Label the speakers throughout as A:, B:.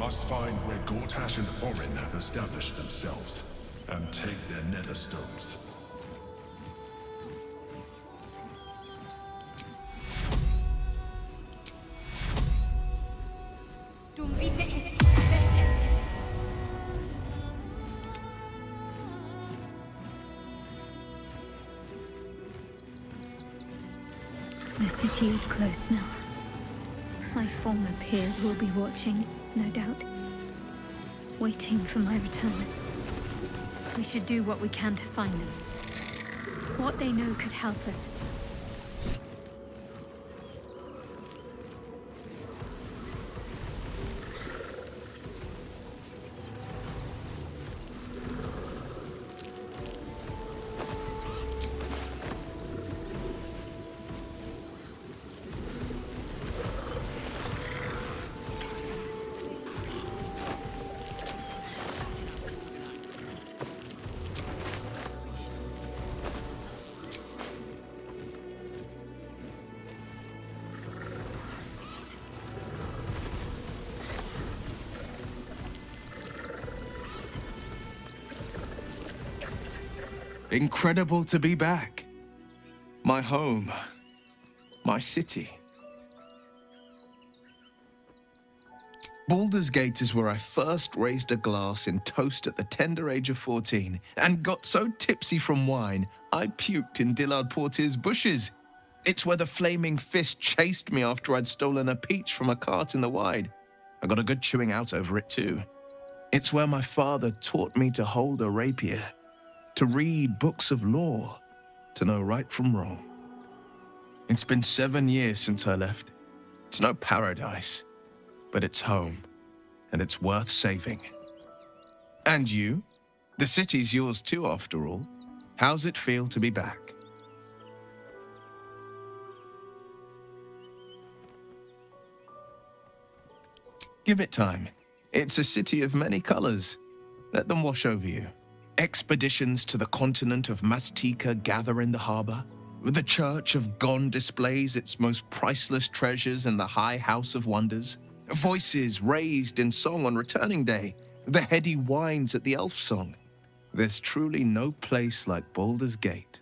A: must find where Gortash and Orin have established themselves, and take their nether stones.
B: The city is close now. My former peers will be watching, no doubt, waiting for my return. We should do what we can to find them. What they know could help us.
C: Incredible to be back. My home. My city. Baldur's Gate is where I first raised a glass in toast at the tender age of 14 and got so tipsy from wine, I puked in Dillard Portier's bushes. It's where the flaming fist chased me after I'd stolen a peach from a cart in the Wide. I got a good chewing out over it too. It's where my father taught me to hold a rapier, to read books of law, to know right from wrong. It's been 7 years since I left. It's no paradise, but it's home, and it's worth saving. And you? The city's yours too, after all. How's it feel to be back? Give it time. It's a city of many colors. Let them wash over you. Expeditions to the continent of Mastika gather in the harbor. The Church of Gon displays its most priceless treasures in the High House of Wonders. Voices raised in song on returning day. The heady wines at the Elf Song. There's truly no place like Baldur's Gate.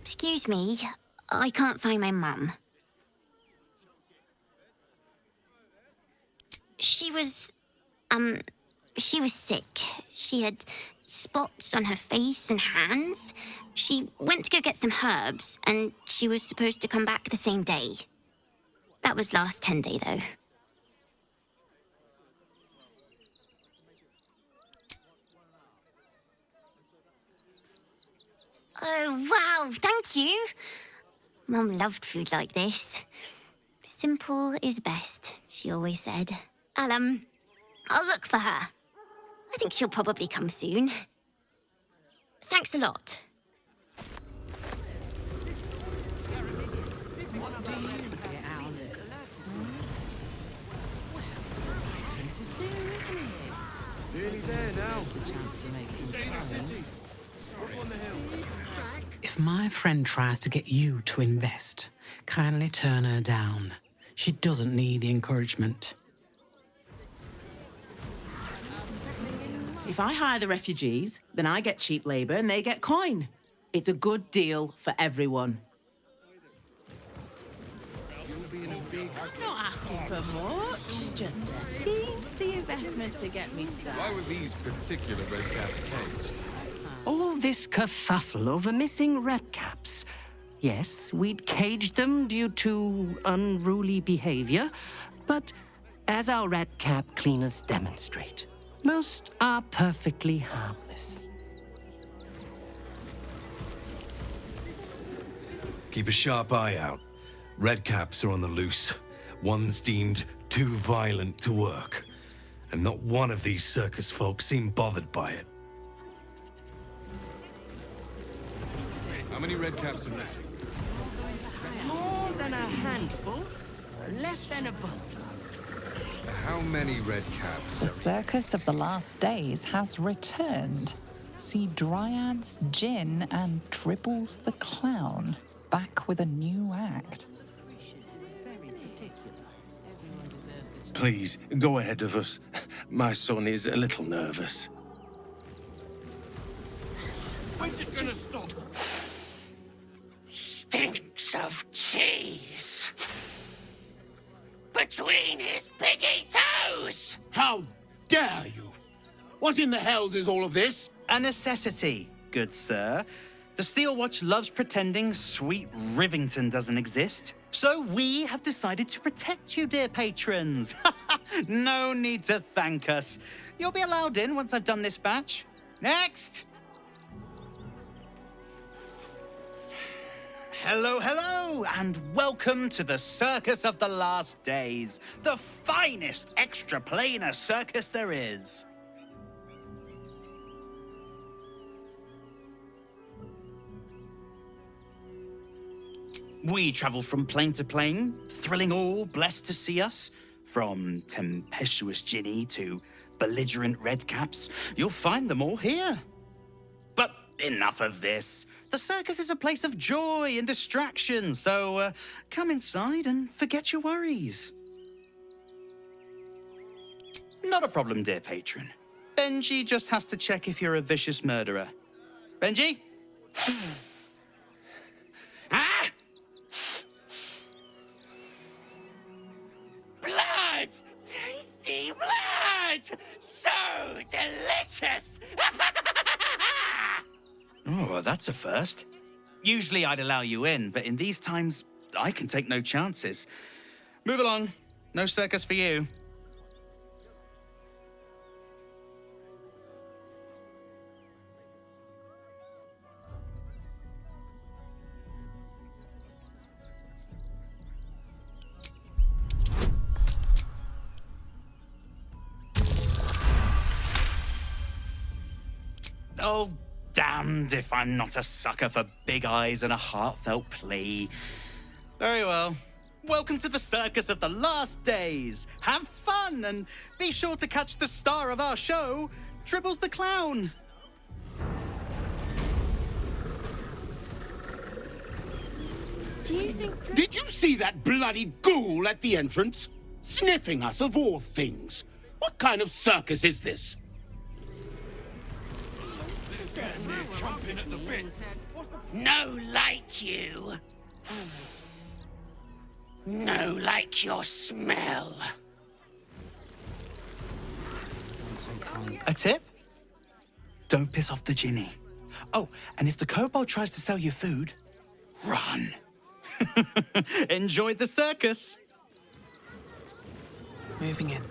D: Excuse me. I can't find my mum. She was sick. She had spots on her face and hands. She went to go get some herbs, and she was supposed to come back the same day. That was last 10 day, though. Oh, wow, thank you. Mum loved food like this. Simple is best, she always said. I'll look for her. I think she'll probably come soon. Thanks a lot.
E: Nearly there now.
F: If my friend tries to get you to invest, kindly turn her down. She doesn't need the encouragement.
G: If I hire the refugees, then I get cheap labor and they get coin. It's a good deal for everyone. I'm not asking for much, just a teensy investment to get me started.
H: Why were these particular redcaps caged?
I: All this kerfuffle over missing redcaps. Yes, we'd caged them due to unruly behavior, but as our redcap cleaners demonstrate, most are perfectly harmless.
J: Keep a sharp eye out. Redcaps are on the loose. One's deemed too violent to work. And not one of these circus folk seem bothered by it.
H: How many redcaps are missing?
I: More than a handful, less than a bundle.
H: How many red caps?
K: The Circus of the Last Days has returned. See Dryads, Jinn, and Dribbles the Clown back with a new act.
E: Please, go ahead of us. My son is a little nervous.
L: When's it gonna stop?
M: Stinks of cheese between his piggy toes!
L: How dare you? What in the hells is all of this?
N: A necessity, good sir. The Steel Watch loves pretending sweet Rivington doesn't exist. So we have decided to protect you, dear patrons. No need to thank us. You'll be allowed in once I've done this batch. Next! Hello, hello, and welcome to the Circus of the Last Days, the finest extra-planar circus there is. We travel from plane to plane, thrilling all blessed to see us. From tempestuous Ginny to belligerent redcaps, you'll find them all here. But enough of this. The circus is a place of joy and distraction, so come inside and forget your worries. Not a problem, dear patron. Benji just has to check if you're a vicious murderer. Benji?
M: Ah! Blood! Tasty blood! So delicious!
N: Oh, that's a first. Usually I'd allow you in, but in these times, I can take no chances. Move along. No circus for you. Oh, damned if I'm not a sucker for big eyes and a heartfelt plea. Very well. Welcome to the Circus of the Last Days. Have fun and be sure to catch the star of our show, Dribbles the Clown.
L: Do you think... Did you see that bloody ghoul at the entrance? Sniffing us of all things. What kind of circus is this?
M: Chomping at the bit. No like you. No like your smell.
N: A tip? Don't piss off the Ginny. Oh, and if the kobold tries to sell you food, run. Enjoy the circus.
F: Moving in.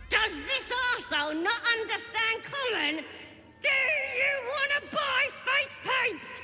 M: Does this arsehole not understand common? Do you want to buy face paints?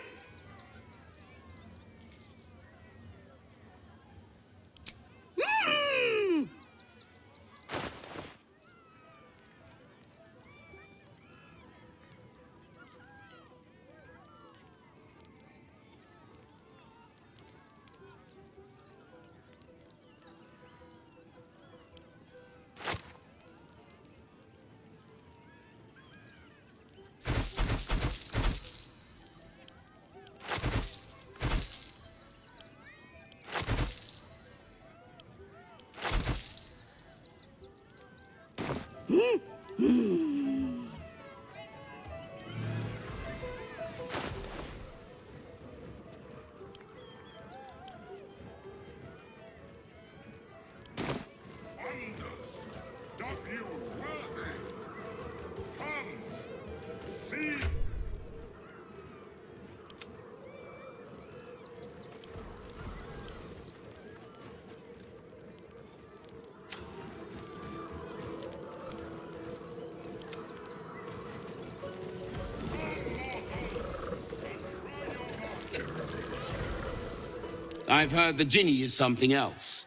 L: I've heard the Ginny is something else.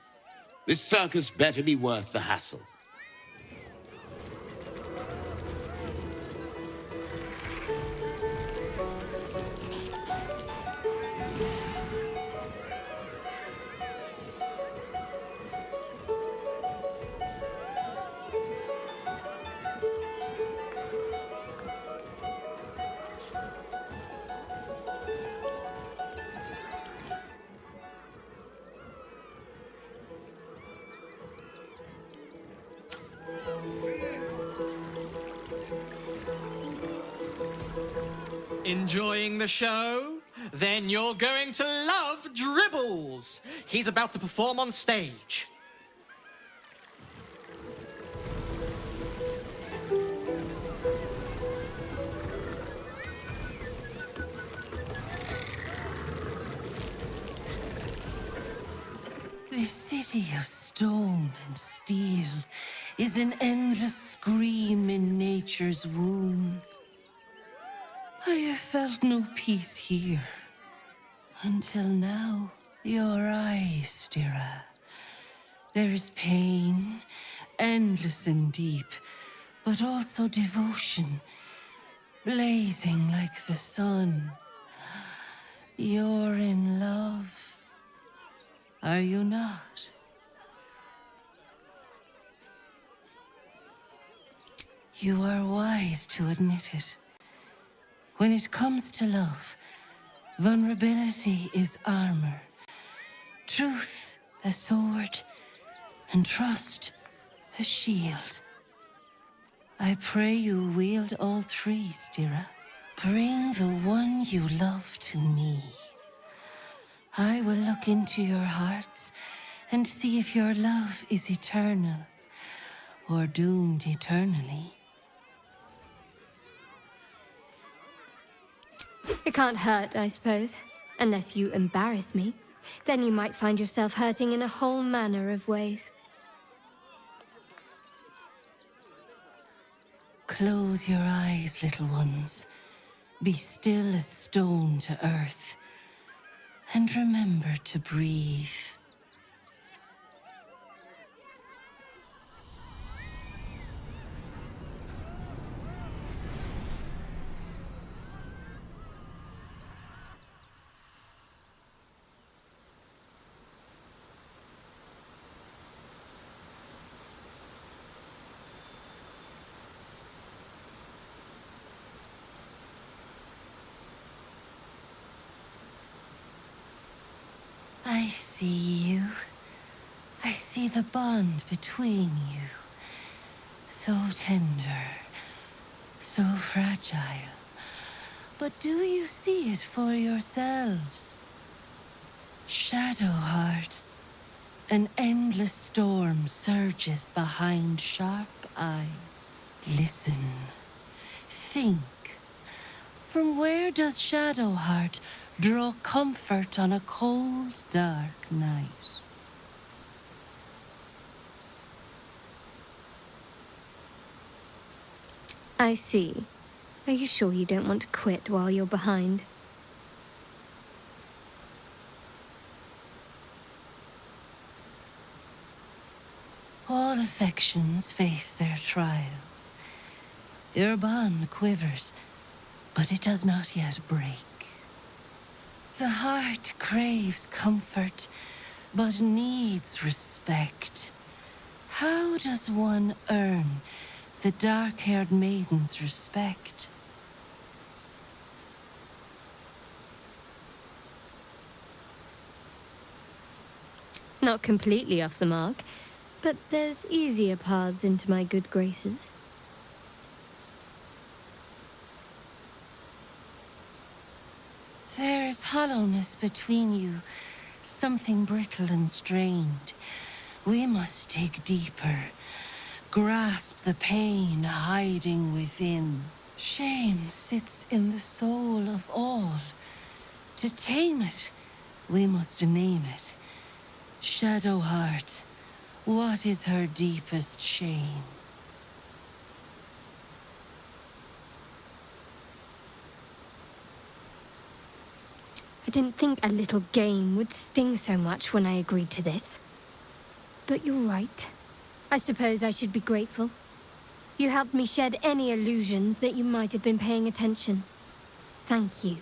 L: This circus better be worth the hassle.
O: Enjoying the show? Then you're going to love Dribbles. He's about to perform on stage.
P: This city of stone and steel is an endless scream in nature's womb. I have felt no peace here. Until now, your eyes, Stira. There is pain, endless and deep, but also devotion, blazing like the sun. You're in love, are you not? You are wise to admit it. When it comes to love, vulnerability is armor, truth a sword, and trust a shield. I pray you wield all three, Stira. Bring the one you love to me. I will look into your hearts and see if your love is eternal or doomed eternally.
B: It can't hurt, I suppose. Unless you embarrass me. Then you might find yourself hurting in a whole manner of ways.
P: Close your eyes, little ones. Be still as stone to earth. And remember to breathe. I see you. I see the bond between you. So tender, so fragile. But do you see it for yourselves? Shadowheart, an endless storm surges behind sharp eyes. Listen, think. From where does Shadowheart draw comfort on a cold, dark night?
B: I see. Are you sure you don't want to quit while you're behind?
P: All affections face their trials. Your bond quivers, but it does not yet break. The heart craves comfort, but needs respect. How does one earn the dark-haired maiden's respect?
B: Not completely off the mark, but there's easier paths into my good graces.
P: There is hollowness between you, something brittle and strained. We must dig deeper, grasp the pain hiding within. Shame sits in the soul of all. To tame it, we must name it. Shadowheart, what is her deepest shame?
B: I didn't think a little game would sting so much when I agreed to this. But you're right. I suppose I should be grateful. You helped me shed any illusions that you might have been paying attention. Thank you.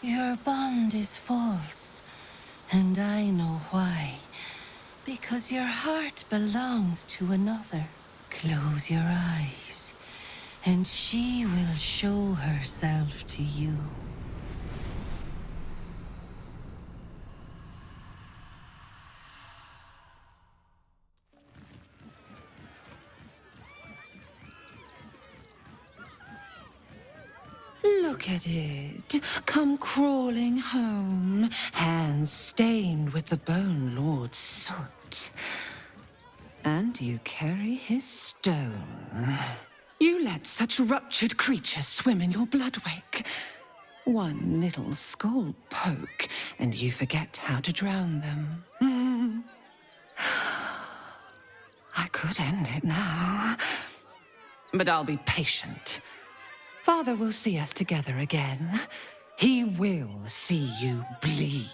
P: Your bond is false, and I know why. Because your heart belongs to another. Close your eyes, and she will show herself to you.
Q: Look at it. Come crawling home, hands stained with the Bone Lord's soot. And you carry his stone. You let such ruptured creatures swim in your blood wake. One little skull poke, and you forget how to drown them. I could end it now, but I'll be patient. Father will see us together again. He will see you bleed.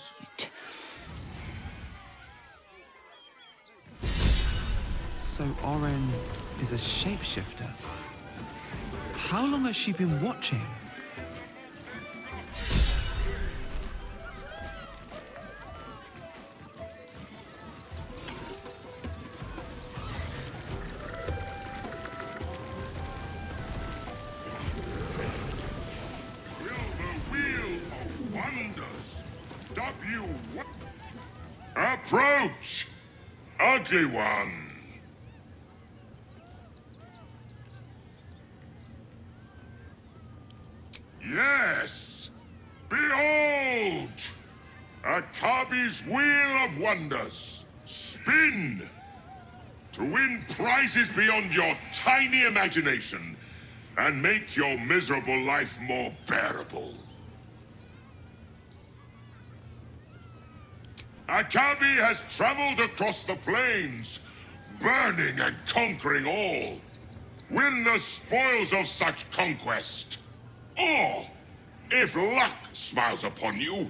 R: So Oren is a shapeshifter. How long has she been watching?
A: Approach, ugly one. Yes, behold, Akabi's Wheel of Wonders. Spin to win prizes beyond your tiny imagination and make your miserable life more bearable. Akabi has traveled across the plains, burning and conquering all. Win the spoils of such conquest. Or, if luck smiles upon you,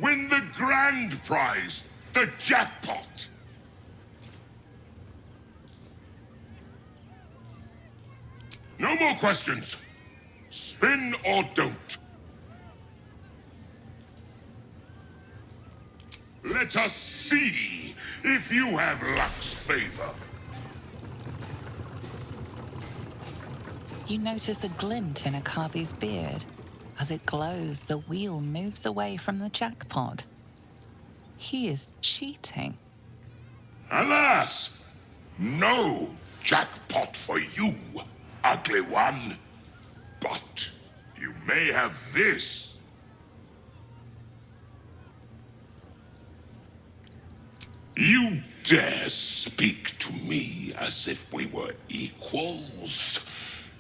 A: win the grand prize, the jackpot. No more questions. Spin or don't. Let us see if you have luck's favor.
K: You notice a glint in Akabi's beard. As it glows, the wheel moves away from the jackpot. He is cheating.
A: Alas! No jackpot for you, ugly one. But you may have this. You dare speak to me as if we were equals?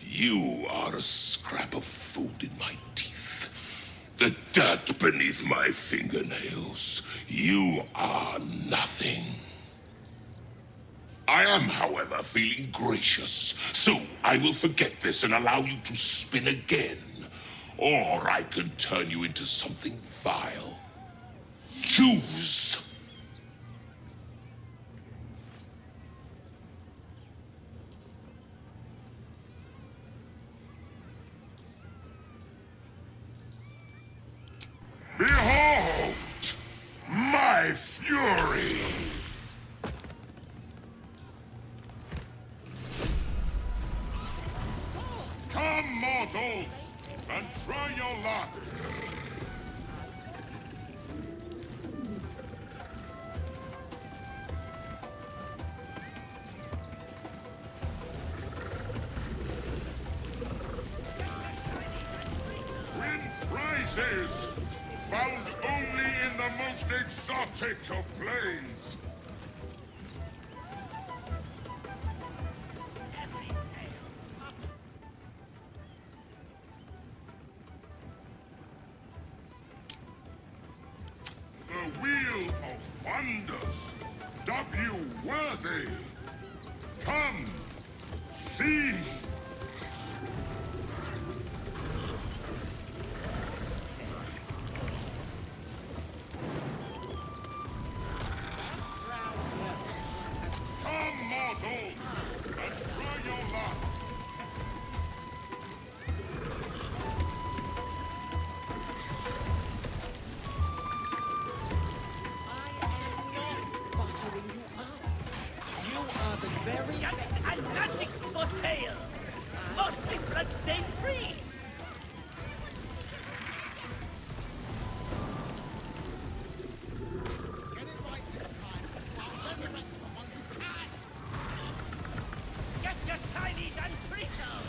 A: You are a scrap of food in my teeth. The dirt beneath my fingernails. You are nothing. I am, however, feeling gracious, so I will forget this and allow you to spin again. Or I can turn you into something vile. Choose. Behold, my fury! Come, mortals, and try your luck! Win prizes! Found only in the most exotic of plains. The Wheel of Wonders. W worthy. Come, see! Come, mortals, and try your luck!
S: Junks and magics for sale! Mostly bloodstain free! Get it right this time. I'll resurrect someone who can! Get your shinies and treatos!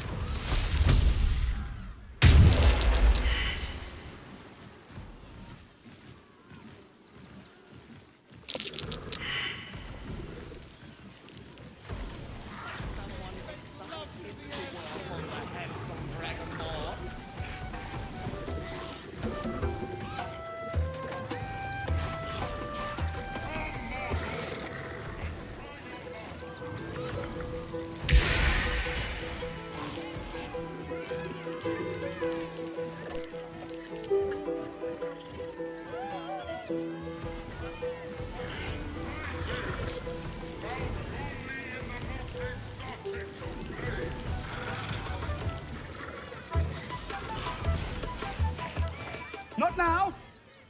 T: Not now!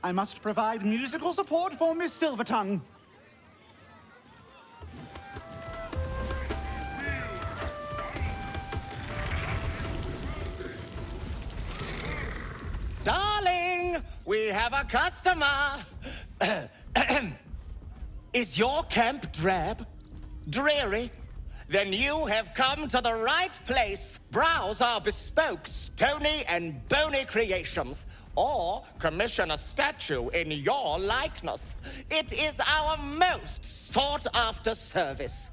T: I must provide musical support for Miss Silvertongue.
S: Darling, we have a customer. Is your camp drab? Dreary? Then you have come to the right place. Browse our bespoke, stony and bony creations, or commission a statue in your likeness. It is our most sought-after service.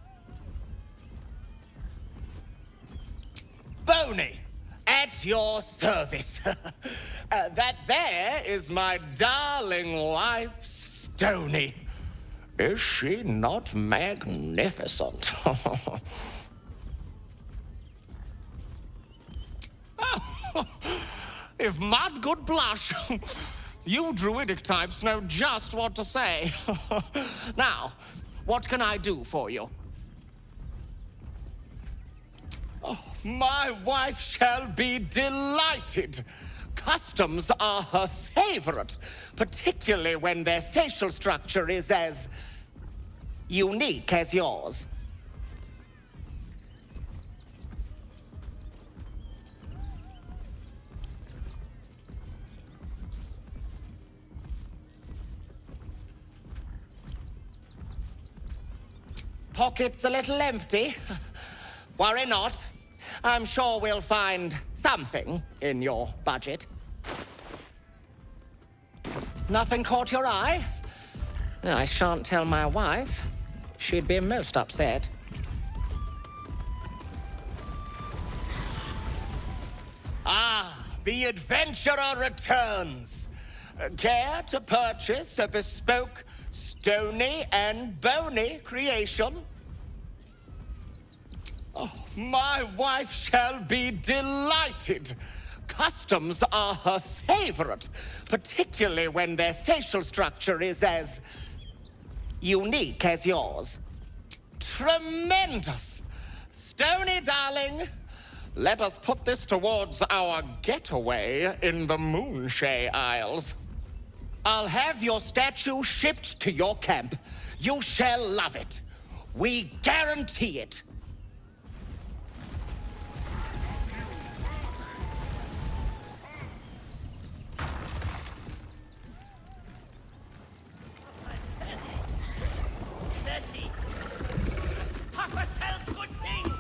S: Bony, at your service. That there is my darling wife, Stony. Is she not magnificent? If mud could blush, you druidic types know just what to say. Now, what can I do for you? Oh, my wife shall be delighted. Customs are her favorite, particularly when their facial structure is as unique as yours. Pockets a little empty? Worry not. I'm sure we'll find something in your budget. Nothing caught your eye? I shan't tell my wife. She'd be most upset. Ah, the adventurer returns. Care to purchase a bespoke, stony and bony creation? Oh, my wife shall be delighted. Customs are her favorite, particularly when their facial structure is as unique as yours. Tremendous! Stony, darling, let us put this towards our getaway in the Moonshay Isles. I'll have your statue shipped to your camp. You shall love it. We guarantee it. Papa sells good things.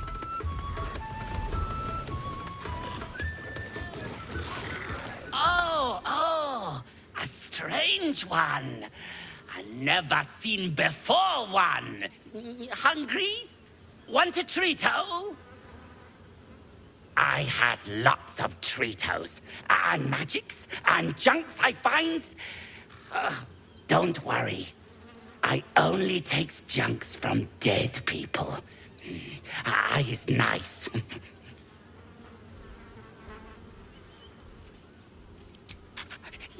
S: Oh, a strange one. I never seen before one. Hungry? Want a treato? I has lots of treatos, and magics, and junks I finds. Don't worry. I only takes junks from dead people.
L: Is nice.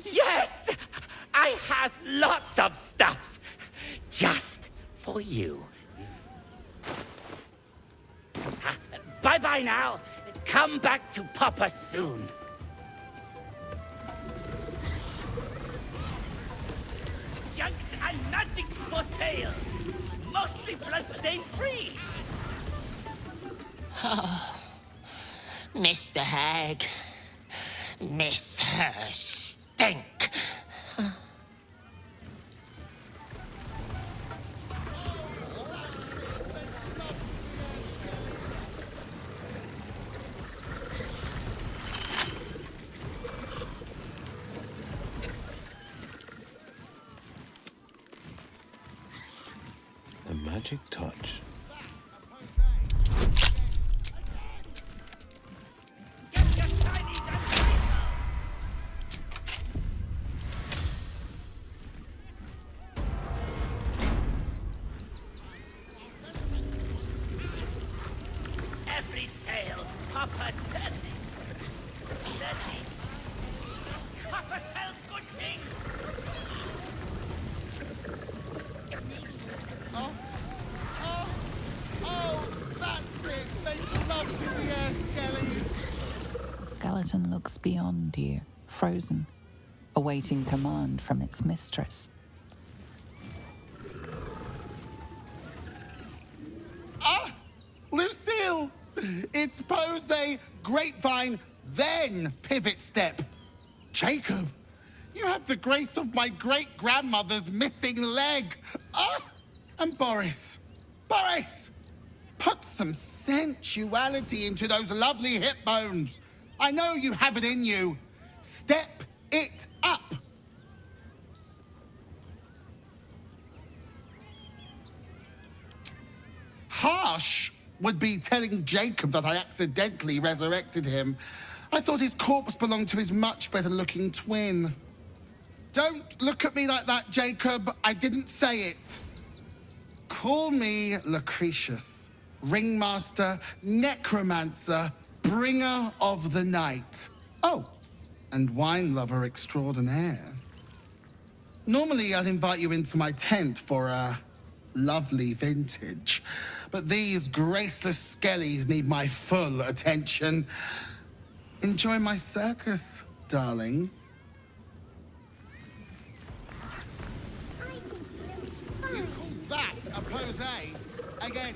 L: Yes! I has lots of stuffs. Just for you. Bye-bye now. Come back to Papa soon. Junks and magics for sale. Mostly bloodstain free.
S: Oh, Miss the Hag. Miss her stink.
J: A magic touch.
L: Every sale, Papa said it. Papa sells good things.
T: Oh, that's it. Make love to the air, skellies.
K: The skeleton looks beyond you, frozen, awaiting command from its mistress.
T: Ah! Lucille! It's pose, grapevine, then pivot step. Jacob, you have the grace of my great-grandmother's missing leg. Ah! And Boris, put some sensuality into those lovely hip bones. I know you have it in you. Step it up. Harsh would be telling Jacob that I accidentally resurrected him. I thought his corpse belonged to his much better-looking twin. Don't look at me like that, Jacob. I didn't say it. Call me Lucretius, ringmaster, necromancer, bringer of the night. Oh, and wine lover extraordinaire. Normally, I'd invite you into my tent for a lovely vintage, but these graceless skellies need my full attention. Enjoy my circus, darling. You call that a pose? Again.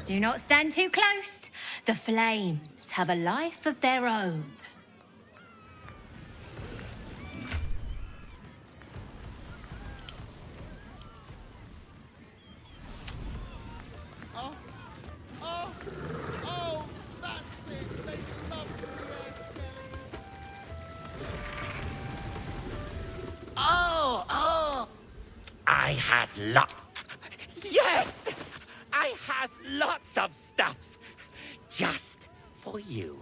U: Do not stand too close. The flames have a life of their own.
L: I has Yes! I has lots of stuffs. Just for you.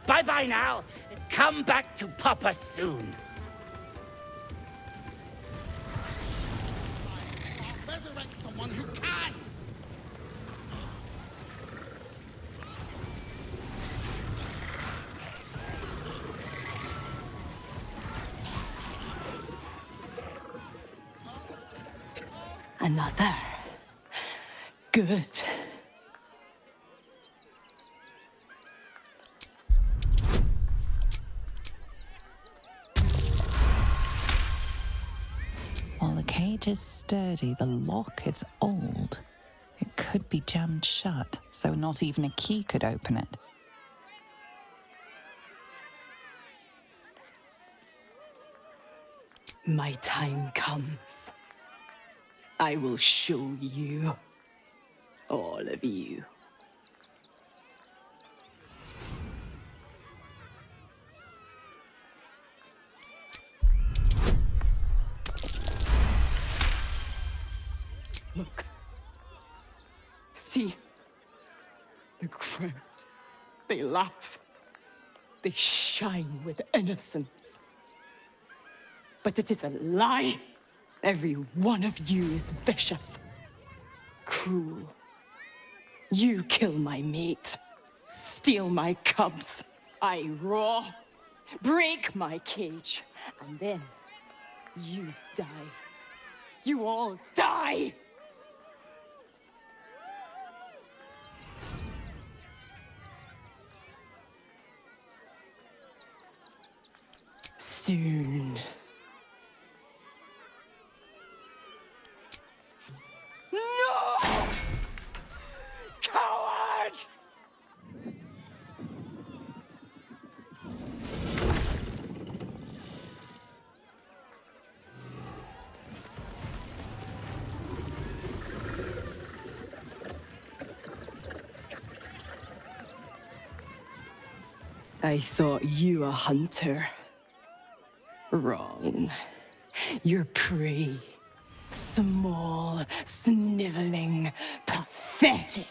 L: Bye-bye now. Come back to Papa soon.
T: Resurrect someone who can!
K: Another. Good. While the cage is sturdy, the lock is old. It could be jammed shut, so not even a key could open it.
V: My time comes. I will show you. All of you. They laugh. They shine with innocence. But it is a lie. Every one of you is vicious, cruel. You kill my mate, steal my cubs. I roar, break my cage, and then you die. You all die! Soon. No! Coward! I thought you a hunter. Wrong. You're prey. Small, sniveling, pathetic.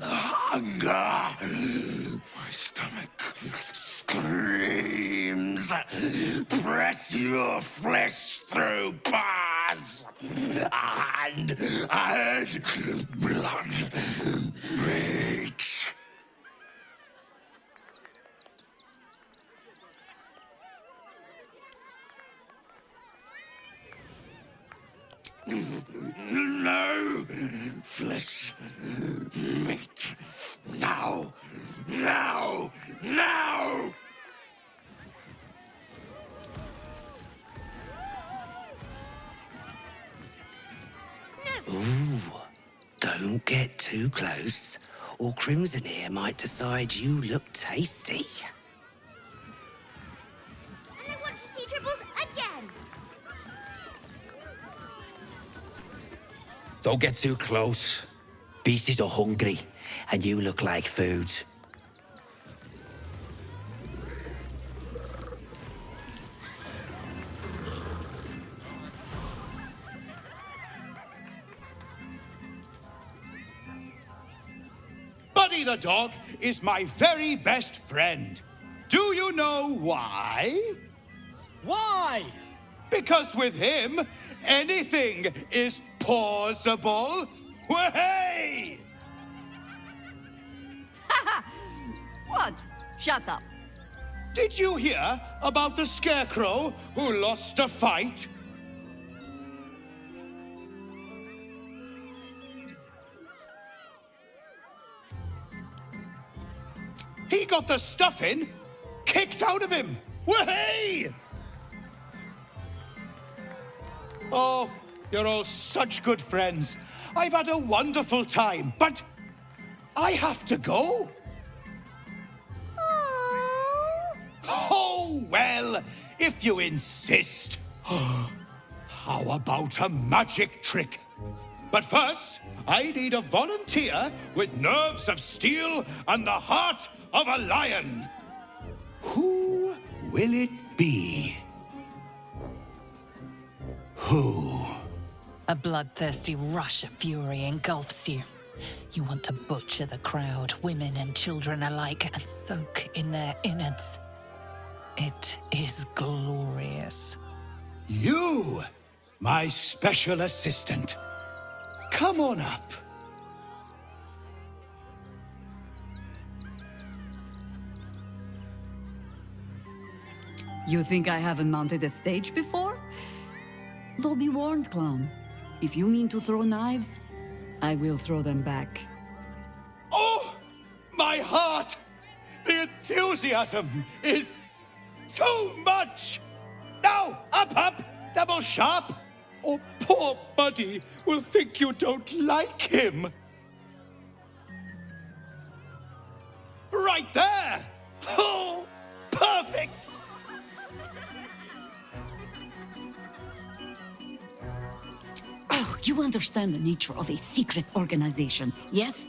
A: Hunger! My stomach screams. Press your flesh through bars. And blood breaks. No flesh, meat. Now, now, now!
C: Ooh, don't get too close, or Crimson here might decide you look tasty.
M: And I want to see Tribbles again.
C: Don't get too close. Beasties are hungry, and you look like food.
L: Buddy the dog is my very best friend. Do you know why? Why? Because with him, anything is possible. Way!
D: What? Shut up.
L: Did you hear about the scarecrow who lost a fight? He got the stuffing kicked out of him. Way! Oh, you're all such good friends. I've had a wonderful time, but I have to go. Oh, well, if you insist. How about a magic trick? But first, I need a volunteer with nerves of steel and the heart of a lion. Who will it be? Who?
K: A bloodthirsty rush of fury engulfs you. You want to butcher the crowd, women and children alike, and soak in their innards. It is glorious.
L: You, my special assistant. Come on up.
D: You think I haven't mounted a stage before? Though be warned, clown. If you mean to throw knives, I will throw them back.
L: Oh, my heart! The enthusiasm is too much! Now, up, double sharp, or poor Buddy will think you don't like him. Right there! Oh, perfect!
D: Oh, you understand the nature of a secret organization, yes?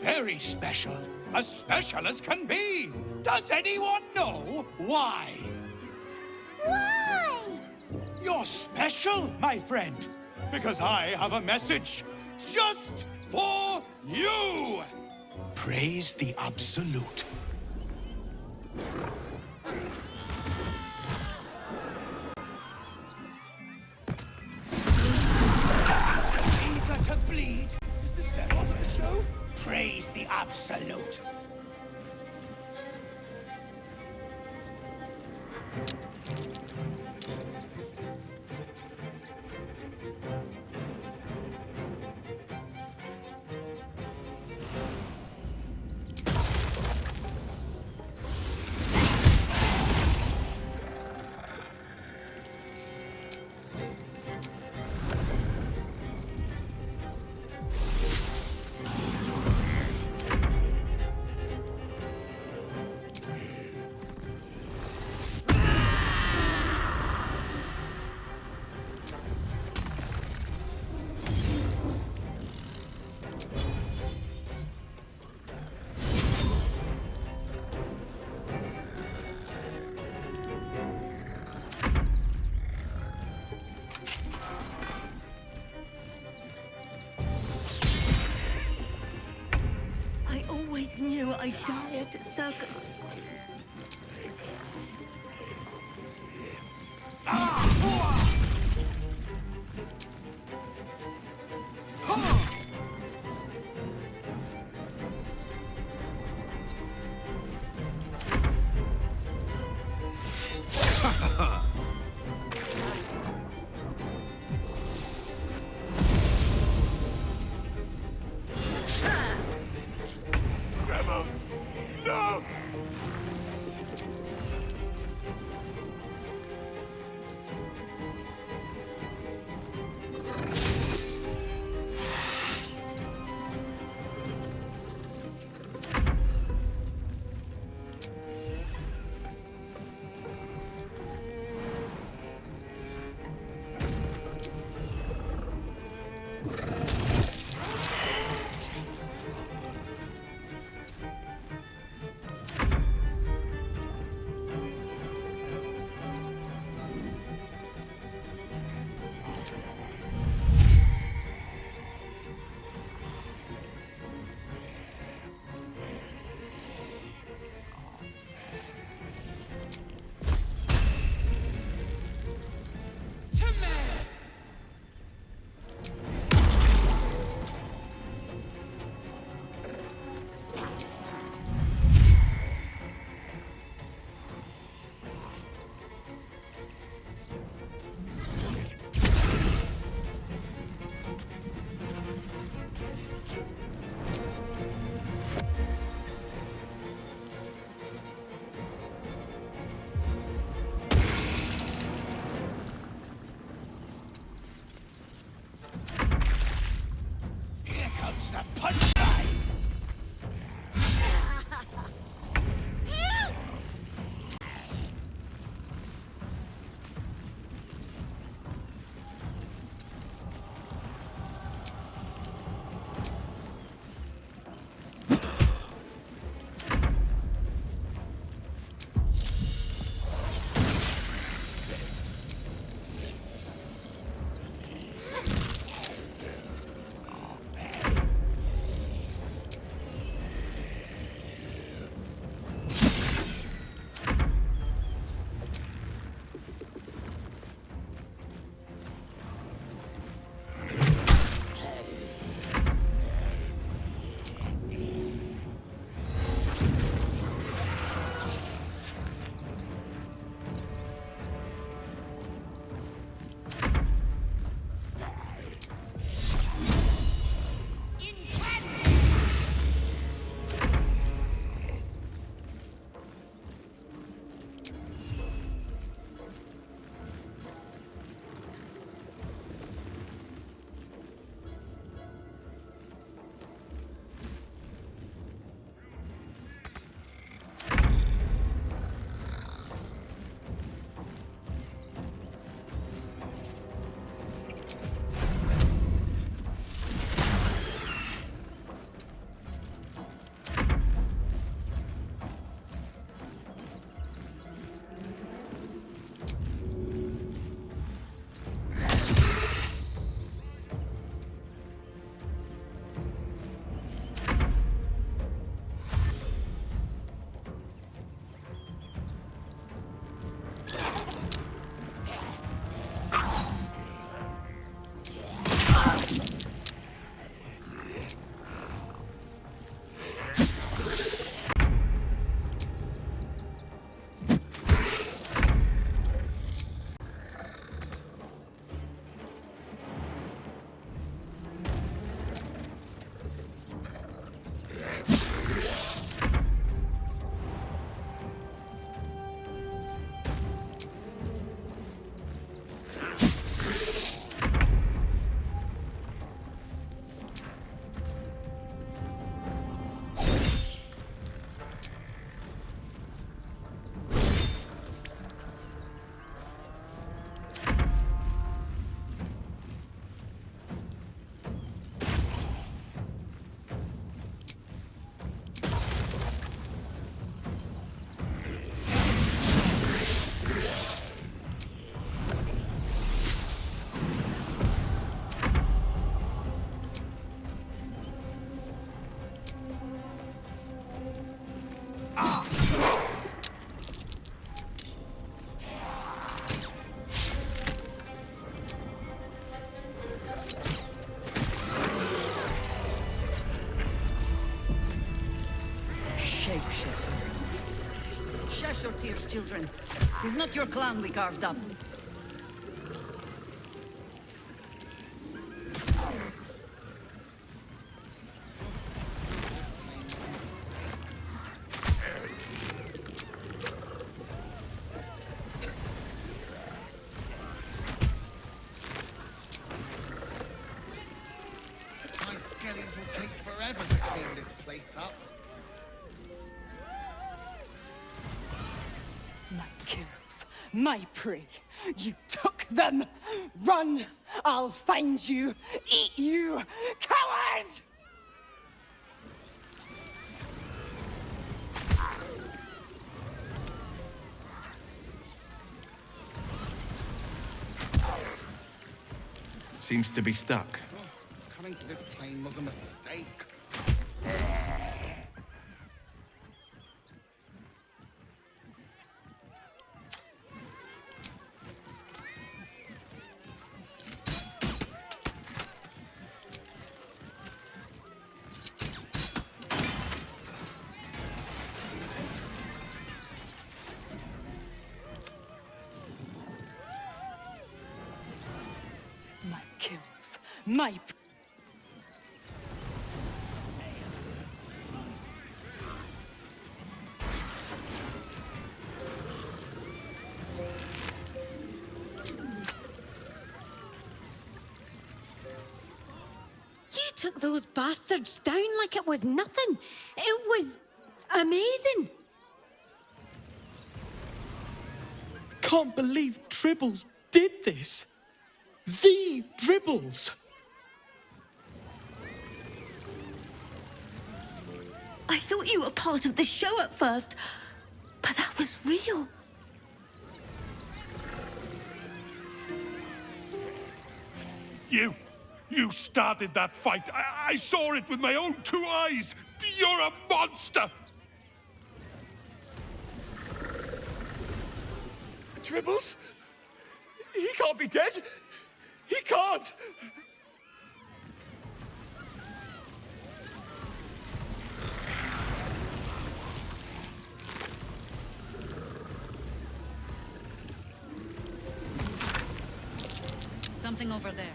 L: very special. As special as can be. Does anyone know why?
M: Why?
L: You're special, my friend. Because I have a message just for you. Praise the Absolute. Eager to bleed? Is the setup of the show? Praise the Absolute.
G: Knew I'd die at a circus.
A: No!
D: shapeshifter. Shush your tears, children. It is not your clown we carved up.
T: My skellies will take forever to clean this place up.
V: My kills, my prey. You took them. Run! I'll find you. Eat you, coward!
E: Seems to be stuck.
T: Coming to this plane was a mistake.
V: My kills, my...
H: You took those bastards down like it was nothing. It was amazing.
I: Can't believe Dribbles did this. The Dribbles.
G: I thought you were part of the show at first, but that was real.
L: You started that fight. I saw it with my own 2 eyes. You're a monster.
I: Dribbles? He can't be dead. He can't.
D: Something over there.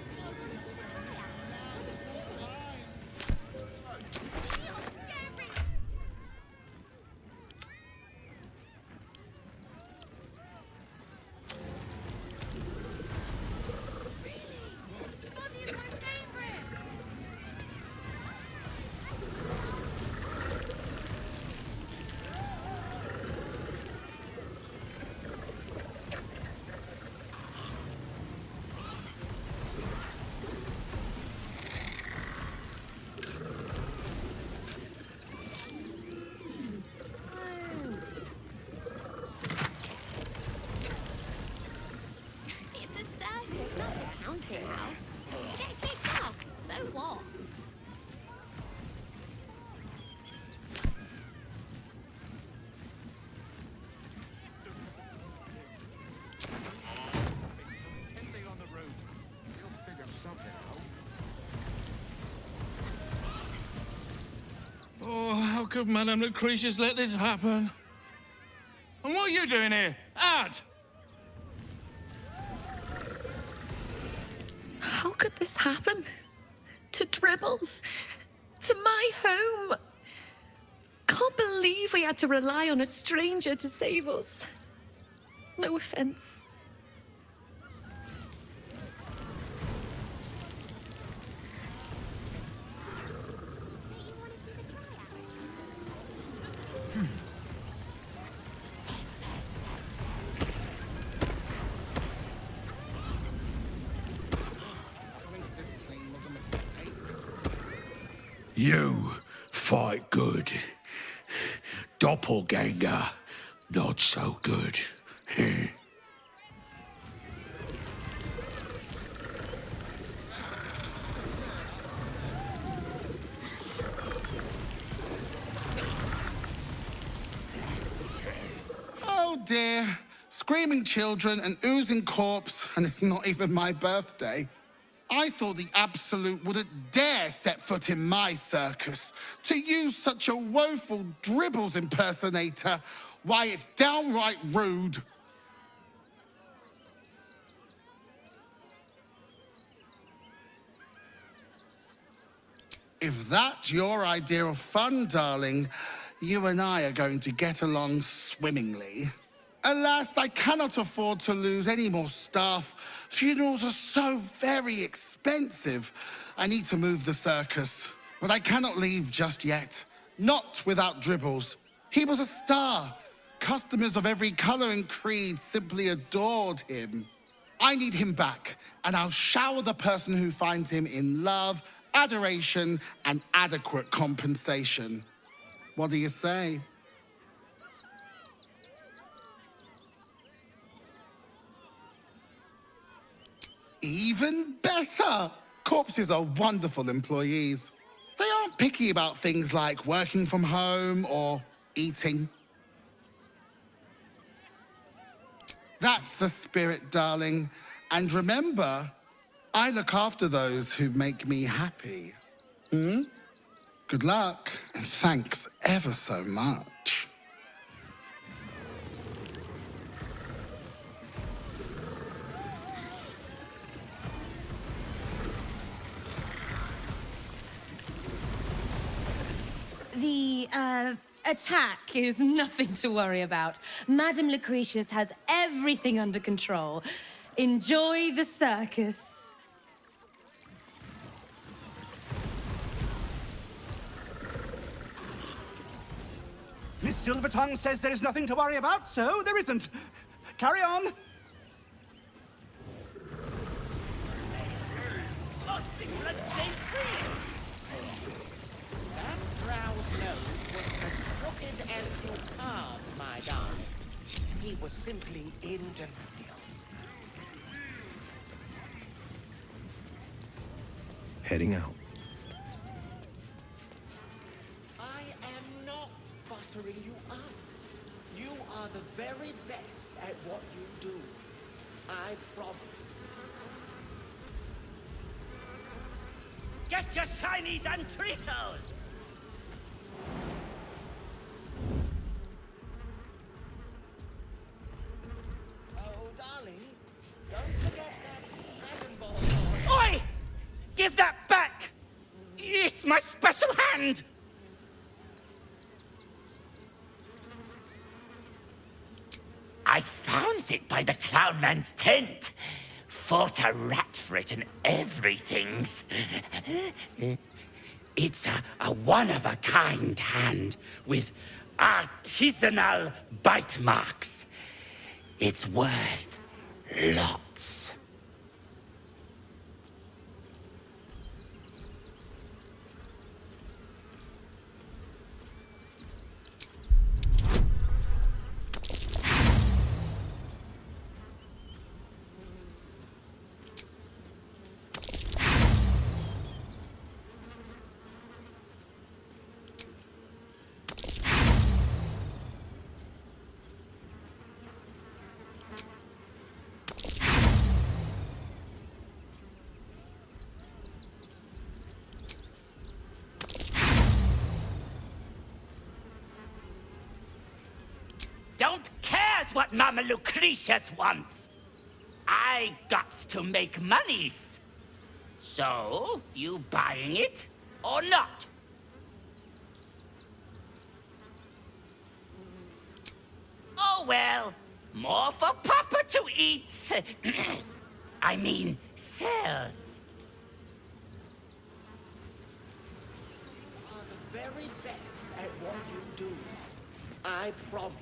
E: Oh, how could Madame Lucretius let this happen? And what are you doing here? Ad!
W: How could this happen? To Dribbles? To my home? Can't believe we had to rely on a stranger to save us. No offense.
L: You fight good. Doppelganger, not so good.
T: Oh dear. Screaming children, an oozing corpse, and it's not even my birthday. I thought the Absolute wouldn't dare set foot in my circus. To use such a woeful Dribbles impersonator, why, it's downright rude. If that's your idea of fun, darling, you and I are going to get along swimmingly. Alas, I cannot afford to lose any more staff. Funerals are so very expensive. I need to move the circus. But I cannot leave just yet. Not without Dribbles. He was a star. Customers of every colour and creed simply adored him. I need him back, and I'll shower the person who finds him in love, adoration, and adequate compensation. What do you say? Even better! Corpses are wonderful employees. They aren't picky about things like working from home or eating. That's the spirit, darling. And remember, I look after those who make me happy. Good luck, and thanks ever so much.
U: The, attack is nothing to worry about. Madame Lucretius has everything under control. Enjoy the circus.
F: Miss Silvertongue says there is nothing to worry about, so there isn't. Carry on.
S: Drow's nose was as crooked as you carved, my darling. He was simply in denial.
J: Heading out.
S: I am not buttering you up. You are the very best at what you do. I promise.
N: Get your shinies and Tritos!
S: Oh, darling, don't forget that dragon ball.
N: Oi! Give that back! It's my special hand! I found it by the clown man's tent. Fought a rat for it and everything's. It's a one-of-a-kind hand with artisanal bite marks. It's worth lots. Don't cares what Mama Lucretius wants. I got to make monies. So, you buying it or not? Oh well, more for Papa to eat. I mean, sells.
S: You are the very best at what you do. I promise.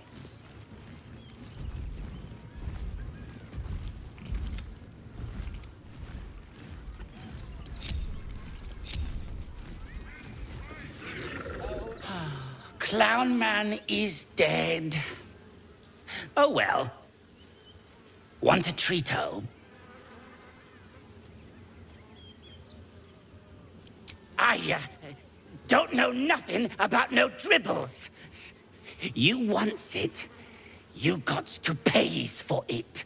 N: Clown Man is dead. Oh well. Want a treato? I don't know nothing about no dribbles. You wants it, you got to pays for it.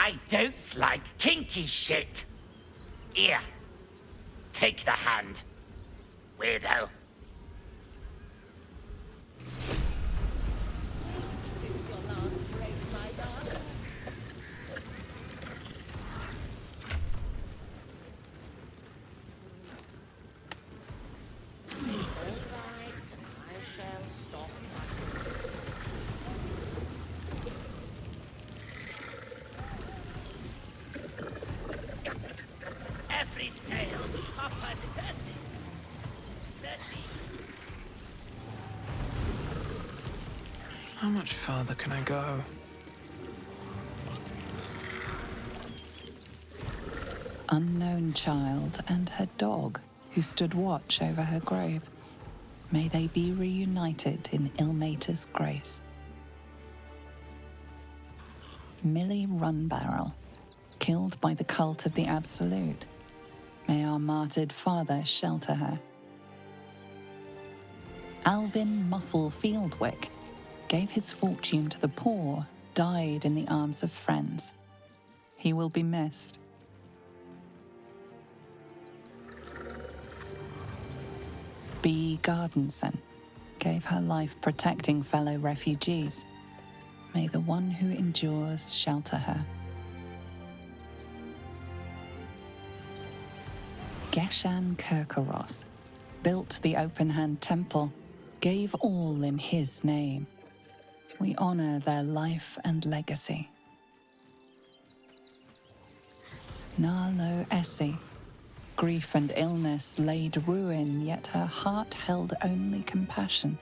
N: I don't like kinky shit. Here, take the hand, weirdo. Every sail, Papa Serti.
R: How much further can I go?
K: Unknown child and her dog, who stood watch over her grave. May they be reunited in Ilmater's grace. Millie Runbarrel, killed by the cult of the Absolute. May our martyred father shelter her. Alvin Muffle Fieldwick gave his fortune to the poor, died in the arms of friends. He will be missed. B. Gardenson gave her life protecting fellow refugees. May the one who endures shelter her. Geshan Kirkaros built the Open-Hand Temple, gave all in his name. We honor their life and legacy. Narlo Essie, grief and illness laid ruin, yet her heart held only compassion.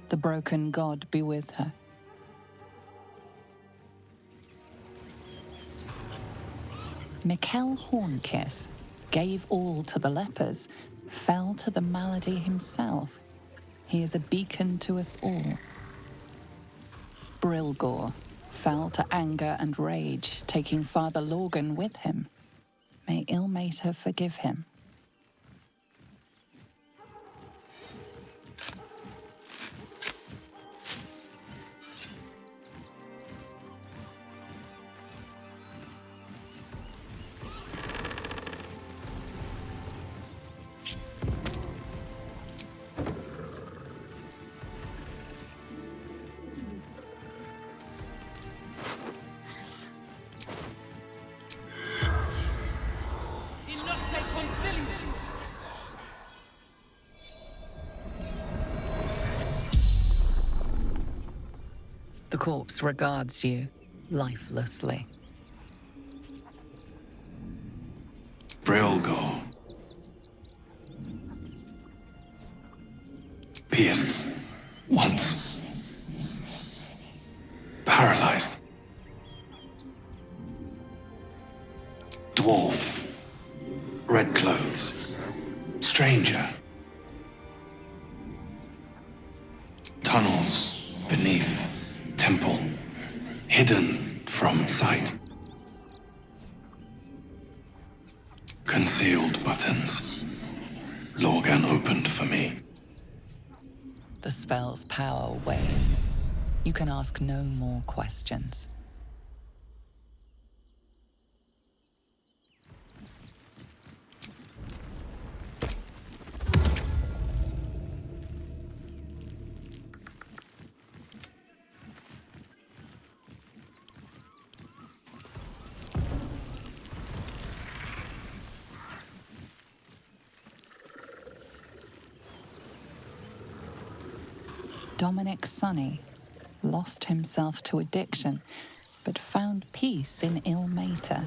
K: The broken God be with her. Mikkel Hornkiss gave all to the lepers, fell to the malady himself. He is a beacon to us all. Brilgor fell to anger and rage, taking Father Lorgan with him. May Ilmater forgive him. The corpse regards you lifelessly.
B: Brilgor. Pierced. Once. Paralyzed. Dwarf. Red clothes. Stranger. Tunnels beneath temple. Hidden from sight. Concealed buttons. Lorgan opened for me.
K: The spell's power wanes. You can ask no more questions. Dominic Sonny lost himself to addiction, but found peace in Ilmater.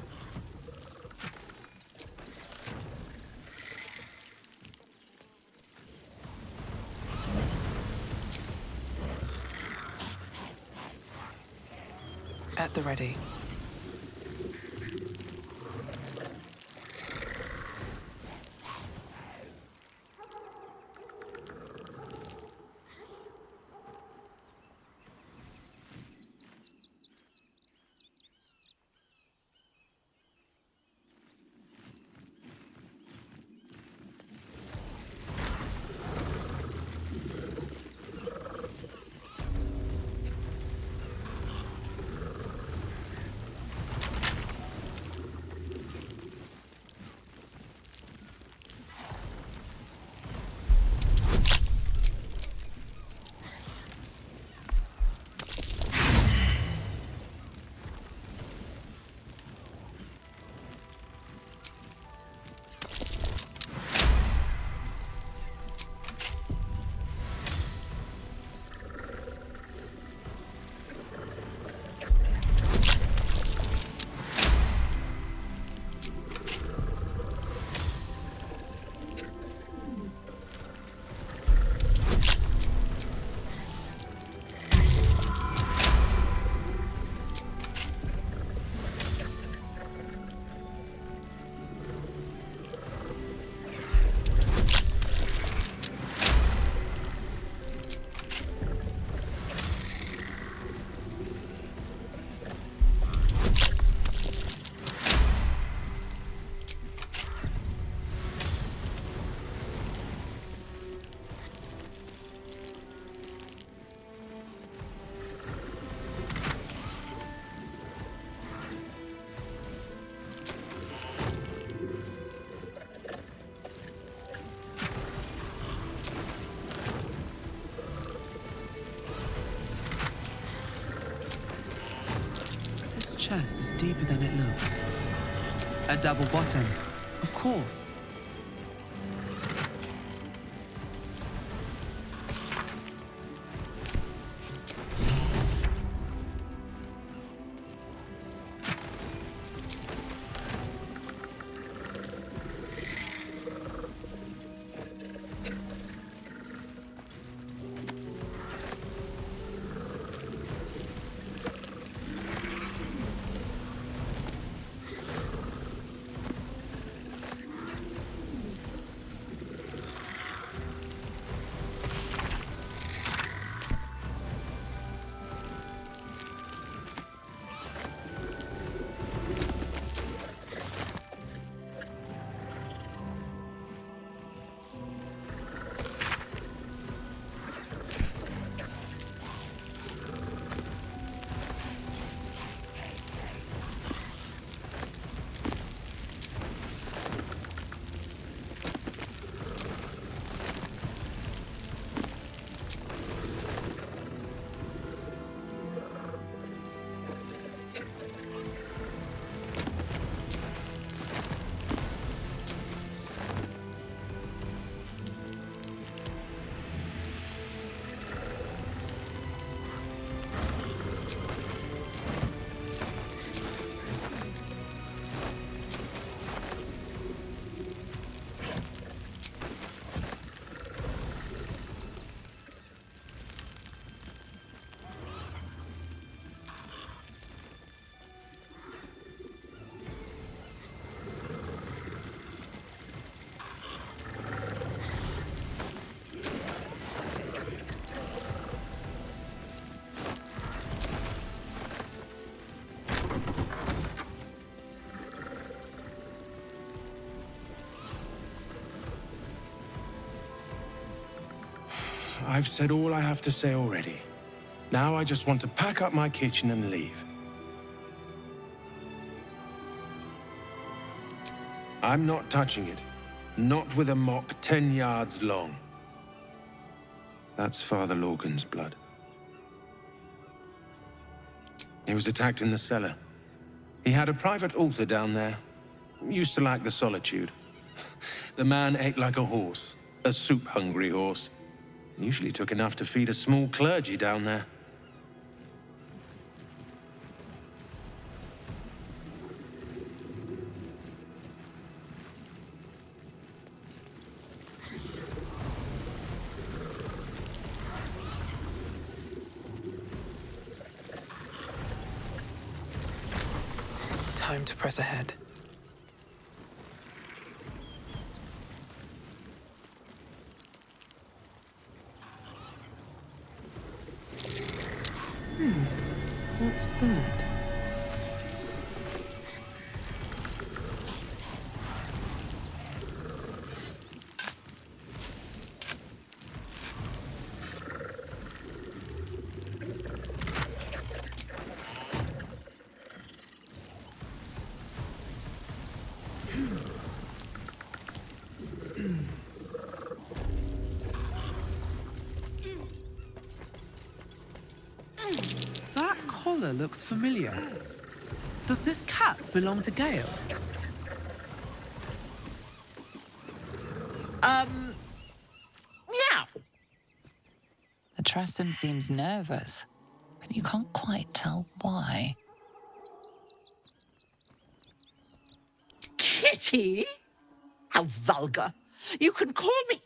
R: At the ready. chest is deeper than it looks. A double bottom, of course.
O: I've said all I have to say already. Now I just want to pack up my kitchen and leave. I'm not touching it. Not with a mock 10 yards long. That's Father Lorgan's blood. He was attacked in the cellar. He had a private altar down there. Used to like the solitude. The man ate like a horse. A soup-hungry horse. Usually took enough to feed a small clergy down there.
R: Time to press ahead. What's that? That collar looks familiar. Does this cap belong to Gale?
K: Yeah. The Tressum seems nervous, but you can't quite tell why.
P: Kitty? How vulgar. You can call me...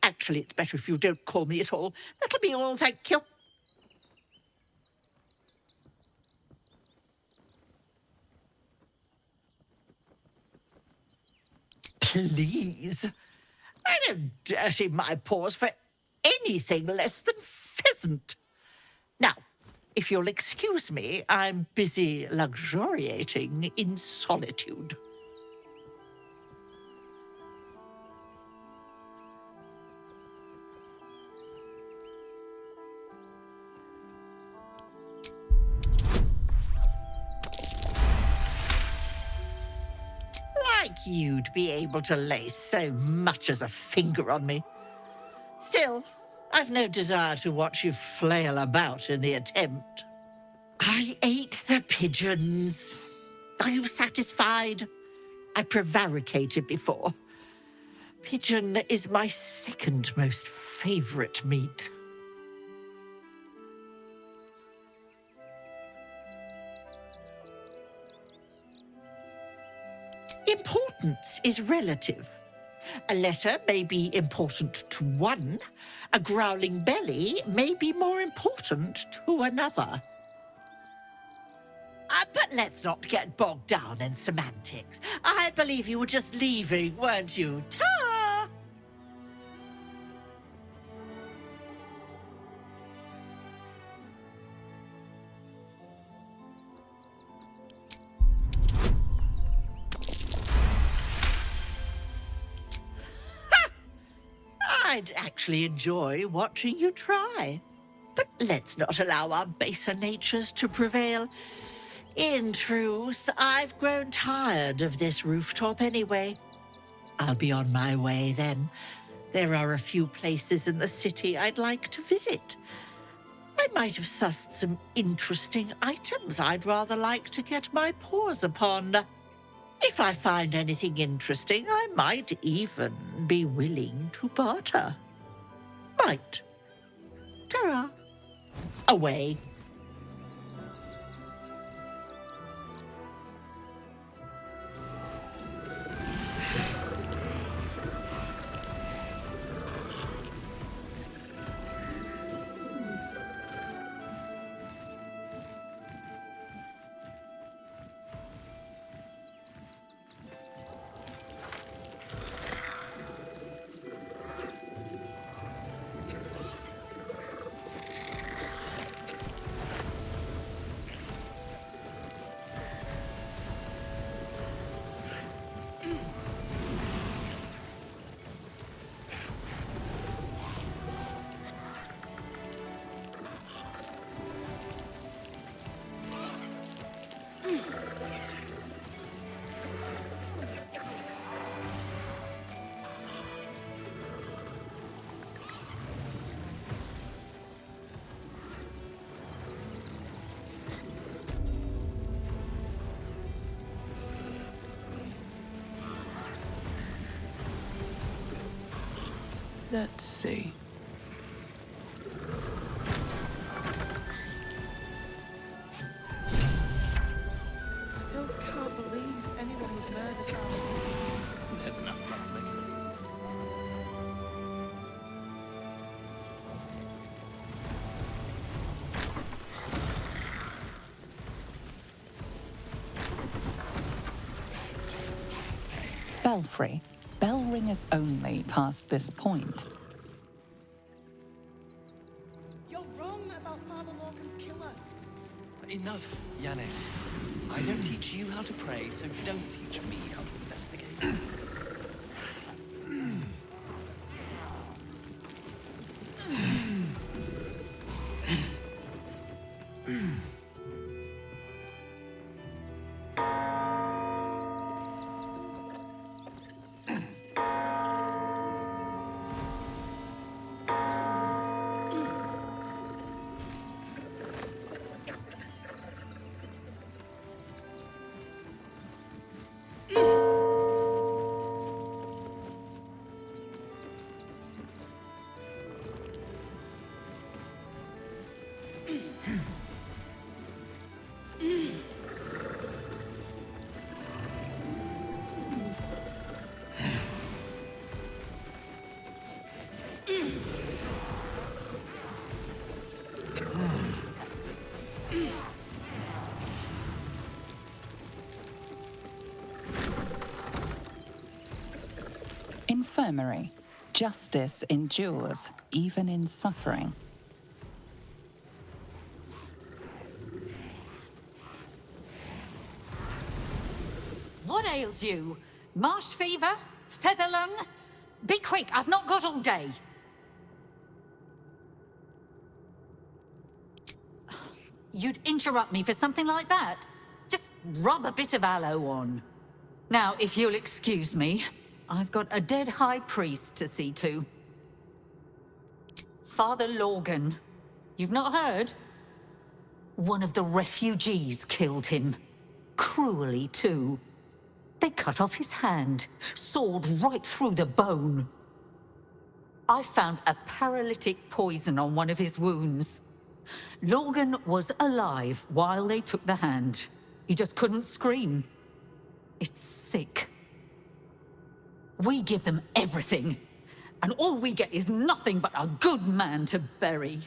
P: Actually, it's better if you don't call me at all. That'll be all, thank you. Please. I don't dirty my paws for anything less than pheasant. Now, if you'll excuse me, I'm busy luxuriating in solitude. Like you'd be able to lay so much as a finger on me. Still, I've no desire to watch you flail about in the attempt. I ate the pigeons. Are you satisfied? I prevaricated before. Pigeon is my second most favorite meat. Importance is relative. A letter may be important to one. A growling belly may be more important to another. But let's not get bogged down in semantics. I believe you were just leaving, weren't you? Ta! I'd actually enjoy watching you try. But let's not allow our baser natures to prevail. In truth, I've grown tired of this rooftop anyway. I'll be on my way then. There are a few places in the city I'd like to visit. I might have sussed some interesting items I'd rather like to get my paws upon. If I find anything interesting, I might even be willing to barter. Might. Ta-ra. Away.
R: Let's see.
I: I still can't believe anyone would murder Father.
E: There's enough blood to make it.
K: Belfry. Bell ringers only past this point.
I: You're wrong about Father Lorcan's killer.
C: Enough, Yanis. I don't teach you how to pray, so don't teach me how to investigate.
K: Infirmary. Justice endures, even in suffering.
M: What ails you? Marsh fever? Feather lung? Be quick, I've not got all day. You'd interrupt me for something like that? Just rub a bit of aloe on. Now, if you'll excuse me, I've got a dead high priest to see to. Father Lorgan. You've not heard? One of the refugees killed him. Cruelly, too. They cut off his hand, sawed right through the bone. I found a paralytic poison on one of his wounds. Logan was alive while they took the hand. He just couldn't scream. It's sick. We give them everything, and all we get is nothing but a good man to bury.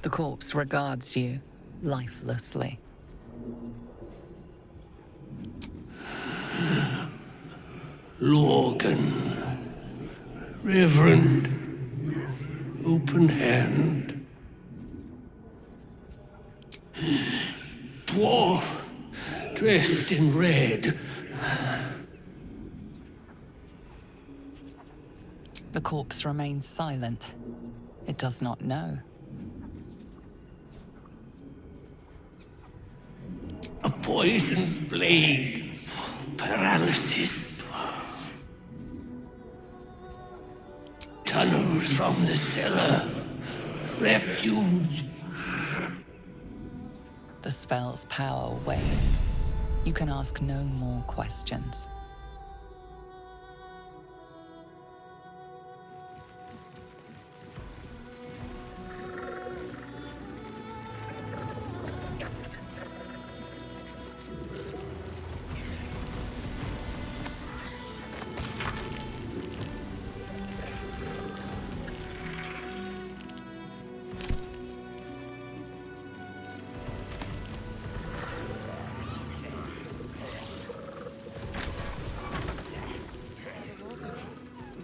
K: The corpse regards you lifelessly.
B: Logan. Reverend. Open hand. Dwarf. Dressed in red.
K: The corpse remains silent. It does not know.
B: A poisoned blade. Paralysis. Tunnels from the cellar. Refuge.
K: The spell's power wanes. You can ask no more questions.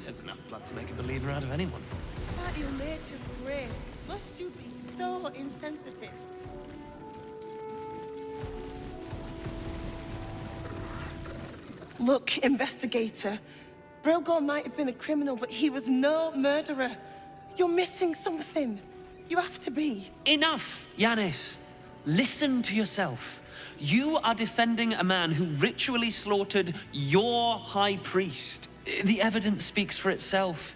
C: There's enough blood to make a believer out of anyone.
I: By your nature's grace, must you be so insensitive? Look, investigator. Brilgor might have been a criminal, but he was no murderer. You're missing something. You have to be.
C: Enough, Yanis. Listen to yourself. You are defending a man who ritually slaughtered your high priest. The evidence speaks for itself.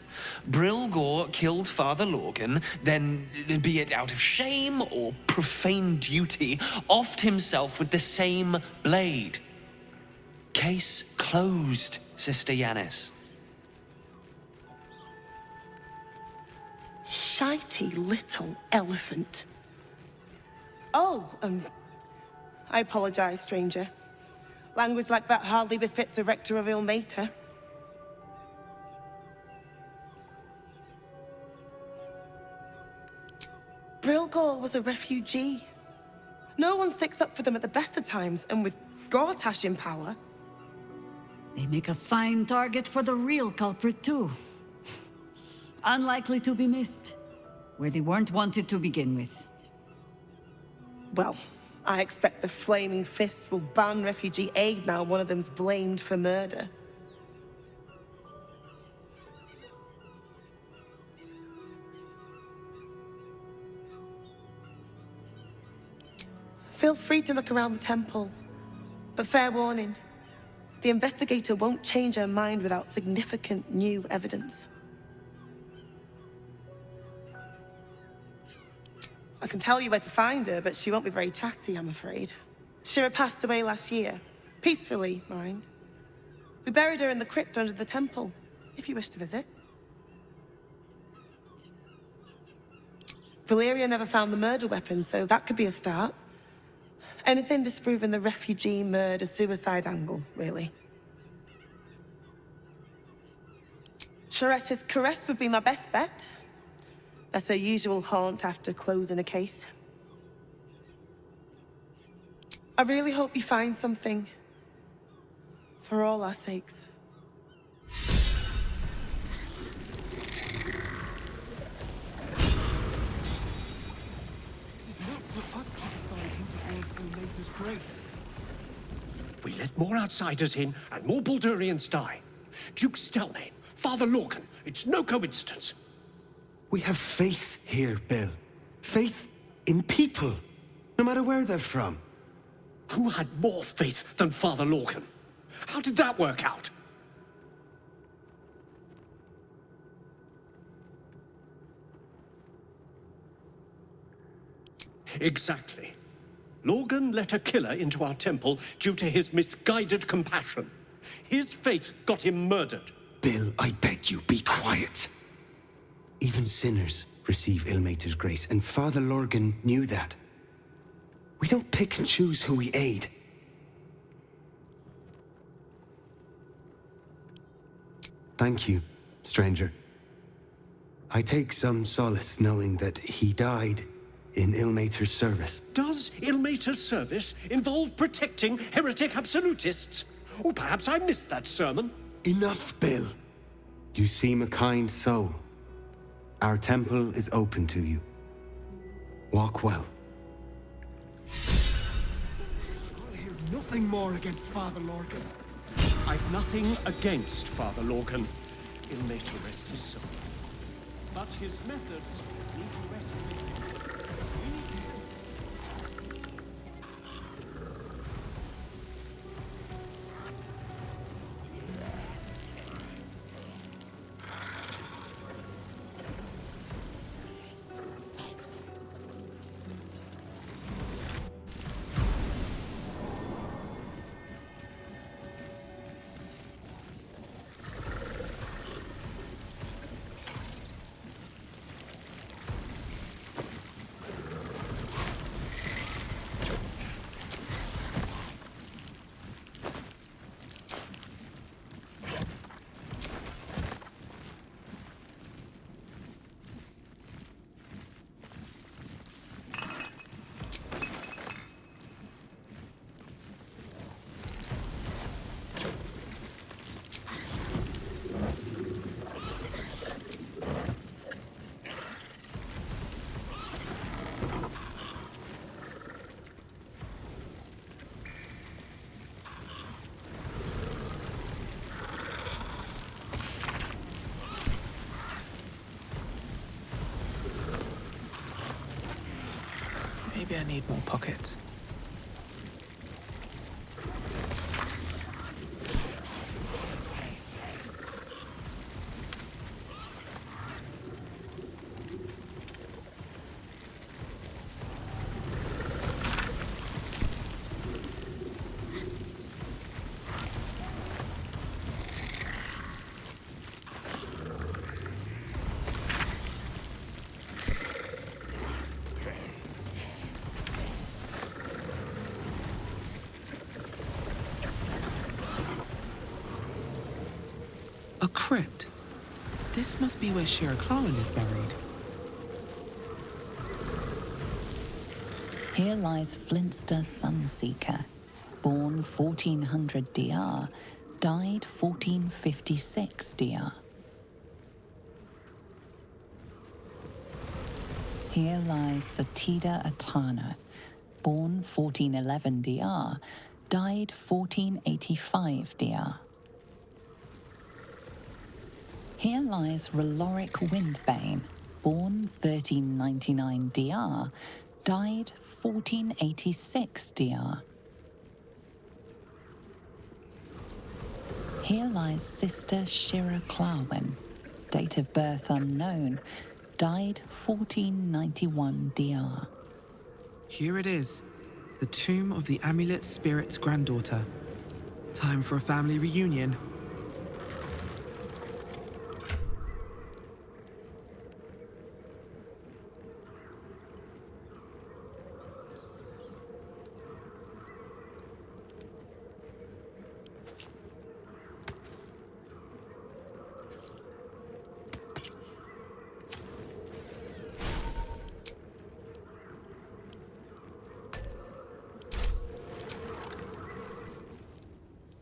C: Brilgor killed Father Logan, then, be it out of shame or profane duty, offed himself with the same blade. Case closed, Sister Yanis.
I: Shitey little elephant. Oh, I apologize, stranger. Language like that hardly befits a rector of Ilmater. Brilgor was a refugee. No one sticks up for them at the best of times, and with Gortash in power...
D: They make a fine target for the real culprit, too. Unlikely to be missed, where they weren't wanted to begin with.
I: Well, I expect the Flaming Fists will ban refugee aid now one of them's blamed for murder. Feel free to look around the temple, but fair warning, the investigator won't change her mind without significant new evidence. I can tell you where to find her, but she won't be very chatty, I'm afraid. Shira passed away last year. Peacefully, mind. We buried her in the crypt under the temple, if you wish to visit. Valeria never found the murder weapon, so that could be a start. Anything disproving the refugee murder-suicide angle, really. Charetta's caress would be my best bet. That's her usual haunt after closing a case. I really hope you find something. For all our sakes.
A: We let more outsiders in, and more Baldurians die. Duke Stelmane, Father Logan, it's no coincidence.
H: We have faith here, Bill. Faith in people, no matter where they're from.
A: Who had more faith than Father Lorcan? How did that work out? Exactly. Lorcan let a killer into our temple due to his misguided compassion. His faith got him murdered.
H: Bill, I beg you, be quiet. Even sinners receive Ilmater's grace, and Father Lorcan knew that. We don't pick and choose who we aid. Thank you, stranger. I take some solace knowing that he died in Ilmater's service.
A: Does Ilmater's service involve protecting heretic absolutists? Or perhaps I missed that sermon.
H: Enough, Bill. You seem a kind soul. Our temple is open to you. Walk well.
F: I'll hear nothing more against Father Lorcan.
A: I've nothing against Father Lorcan. Ilmater rest his soul. But his methods need to rest with him.
R: Maybe I need more pockets. A crypt? This must be where Shira Clarwin is buried.
K: Here lies Flintster Sunseeker, born 1400 DR, died 1456 DR. Here lies Satida Atana, born 1411 DR, died 1485 DR. Here lies Raloric Windbane, born 1399 DR, died 1486 DR. Here lies Sister Shira Clarwin, date of birth unknown, died 1491 DR.
R: Here it is, the tomb of the Amulet Spirit's granddaughter. Time for a family reunion.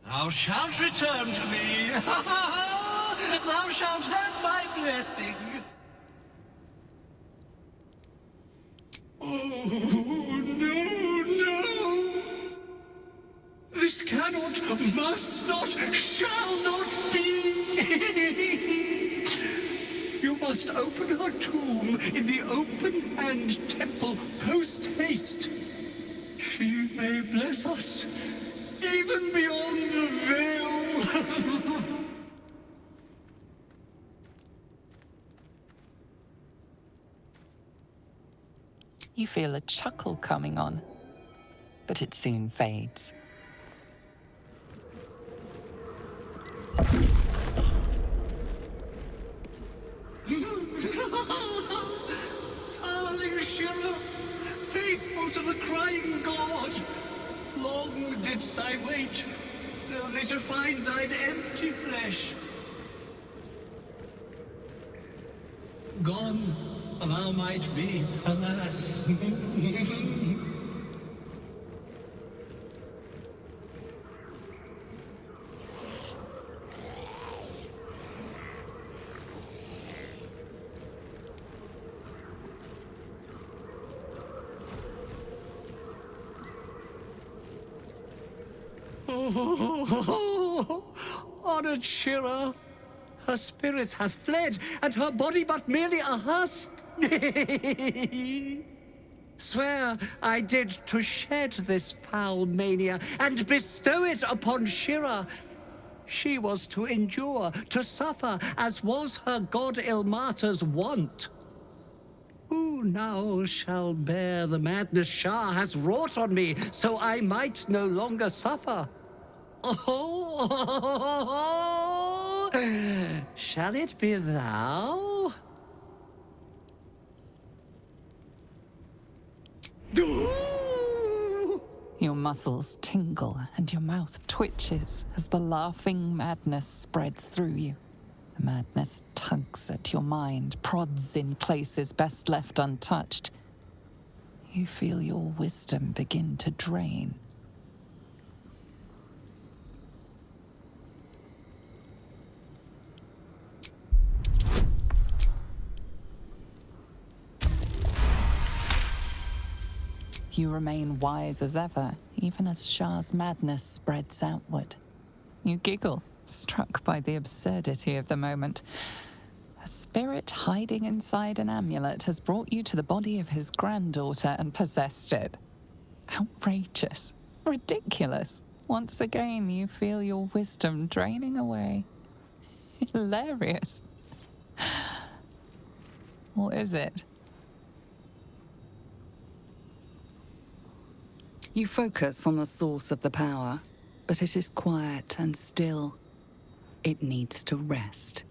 Q: Thou shalt return to me. Thou shalt have my blessing. Oh, no. This cannot, must not, shall not be. You must open her tomb in the open-hand temple post-haste. She may bless us, even beyond the veil.
K: You feel a chuckle coming on, but it soon fades.
Q: Darling Shira, faithful to the crying god, long didst I wait, only to find thine empty flesh. Gone thou might be, alas. Oh, honored Shira, her spirit hath fled, and her body but merely a husk. Swear I did to shed this foul mania and bestow it upon Shira. She was to endure, to suffer, as was her god Ilmata's wont. Who now shall bear the madness Shah has wrought on me, so I might no longer suffer? Oh, shall it be thou?
K: Your muscles tingle and your mouth twitches as the laughing madness spreads through you. The madness tugs at your mind, prods in places best left untouched. You feel your wisdom begin to drain. You remain wise as ever, even as Shah's madness spreads outward. You giggle, struck by the absurdity of the moment. A spirit hiding inside an amulet has brought you to the body of his granddaughter and possessed it. Outrageous. Ridiculous. Once again, you feel your wisdom draining away. Hilarious. Or is it?
D: You focus on the source of the power, but it is quiet and still. It needs to rest.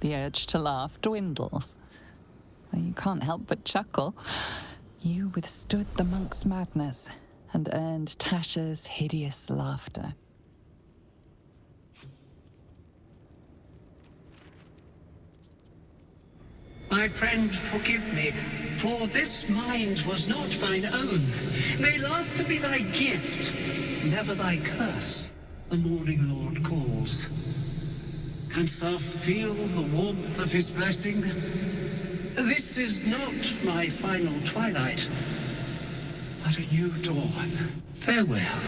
K: The urge to laugh dwindles. You can't help but chuckle. You withstood the monk's madness and earned Tasha's hideous laughter.
Q: My friend, forgive me, for this mind was not mine own. May laughter be thy gift, never thy curse. The morning Lord calls. Canst thou feel the warmth of his blessing? This is not my final twilight, but a new dawn. Farewell.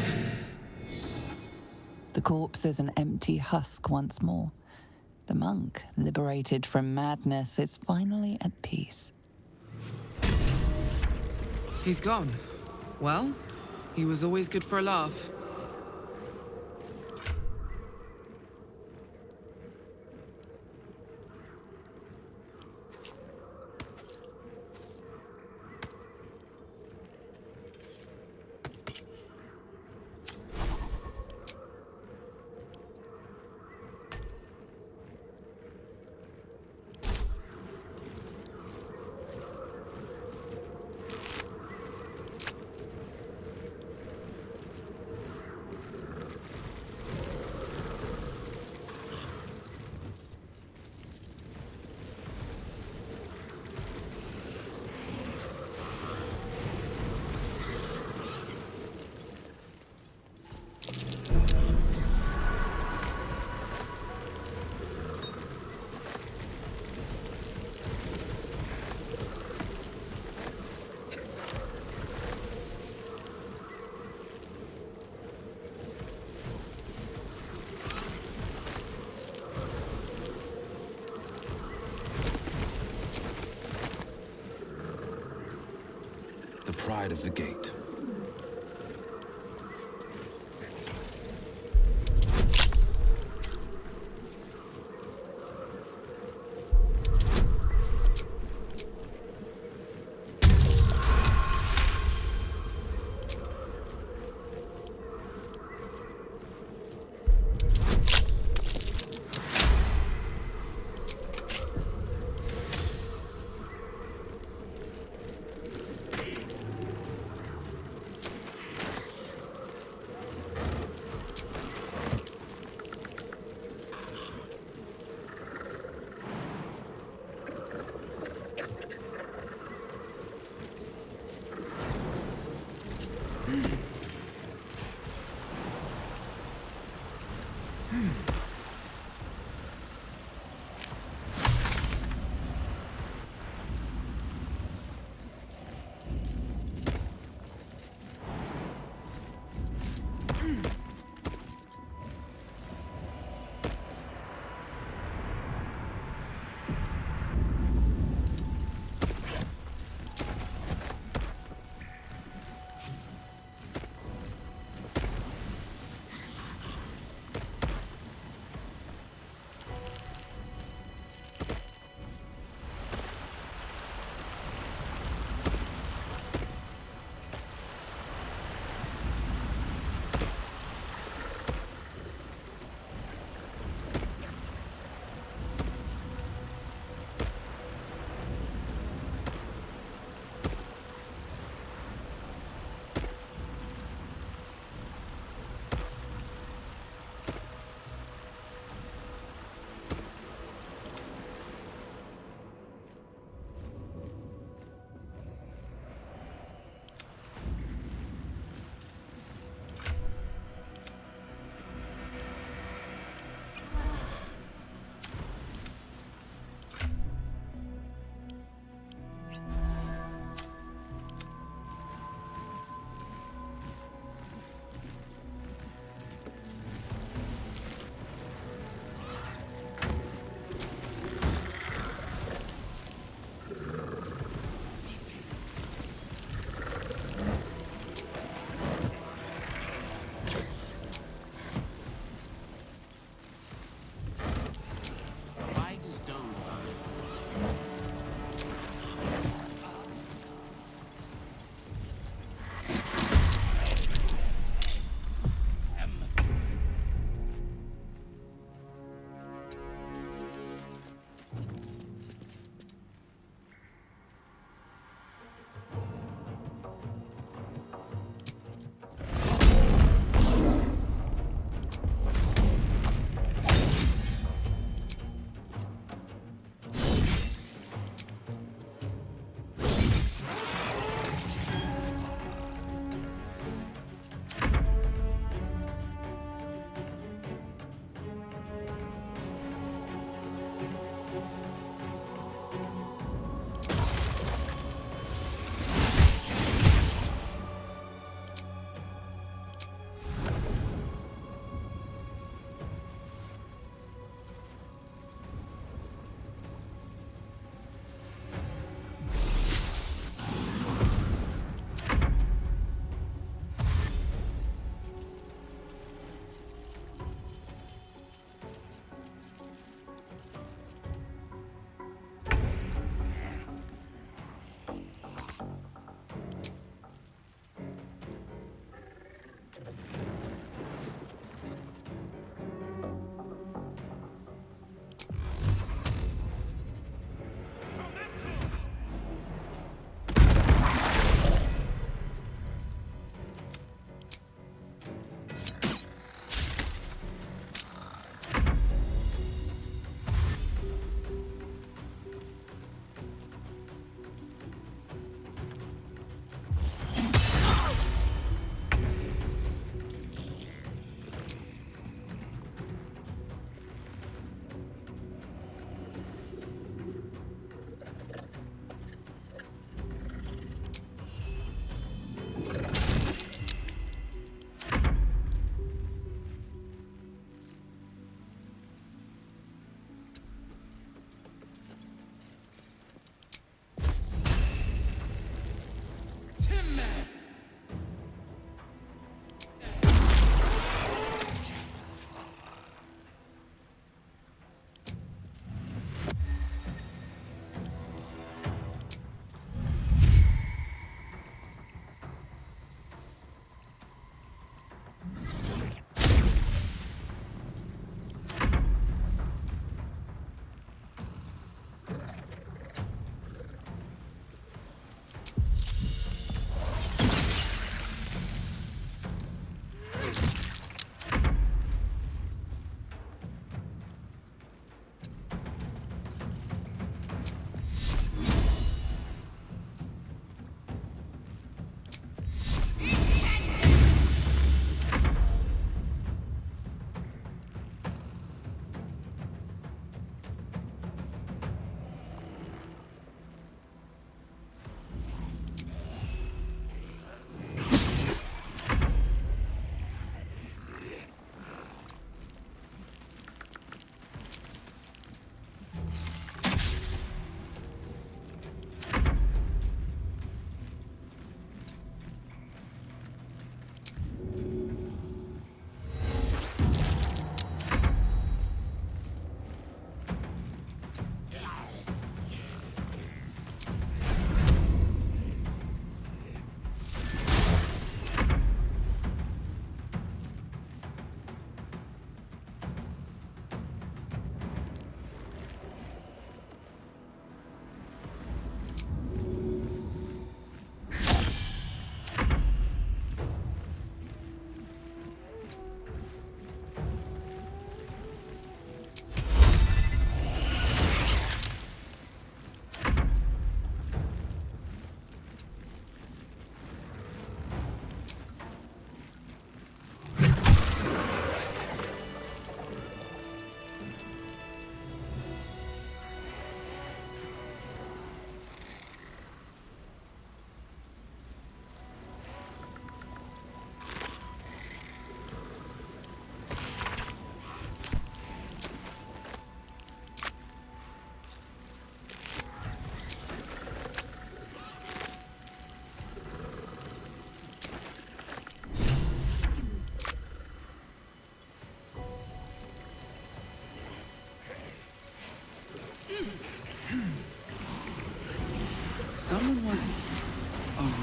K: The corpse is an empty husk once more. The monk, liberated from madness, is finally at peace.
R: He's gone. Well, he was always good for a laugh.
B: pride of the gate.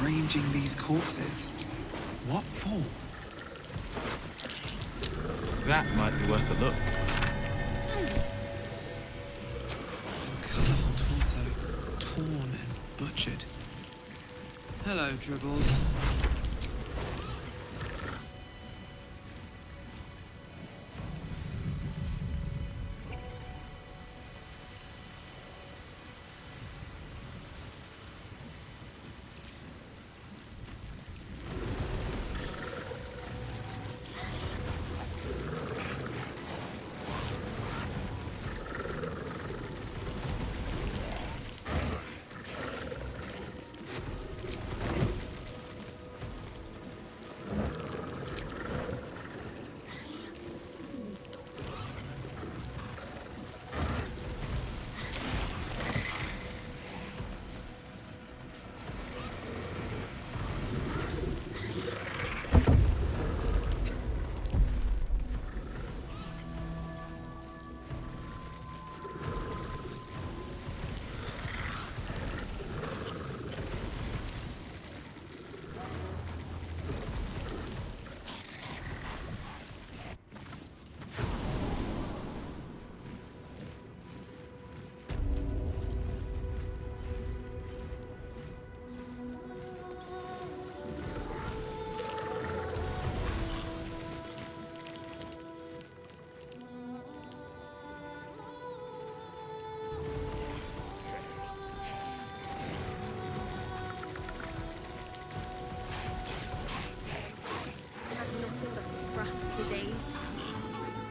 R: arranging these corpses. What for?
E: That might be worth a look.
R: Colourful torso, torn and butchered. Hello, Dribble.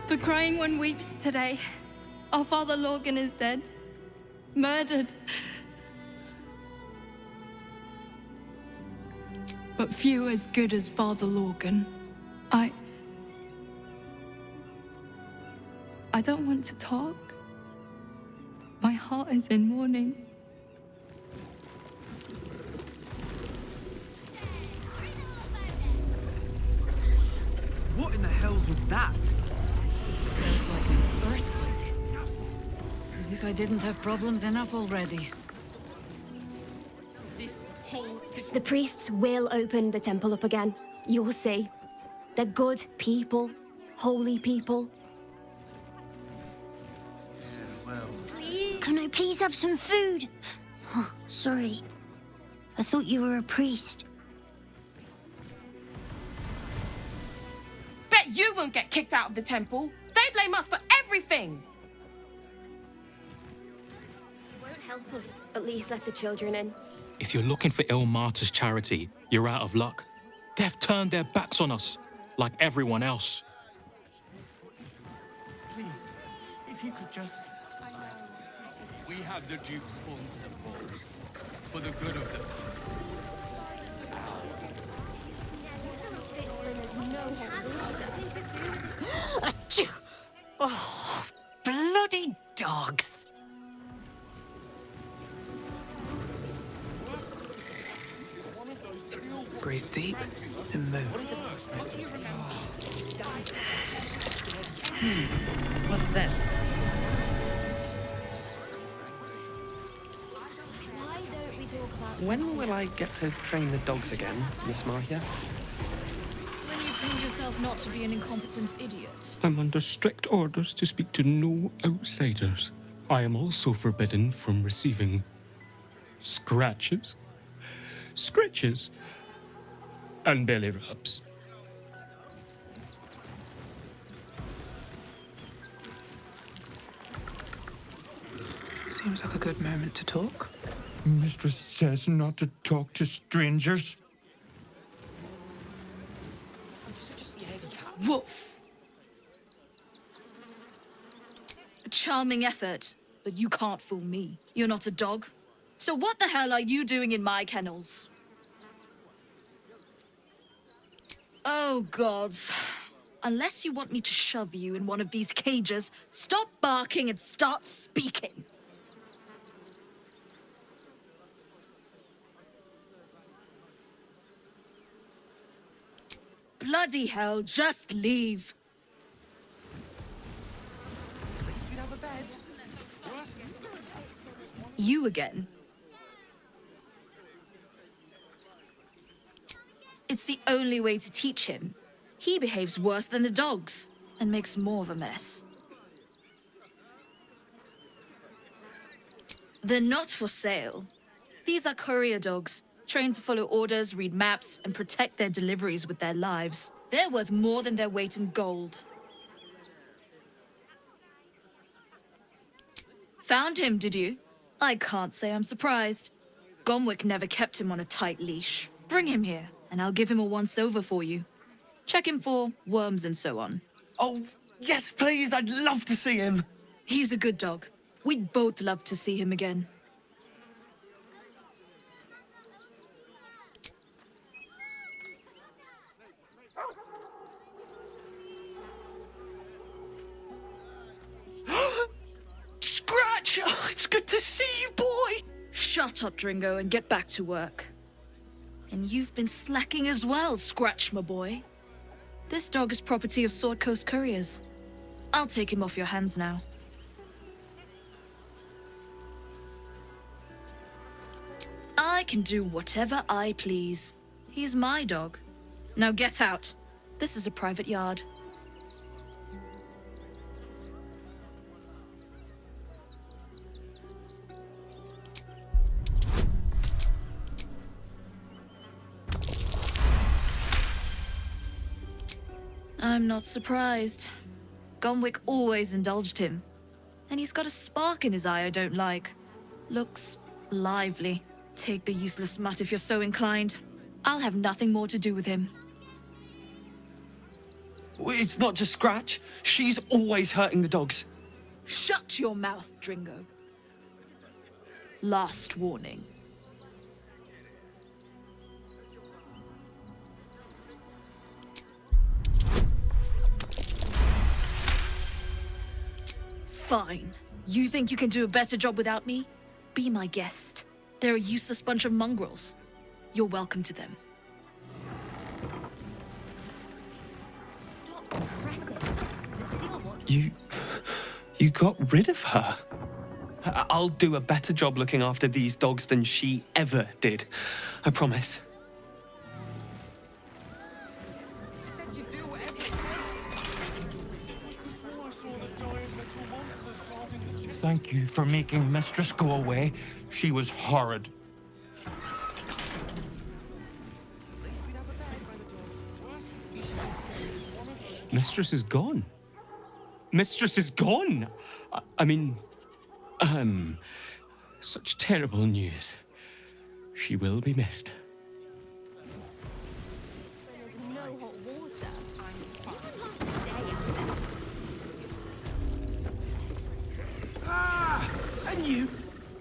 G: The crying one weeps today. Our father Lorgan is dead. Murdered. But few as good as Father Lorgan. I don't want to talk. My heart is in mourning.
R: What in the hells was that?
D: Felt like an earthquake. As if I didn't have problems enough already.
V: The priests will open the temple up again. You'll see. They're good people. Holy people.
W: Can I please have some food? Oh, sorry. I thought you were a priest.
X: Bet you won't get kicked out of the temple. They blame us for everything.
V: Won't help us. At least let the children in.
Y: If you're looking for Il Martyr's charity, you're out of luck. They've turned their backs on us, like everyone else.
A: Please, if you could just...
E: We have the Duke's full support for the good of the
M: Oh, bloody dogs.
R: Breathe deep and move.
D: What's that?
C: When will I get to train the dogs again, Miss Marcia?
G: When you prove yourself not to be an incompetent idiot.
Y: I'm under strict orders to speak to no outsiders. I am also forbidden from receiving scratches, scritches, and belly rubs.
R: Seems like a good moment to talk.
Z: Mistress says not to talk to strangers.
G: Woof! A charming effort, but you can't fool me. You're not a dog. So what the hell are you doing in my kennels? Oh, gods. Unless you want me to shove you in one of these cages, stop barking and start speaking. Bloody hell, just leave.
F: At least we'd have a bed.
G: You again. It's the only way to teach him. He behaves worse than the dogs and makes more of a mess. They're not for sale. These are courier dogs, trained to follow orders, read maps, and protect their deliveries with their lives. They're worth more than their weight in gold. Found him, did you? I can't say I'm surprised. Gomwick never kept him on a tight leash. Bring him here, and I'll give him a once-over for you. Check him for worms and so on.
C: Oh, yes, please. I'd love to see him.
G: He's a good dog. We'd both love to see him again.
C: Scratch! Oh, it's good to see you, boy!
G: Shut up, Dringo, and get back to work. And you've been slacking as well, Scratch, my boy. This dog is property of Sword Coast Couriers. I'll take him off your hands now. I can do whatever I please. He's my dog. Now get out. This is a private yard. I'm not surprised. Gomwick always indulged him. And he's got a spark in his eye I don't like. Looks lively. Take the useless mutt if you're so inclined. I'll have nothing more to do with him.
C: It's not just Scratch. She's always hurting the dogs.
G: Shut your mouth, Dringo. Last warning. Fine. You think you can do a better job without me? Be my guest. They're a useless bunch of mongrels. You're welcome to them.
C: You got rid of her. I'll do a better job looking after these dogs than she ever did. I promise.
Z: Thank you for making Mistress go away. She was horrid.
Y: Mistress is gone. Mistress is gone! I mean, such terrible news. She will be missed.
J: Ah, and you.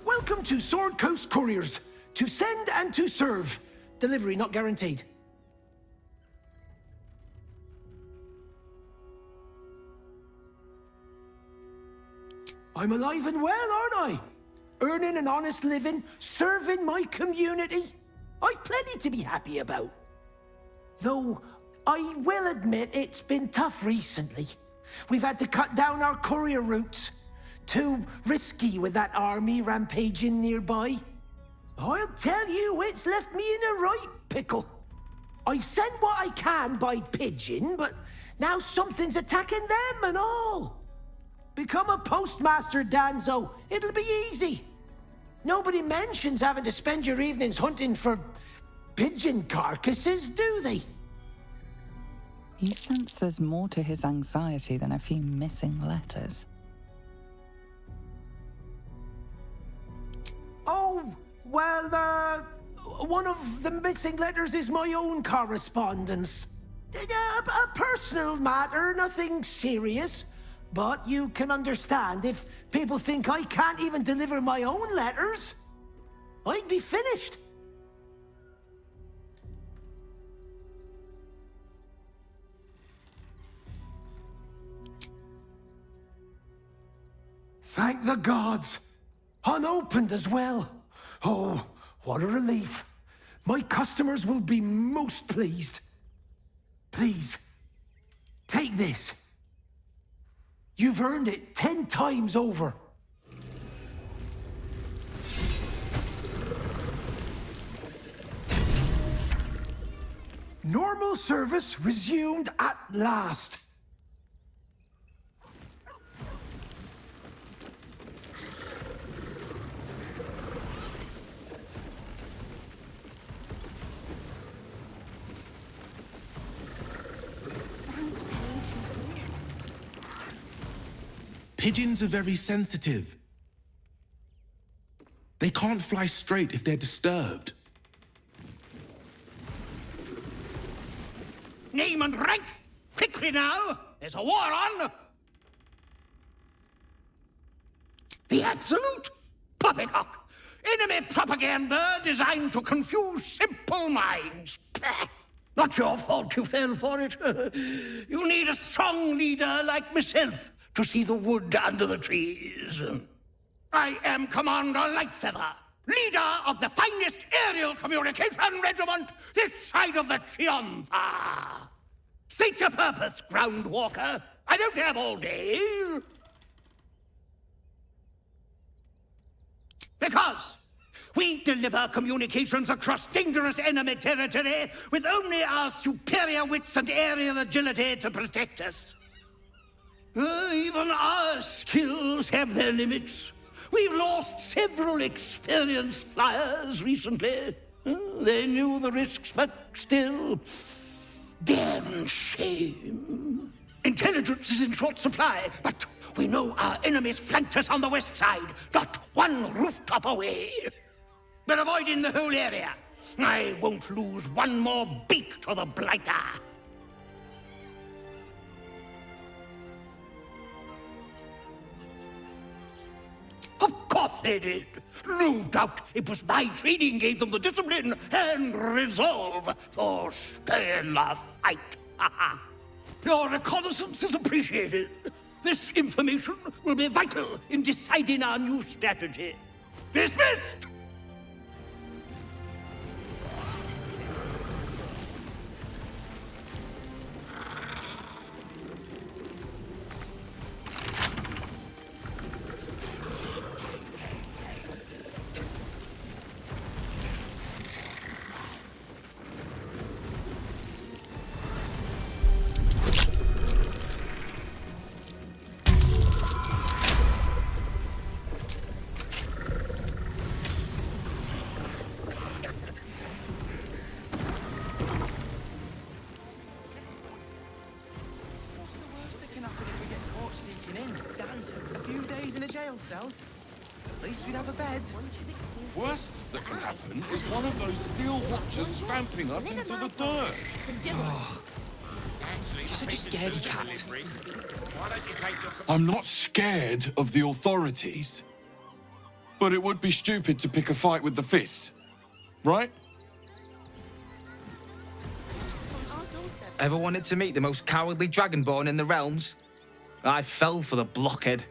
J: Welcome to Sword Coast Couriers. To send and to serve. Delivery not guaranteed. I'm alive and well, aren't I? Earning an honest living, serving my community. I've plenty to be happy about. Though, I will admit it's been tough recently. We've had to cut down our courier routes. Too risky with that army rampaging nearby. I'll tell you, it's left me in a right pickle. I've sent what I can by pigeon, but now something's attacking them and all. Become a postmaster, Danzo. It'll be easy. Nobody mentions having to spend your evenings hunting for pigeon carcasses, do they?
K: You sense there's more to his anxiety than a few missing letters.
J: Oh, well, one of the missing letters is my own correspondence. A personal matter, nothing serious. But you can understand if people think I can't even deliver my own letters, I'd be finished. Thank the gods. Unopened as well. Oh, what a relief. My customers will be most pleased. Please, take this. You've earned it 10 times over. Normal service resumed at last.
L: Pigeons are very sensitive. They can't fly straight if they're disturbed.
F: Name and rank! Quickly now! There's a war on! The absolute poppycock! Enemy propaganda designed to confuse simple minds. Pah! Not your fault you fell for it. You need a strong leader like myself to see the wood under the trees. I am Commander Lightfeather, leader of the finest aerial communication regiment this side of the Triumpha. State your purpose, Groundwalker. I don't have all day. Because we deliver communications across dangerous enemy territory with only our superior wits and aerial agility to protect us. Even our skills have their limits. We've lost several experienced flyers recently. They knew the risks, but still, damn shame. Intelligence is in short supply, but we know our enemies flanked us on the west side, not one rooftop away. We're avoiding the whole area. I won't lose one more beak to the blighter. Of course they did. No doubt it was my training gave them the discipline and resolve to stay in the fight. Your reconnaissance is appreciated. This information will be vital in deciding our new strategy. Dismissed!
N: Cell. At least we'd have a bed.
O: Worst that can happen is one of those steel watchers stamping us into the dirt.
N: Oh. You're such a scaredy cat.
O: I'm not scared of the authorities. But it would be stupid to pick a fight with the fist. Right?
N: Ever wanted to meet the most cowardly dragonborn in the realms? I fell for the blockhead.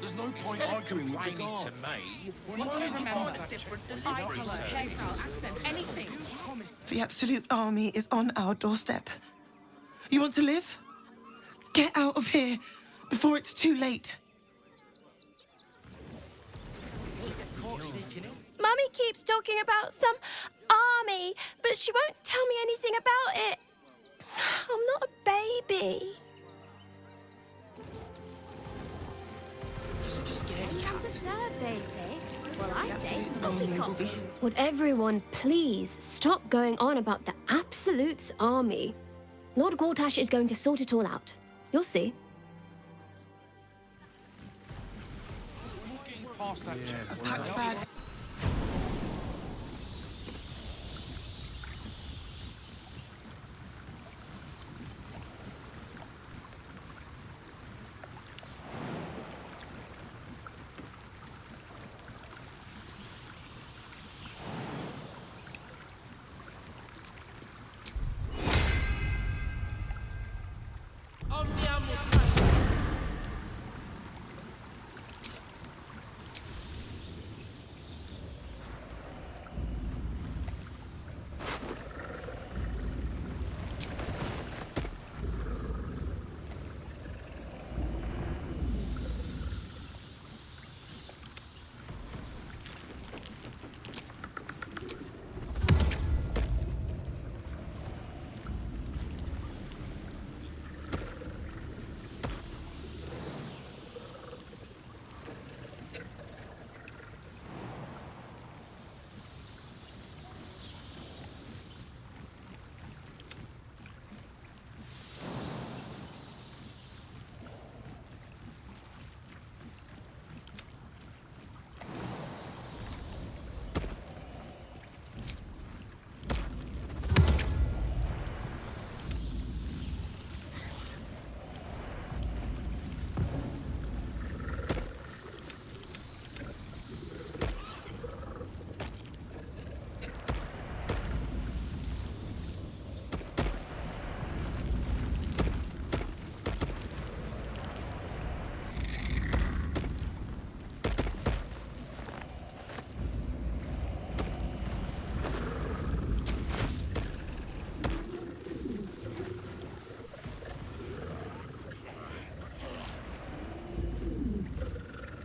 O: There's no point arguing with the guards.
I: The Absolute Army is on our doorstep. You want to live? Get out of here before it's too late.
W: Mummy keeps talking about some army, but she won't tell me anything about it. I'm not a baby.
N: Such a scaredy cat.
W: To serve, they say. Well, I say, poppycock. Would everyone please stop going on about the Absolute's army? Lord Gortash is going to sort it all out. You'll see.
N: I've packed a bag.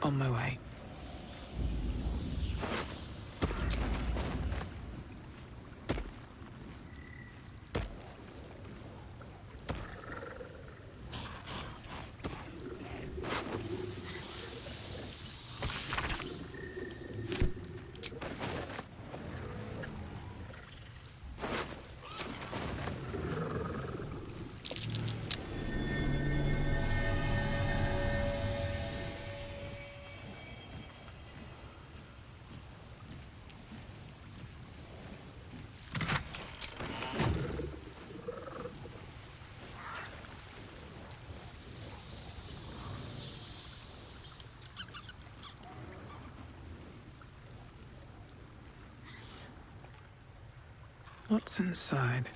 R: On my way. What's inside?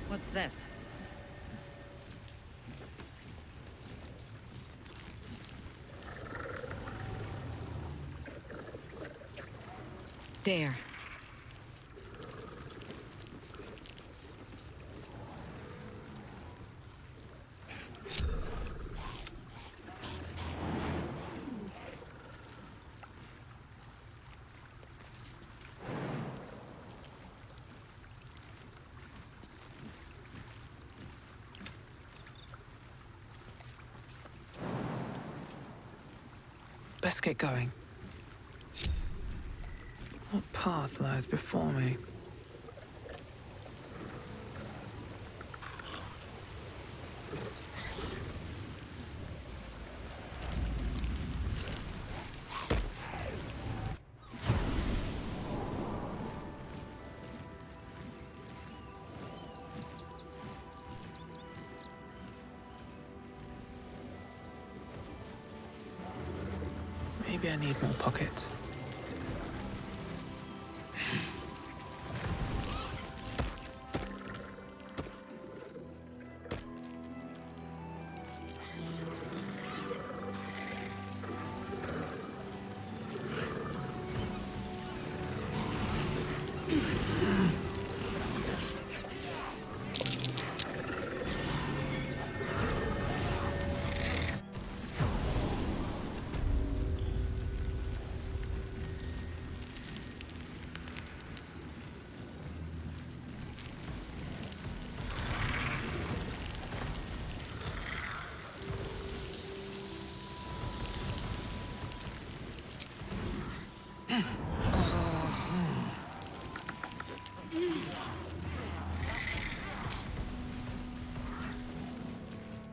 D: What's that? There.
R: Let's get going. What path lies before me? Maybe I need more pockets.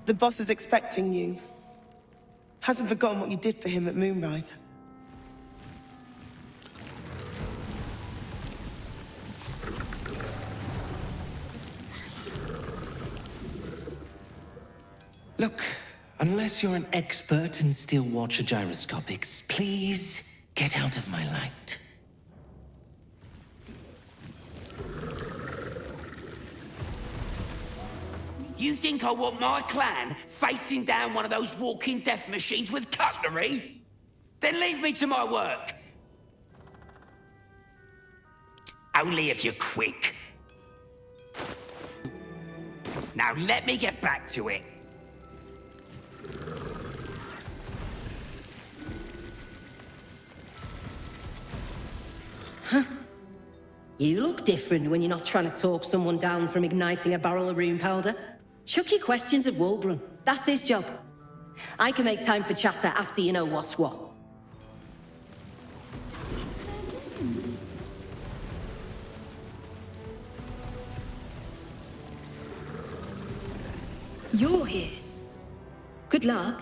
I: The boss is expecting you. Hasn't forgotten what you did for him at Moonrise.
H: Look, unless you're an expert in steel watcher gyroscopics, please get out of my light.
P: You think I want my clan facing down one of those walking death machines with cutlery? Then leave me to my work. Only if you're quick. Now let me get back to it.
H: Huh?
B: You look different when you're not trying to talk someone down from igniting a barrel of rune powder. Chuck your questions at Wulbrun. That's his job. I can make time for chatter after you know what's what.
Q: You're here. Good luck.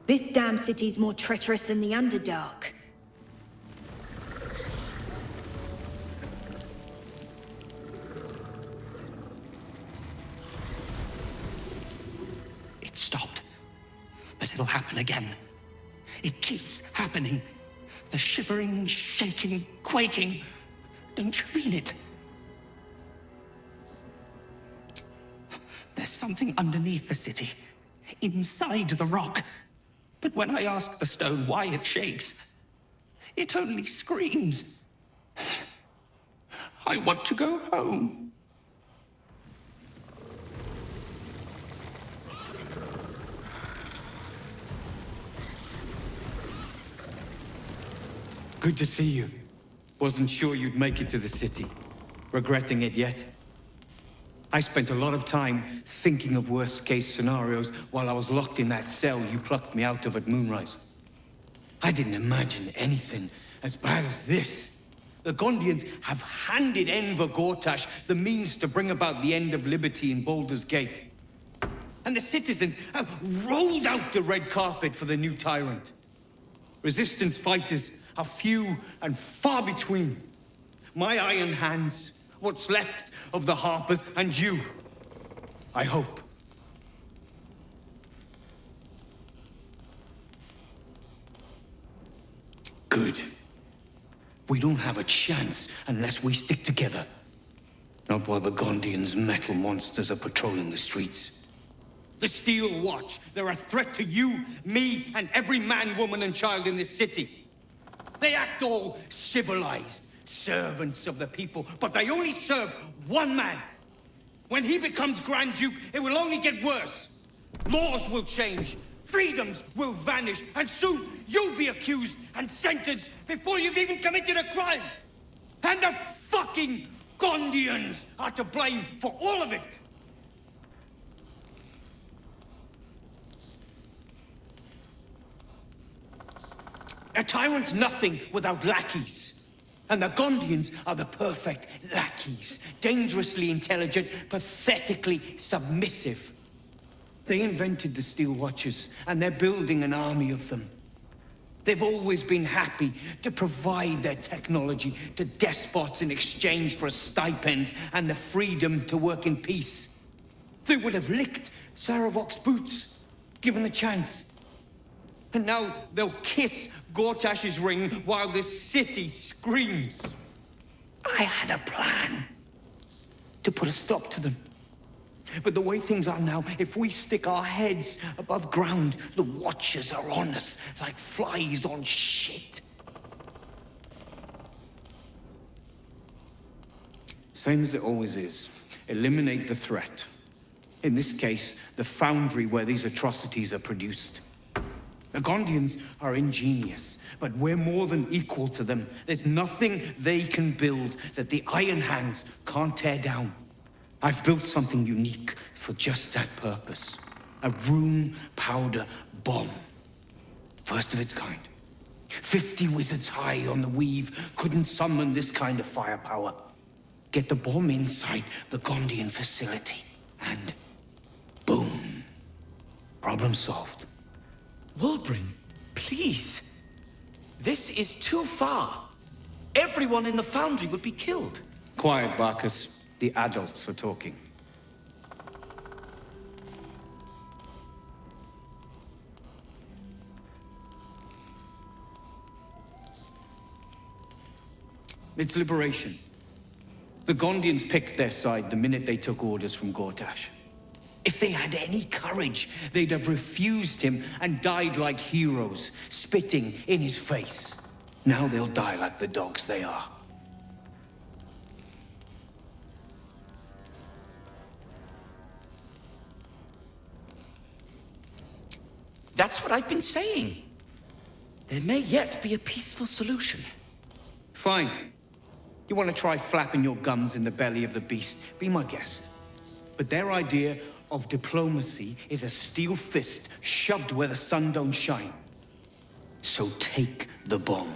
Q: This damn city's more treacherous than the Underdark.
F: It stopped. But it'll happen again. It keeps happening. The shivering, shaking, quaking. Don't you feel it? There's something underneath the city, inside the rock. But when I ask the stone why it shakes, it only screams. I want to go home.
S: Good to see you. Wasn't sure you'd make it to the city. Regretting it yet? I spent a lot of time thinking of worst-case scenarios while I was locked in that cell you plucked me out of at Moonrise. I didn't imagine anything as bad as this. The Gondians have handed Enver Gortash the means to bring about the end of liberty in Baldur's Gate. And the citizens have rolled out the red carpet for the new tyrant. Resistance fighters are few and far between. My iron hands, what's left of the Harpers, and you, I hope. Good. We don't have a chance unless we stick together. Not while the Gondians' metal monsters are patrolling the streets. The Steel Watch, they're a threat to you, me, and every man, woman, and child in this city. They act all civilized, servants of the people, but they only serve one man. When he becomes Grand Duke, it will only get worse. Laws will change, freedoms will vanish, and soon you'll be accused and sentenced before you've even committed a crime. And the fucking Gondians are to blame for all of it. A tyrant's nothing without lackeys. And the Gondians are the perfect lackeys. Dangerously intelligent, pathetically submissive. They invented the Steel Watchers, and they're building an army of them. They've always been happy to provide their technology to despots in exchange for a stipend and the freedom to work in peace. They would have licked Saravok's boots, given the chance. And now they'll kiss Gortash's ring while this city screams. I had a plan to put a stop to them. But the way things are now, if we stick our heads above ground, the Watchers are on us like flies on shit. Same as it always is. Eliminate the threat. In this case, the foundry where these atrocities are produced. The Gondians are ingenious, but we're more than equal to them. There's nothing they can build that the Iron Hands can't tear down. I've built something unique for just that purpose. A rune powder bomb. First of its kind. 50 wizards high on the weave couldn't summon this kind of firepower. Get the bomb inside the Gondian facility, and boom. Problem solved.
P: Wulbrun, please. This is too far. Everyone in the foundry would be killed.
S: Quiet, Barkus. The adults are talking. It's liberation. The Gondians picked their side the minute they took orders from Gortash. If they had any courage, they'd have refused him and died like heroes, spitting in his face. Now they'll die like the dogs they are.
P: That's what I've been saying. There may yet be a peaceful solution.
S: Fine. You want to try flapping your gums in the belly of the beast? Be my guest. But their idea of diplomacy is a steel fist shoved where the sun don't shine. So take the bomb.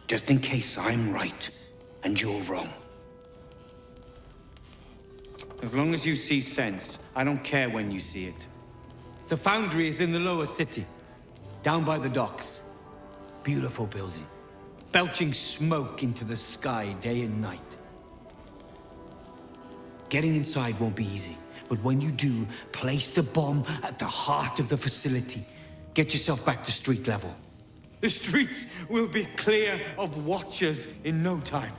S: Just in case I'm right and you're wrong. As long as you see sense, I don't care when you see it.
A: The foundry is in the lower city, down by the docks. Beautiful building, belching smoke into the sky day and night. Getting inside won't be easy, but when you do, place the bomb at the heart of the facility. Get yourself back to street level. The streets will be clear of watchers in no time.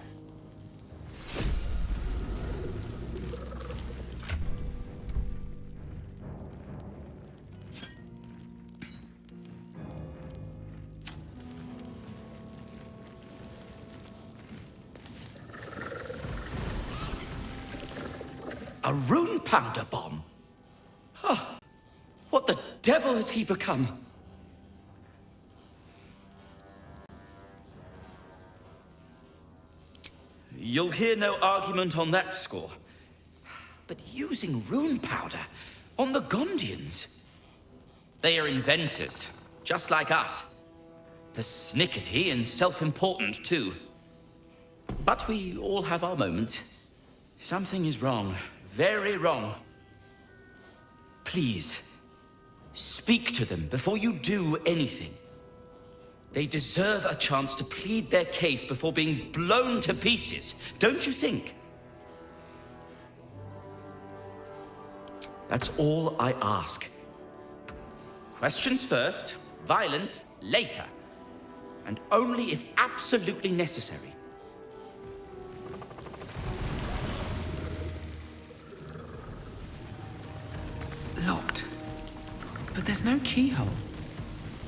E: A rune powder bomb? Huh. What the devil has he become? You'll hear no argument on that score. But using rune powder on the Gondians? They are inventors, just like us. Persnickety and self-important, too. But we all have our moments. Something is wrong. Very wrong. Please, speak to them before you do anything. They deserve a chance to plead their case before being blown to pieces, don't you think? That's all I ask. Questions first, violence later. And only if absolutely necessary.
R: Locked. But there's no keyhole.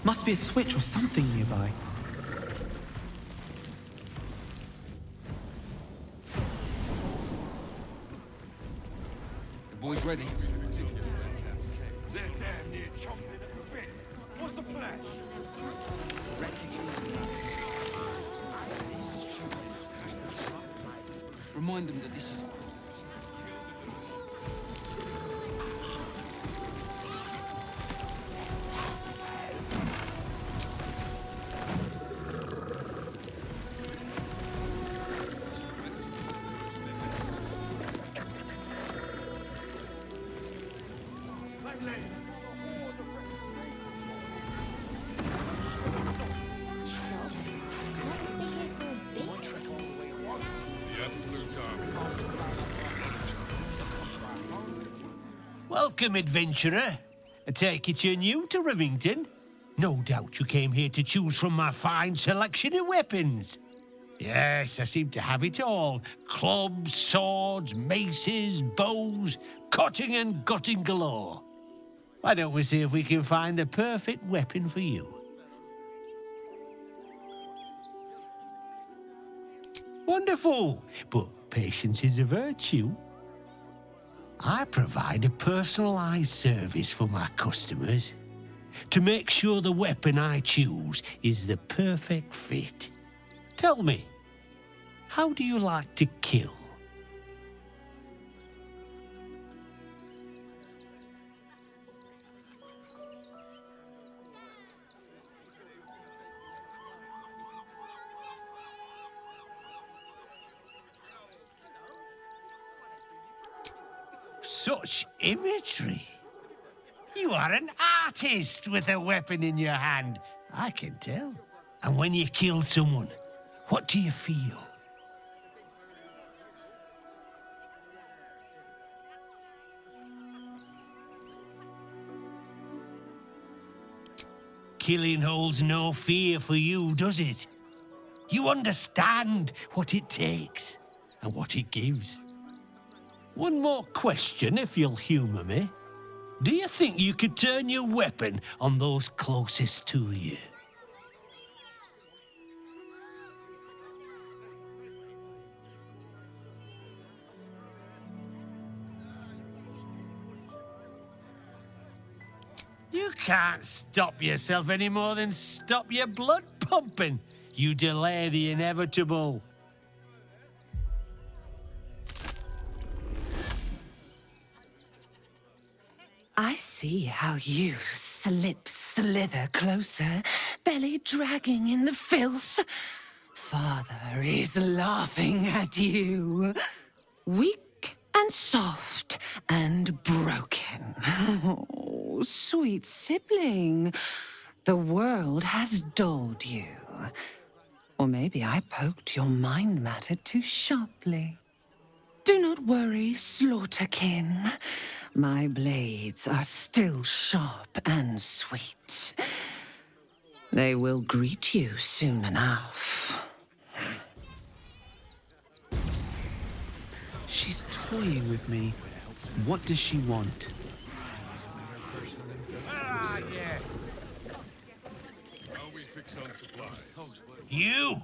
R: Must be a switch or something nearby.
O: The boys ready?
T: They're damn near chomping at the bit. What's the flash?
O: Remind them that this is...
U: Welcome, adventurer. I take it you're new to Rivington? No doubt you came here to choose from my fine selection of weapons. Yes, I seem to have it all. Clubs, swords, maces, bows, cutting and gutting galore. Why don't we see if we can find the perfect weapon for you? Wonderful, but patience is a virtue. I provide a personalized service for my customers to make sure the weapon I choose is the perfect fit. Tell me, how do you like to kill? Such imagery. You are an artist with a weapon in your hand, I can tell. And when you kill someone, what do you feel? Killing holds no fear for you, does it? You understand what it takes and what it gives. One more question, if you'll humour me. Do you think you could turn your weapon on those closest to you? You can't stop yourself any more than stop your blood pumping. You delay the inevitable.
C: I see how you slither closer, belly dragging in the filth. Father is laughing at you. Weak and soft and broken. Oh, sweet sibling. The world has dulled you. Or maybe I poked your mind matter too sharply. Do not worry, slaughterkin. My blades are still sharp and sweet. They will greet you soon enough.
R: She's toying with me. What does she want?
U: You!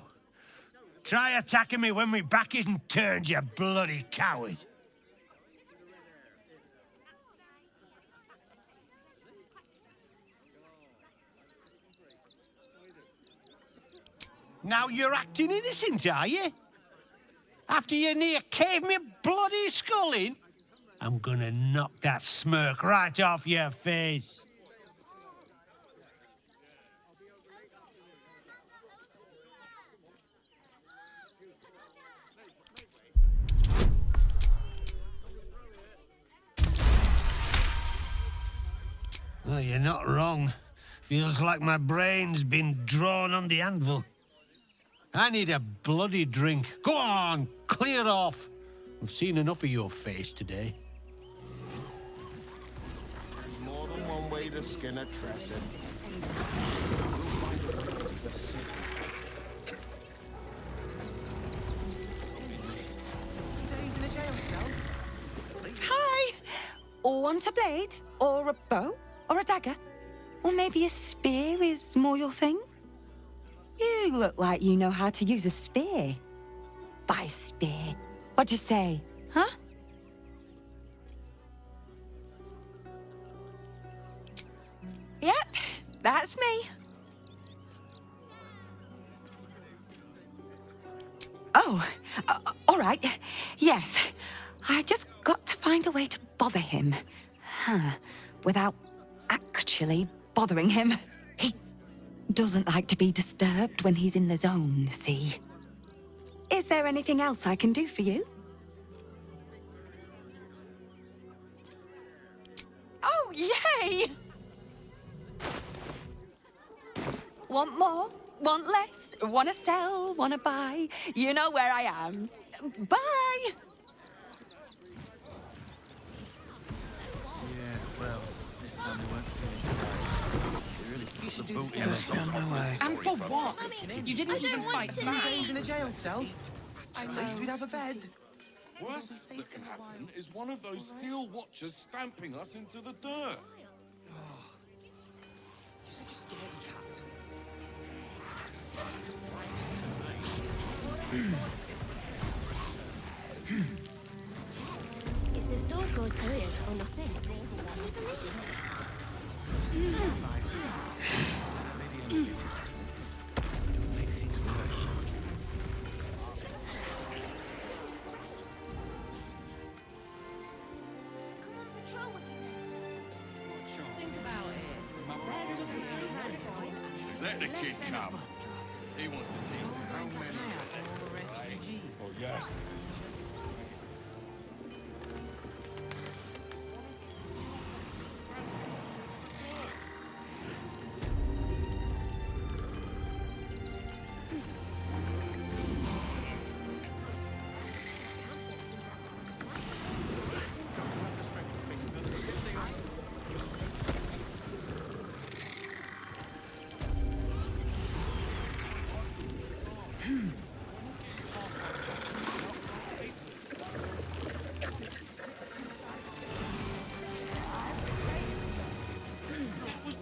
U: Try attacking me when my back isn't turned, you bloody coward! Now you're acting innocent, are you? After you near caved me bloody skull in? I'm gonna knock that smirk right off your face. Oh, you're not wrong. Feels like my brain's been drawn on the anvil. I need a bloody drink. Go on, clear off. I've seen enough of your face today.
T: There's more than one way to skin a trestle.
I: Days in a jail cell?
D: Hi! Or want a blade? Or a bow? Or a dagger? Or maybe a spear is more your thing? You look like you know how to use a spear. By spear. What'd you say, huh? Yep, that's me. Oh, all right. Yes, I just got to find a way to bother him. Without actually bothering him. He doesn't like to be disturbed when he's in the zone, see? Is there anything else I can do for you? Oh, yay! Want more? Want less? Want to sell? Want to buy? You know where I am. Bye!
G: Yeah, well, this time they weren't finished.
I: You should do the same.
M: And for what? You didn't even fight back.
I: Days in a jail cell? At least we'd have a bed.
O: Worst that can happen is one of those steel watchers stamping us into the dirt.
I: You're such a scaredy cat.
W: Is the Circus Couriers or nothing?
T: Let the kid come. He wants to teach me how many. Oh, yeah.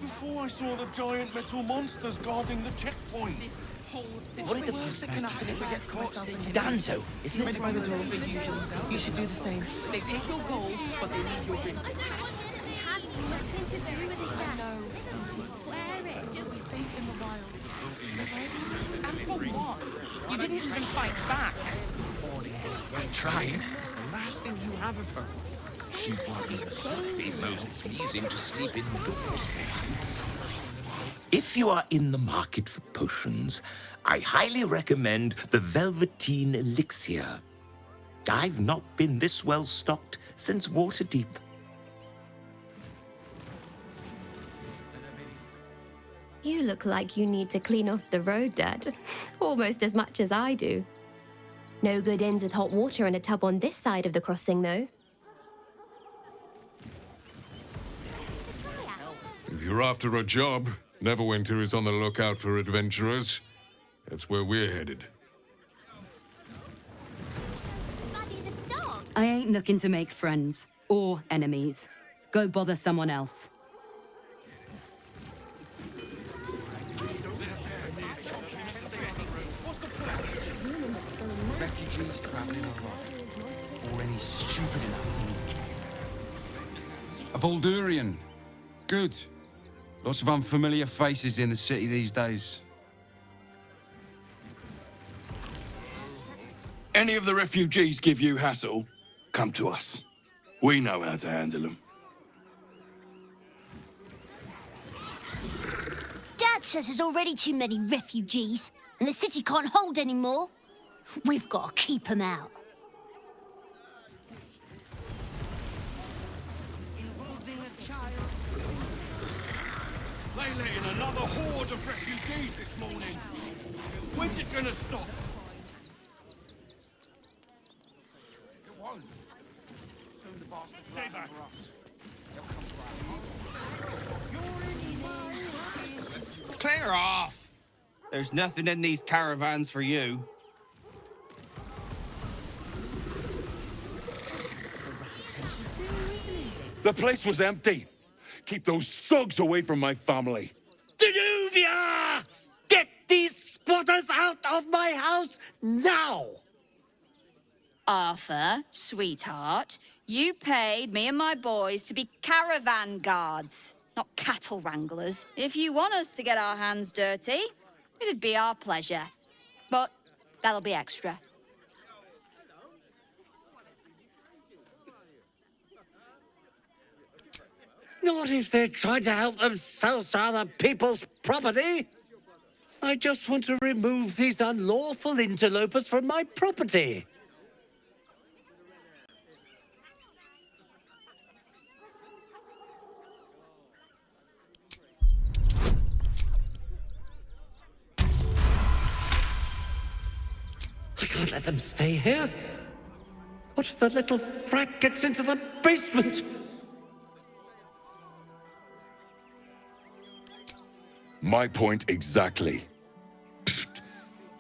O: Before I saw the giant metal monsters guarding the checkpoint.
I: What's the worst that can happen if we get caught stealing?
E: Danzo, isn't
I: Ready
E: it?
I: by the door. You should do the same.
M: They take your gold, but they leave your ring.
W: It has nothing to do with his death.
I: No.
W: I swear it.
I: We'll be safe in the wilds.
M: And for what? You didn't even fight back.
G: I tried. It's the last thing you have of her.
J: She won't be most pleasing to sleep indoors. If you are in the market for potions, I highly recommend the Velveteen Elixir. I've not been this well stocked since Waterdeep.
W: You look like you need to clean off the road, Dad. Almost as much as I do. No good ends with hot water in a tub on this side of the crossing, though.
O: If you're after a job, Neverwinter is on the lookout for adventurers. That's where we're headed.
K: I ain't looking to make friends or enemies. Go bother someone else.
T: Refugees traveling alone, or any stupid enough to move.
O: A Baldurian. Good. Lots of unfamiliar faces in the city these days. Any of the refugees give you hassle? Come to us. We know how to handle them.
V: Dad says there's already too many refugees, and the city can't hold any more. We've got to keep them out.
O: They let in another horde of refugees this morning. When's it gonna stop? It won't. Stay back.
M: Clear off! There's nothing in these caravans for you.
O: The place was empty. Keep those thugs away from my family.
X: Danuvia! Get these spotters out of my house now!
Y: Arthur, sweetheart, you paid me and my boys to be caravan guards, not cattle wranglers. If you want us to get our hands dirty, it'd be our pleasure. But that'll be extra.
X: Not if they're trying to help themselves to other people's property. I just want to remove these unlawful interlopers from my property. I can't let them stay here. What if the little brat gets into the basement?
O: My point exactly.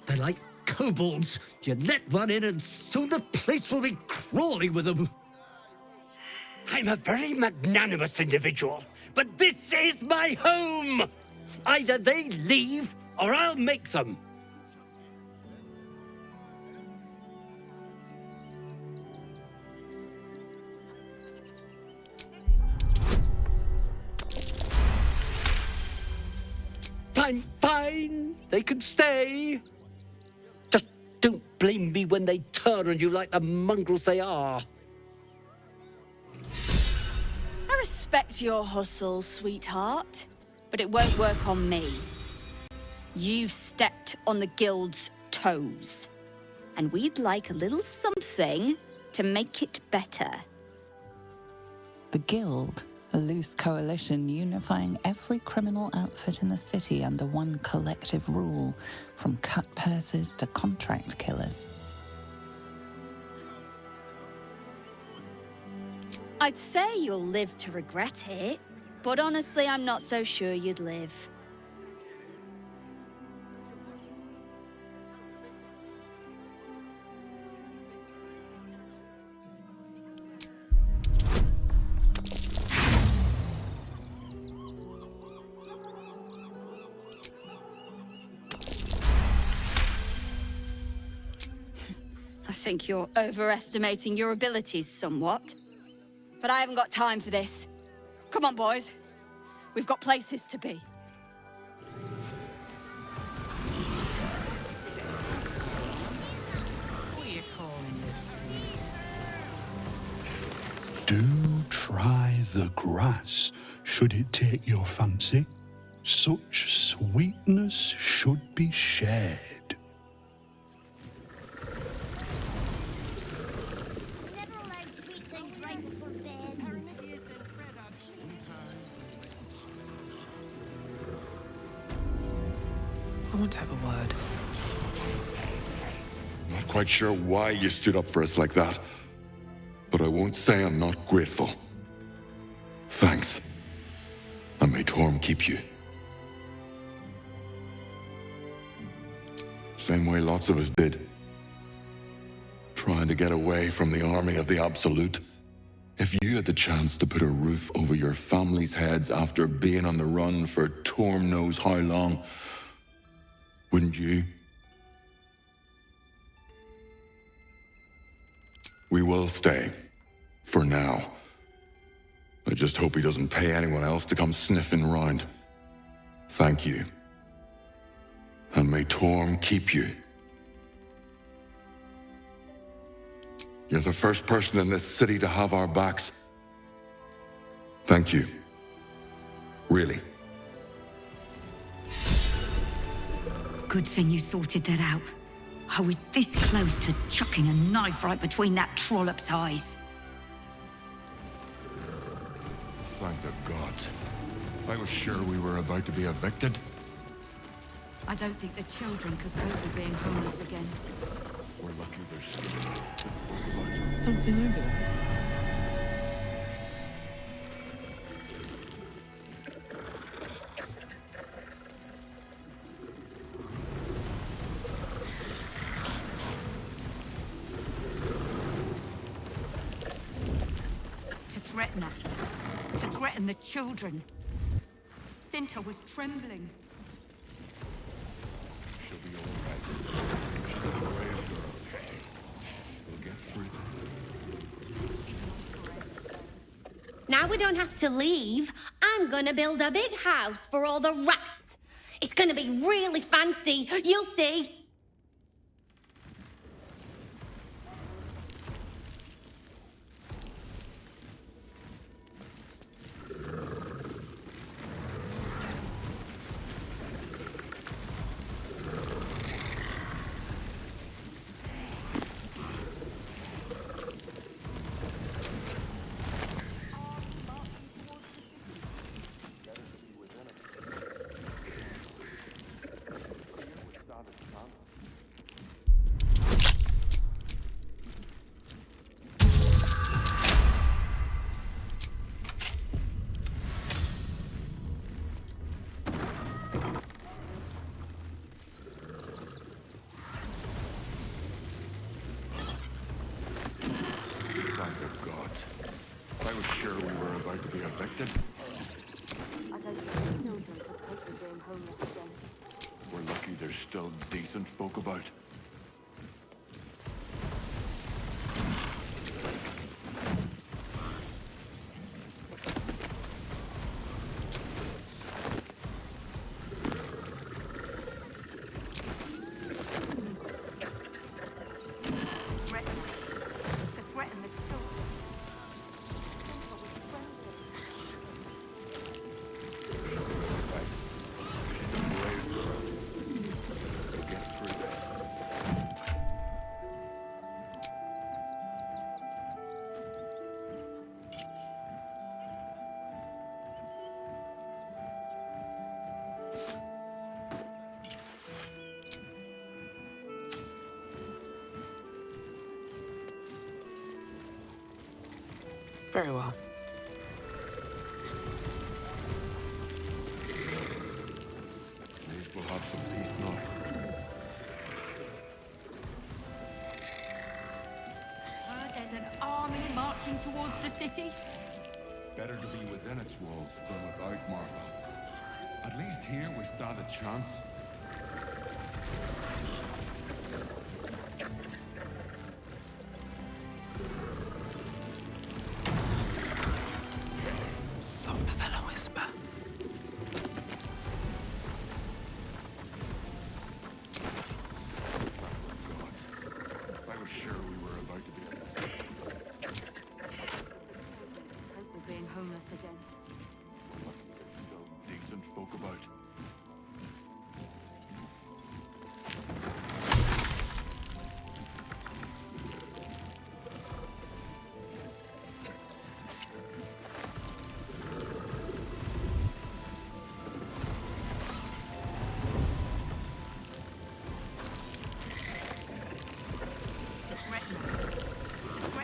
X: They're like kobolds. You let one in and soon the place will be crawling with them. I'm a very magnanimous individual, but this is my home. Either they leave or I'll make them. I'm fine. They can stay. Just don't blame me when they turn on you like the mongrels they are.
Y: I respect your hustle, sweetheart, but it won't work on me. You've stepped on the guild's toes, and we'd like a little something to make it better.
Z: The Guild, a loose coalition unifying every criminal outfit in the city under one collective rule, from cut purses to contract killers.
Y: I'd say you'll live to regret it, but honestly, I'm not so sure you'd live. I think you're overestimating your abilities somewhat. But I haven't got time for this. Come on, boys. We've got places to be.
T: What are you calling this?
O: Do
B: the grass, should it take your fancy. Such sweetness should be shared.
R: I want to have a word.
F: Not quite sure why you stood up for us like that, but I won't say I'm not grateful. Thanks. And may Torm keep you. Same way lots of us did. Trying to get away from the army of the Absolute. If you had the chance to put a roof over your family's heads after being on the run for Torm knows how long, wouldn't you? We will stay. For now. I just hope he doesn't pay anyone else to come sniffing round. Thank you. And may Torm keep you. You're the first person in this city to have our backs. Thank you. Really.
D: Good thing you sorted that out. I was this close to chucking a knife right between that trollop's eyes.
F: Thank the gods. I was sure we were about to be evicted.
K: I don't think the children could cope with being homeless again.
F: We're lucky there's
R: Something over there.
D: To threaten us. To threaten the children. Cinta was trembling.
F: She'll be all right. She's a brave girl. We'll get through this.
V: Now we don't have to leave. I'm gonna build a big house for all the rats. It's gonna be really fancy. You'll see.
F: I was sure we were about to be evicted. We're lucky there's still decent folk about.
R: Very well.
F: At least we'll have some peace now.
D: There's an army marching towards the city.
F: Better to be within its walls than without, Martha. At least here we stand a chance.
R: Softer than a whisper.
F: I was sure we were about to be.
K: Hope we're being homeless.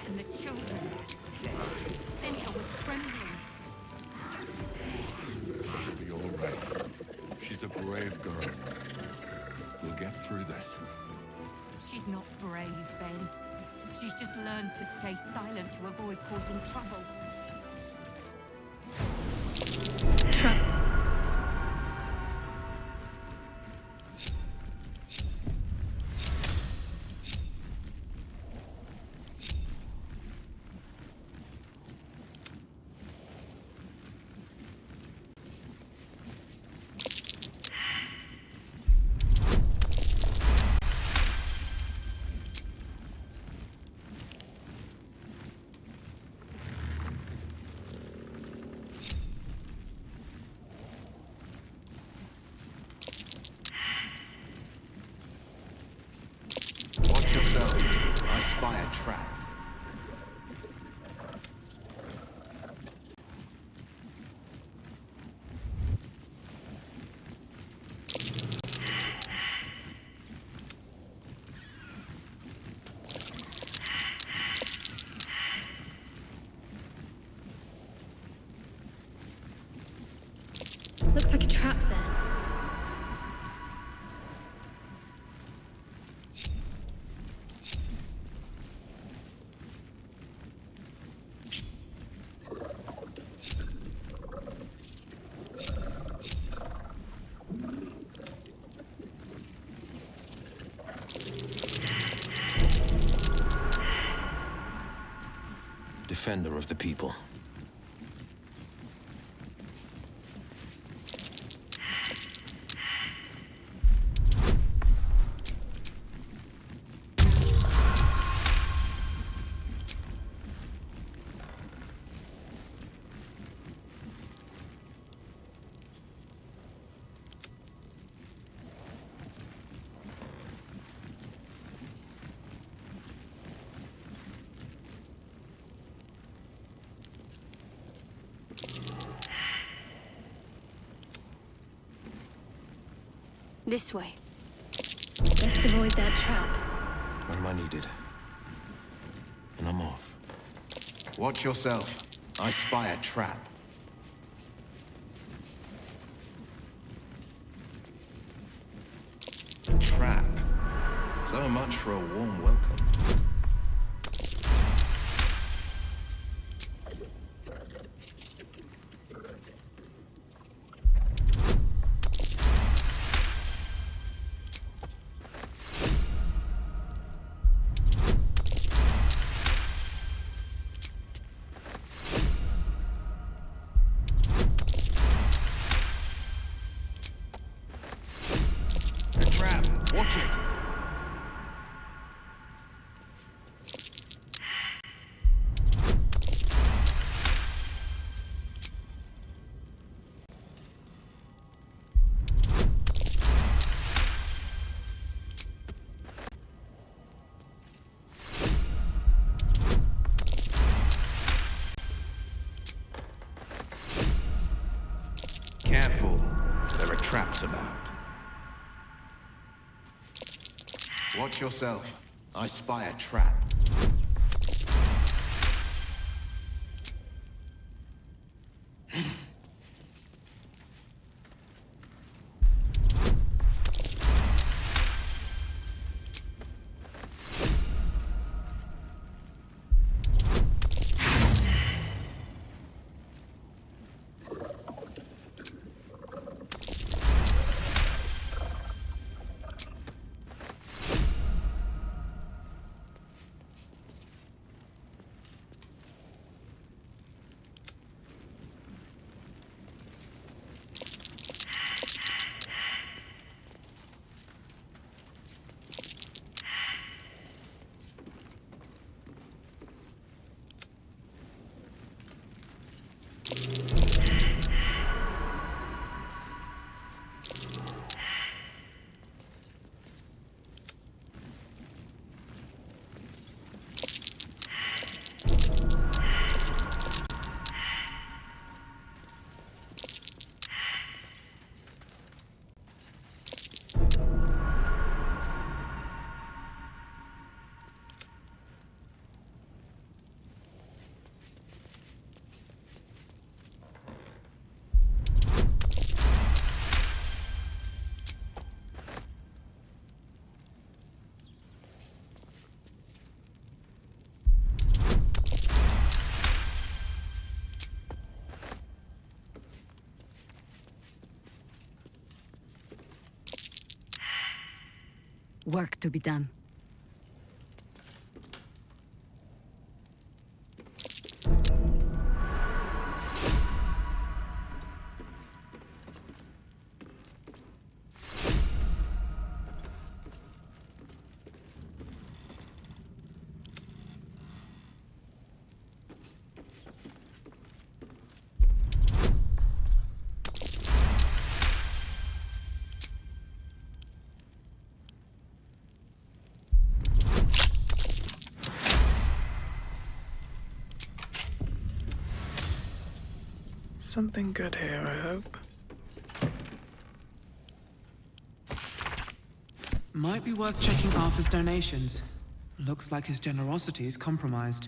D: and the children. Cynthia was trembling.
F: She'll be all right. She's a brave girl. We'll get through this.
D: She's not brave, Ben. She's just learned to stay silent to avoid causing trouble.
H: Watch yourself. I spy a trap.
W: Looks like a trap there.
H: Defender of the people.
W: This way. Best avoid that trap.
H: Where am I needed? And I'm off. Watch yourself. I spy a trap. A trap? So much for a warm welcome. Watch it! Careful, there are traps about. Watch yourself. I spy a trap.
D: Work to be done.
R: Something good here, I hope. Might be worth checking Arthur's donations. Looks like his generosity is compromised.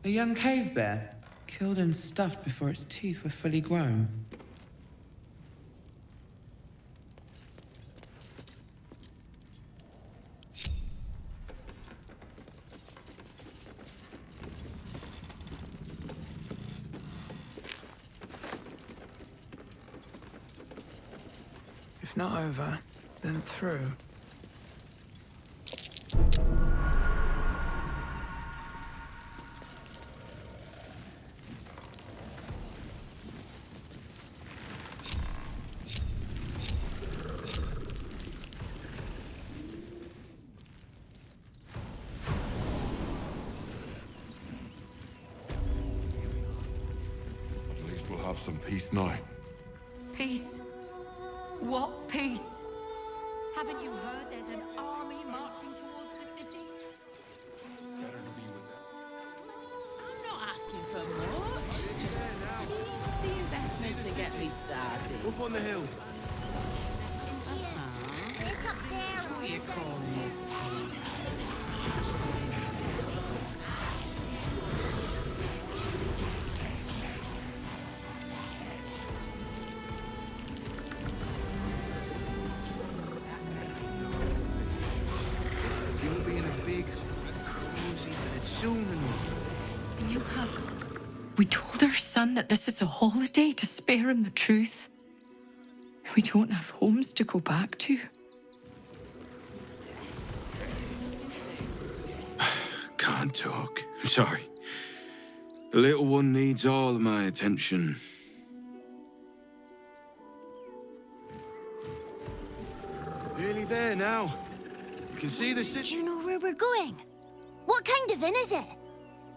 R: A young cave bear, killed and stuffed before its teeth were fully grown. If not over, then through.
F: We'll have some peace now.
D: Peace? What peace? Haven't you heard there's an army marching towards the city?
T: I'm not asking for much. Just teensy investment to get me started.
H: Up on the hill.
T: It's up there. What do you call this?
H: You'll be in a big, cozy bed soon enough.
D: You have... We told our son that this is a holiday to spare him the truth. We don't have homes to go back to.
H: Can't talk. I'm sorry. The little one needs all of my attention. Nearly there now. You can see the city.
V: Do you know where we're going? What kind of inn is it?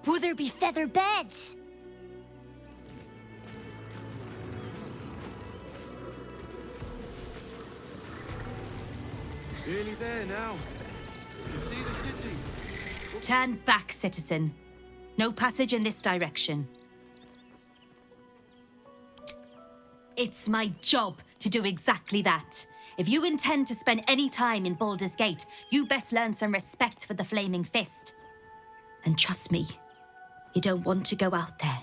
V: Will there be feather beds?
H: Nearly there now. You can see the city.
A: Turn back, citizen. No passage in this direction. It's my job to do exactly that. If you intend to spend any time in Baldur's Gate, you best learn some respect for the Flaming Fist. And trust me, you don't want to go out there.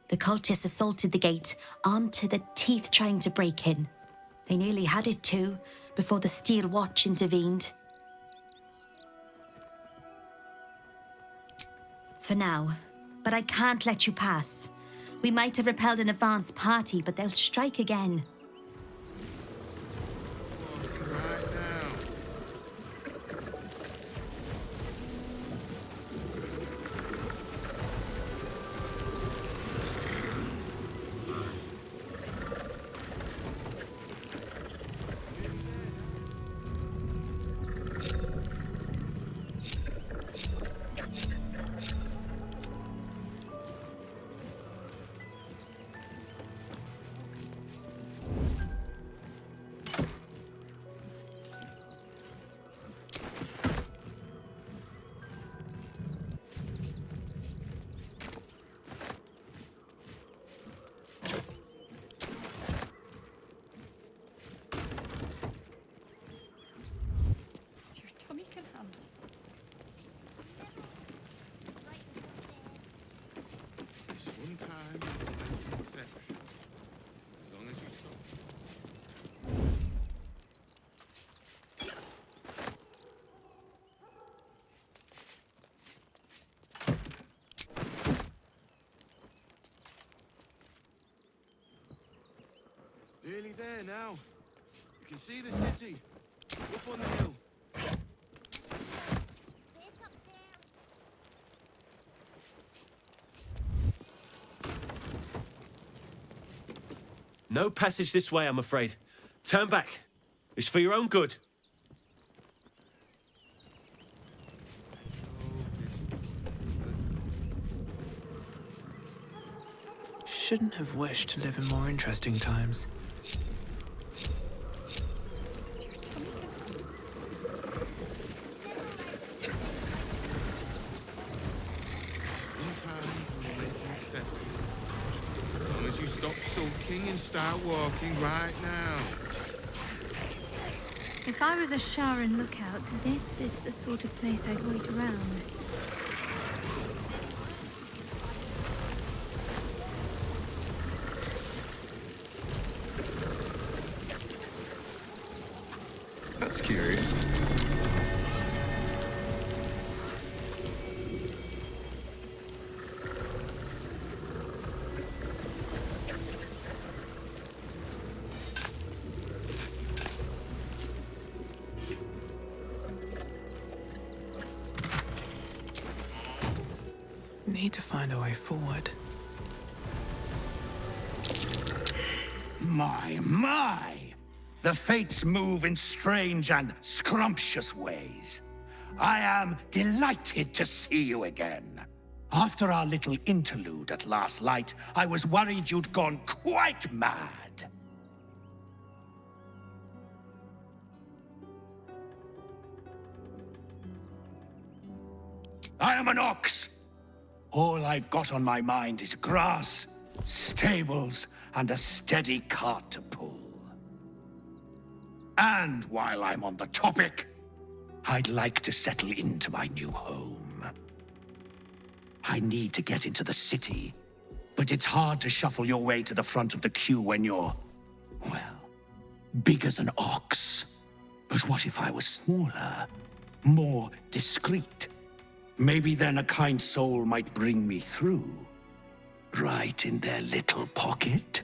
A: The cultists assaulted the gate, armed to the teeth trying to break in. They nearly had it too, before the Steel Watch intervened. For now, but I can't let you pass. We might have repelled an advance party, but they'll strike again.
H: there now. You can see the city. Up on the hill.
U: No passage this way, I'm afraid. Turn back. It's for your own good.
R: Shouldn't have wished to live in more interesting times.
H: As long as you stop sulking and start walking right now.
C: If I was a Sharan lookout, this is the sort of place I'd wait around.
L: That's curious.
R: Need to find a way forward.
N: My! The fates move in strange and scrumptious ways. I am delighted to see you again. After our little interlude at last light, I was worried you'd gone quite mad. I am an ox. All I've got on my mind is grass, stables, and a steady cart to pull. And while I'm on the topic, I'd like to settle into my new home. I need to get into the city, but it's hard to shuffle your way to the front of the queue when you're, well, big as an ox. But what if I was smaller, more discreet? Maybe then a kind soul might bring me through, right in their little pocket.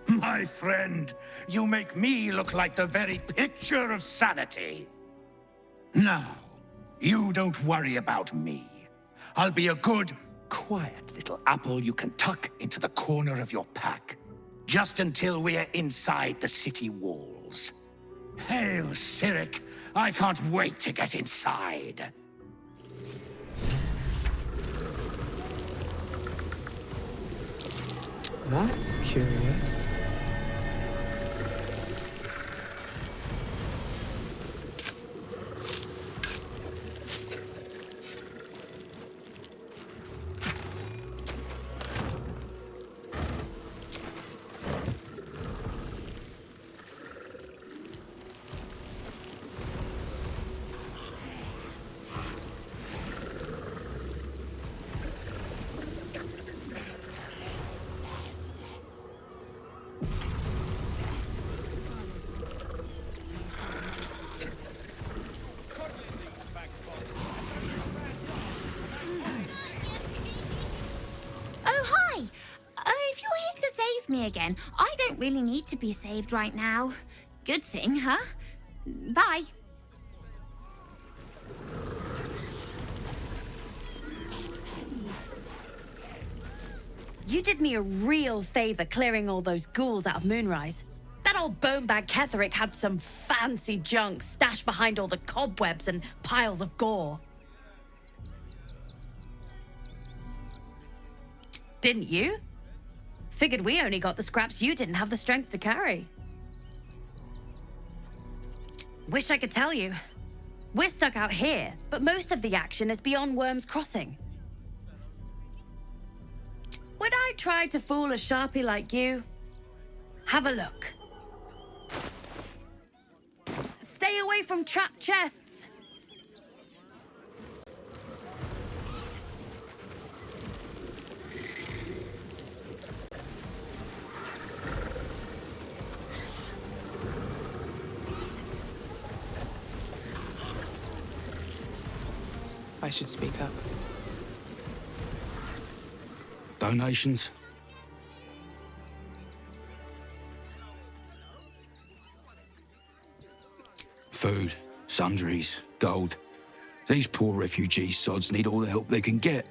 N: My friend, you make me look like the very picture of sanity. Now, you don't worry about me. I'll be a good, quiet little apple you can tuck into the corner of your pack, just until we're inside the city walls. Hail, Cyric! I can't wait to get inside.
R: That's curious.
P: Me again. I don't really need to be saved right now. Good thing, huh? Bye.
Q: You did me a real favor clearing all those ghouls out of Moonrise. That old bonebag Ketherick had some fancy junk stashed behind all the cobwebs and piles of gore. Didn't you? Figured we only got the scraps you didn't have the strength to carry. Wish I could tell you. We're stuck out here, but most of the action is beyond Worm's Crossing. Would I try to fool a Sharpie like you? Have a look. Stay away from trapped chests.
R: I I should speak up.
N: Donations? Food, sundries, gold. These poor refugee sods need all the help they can get.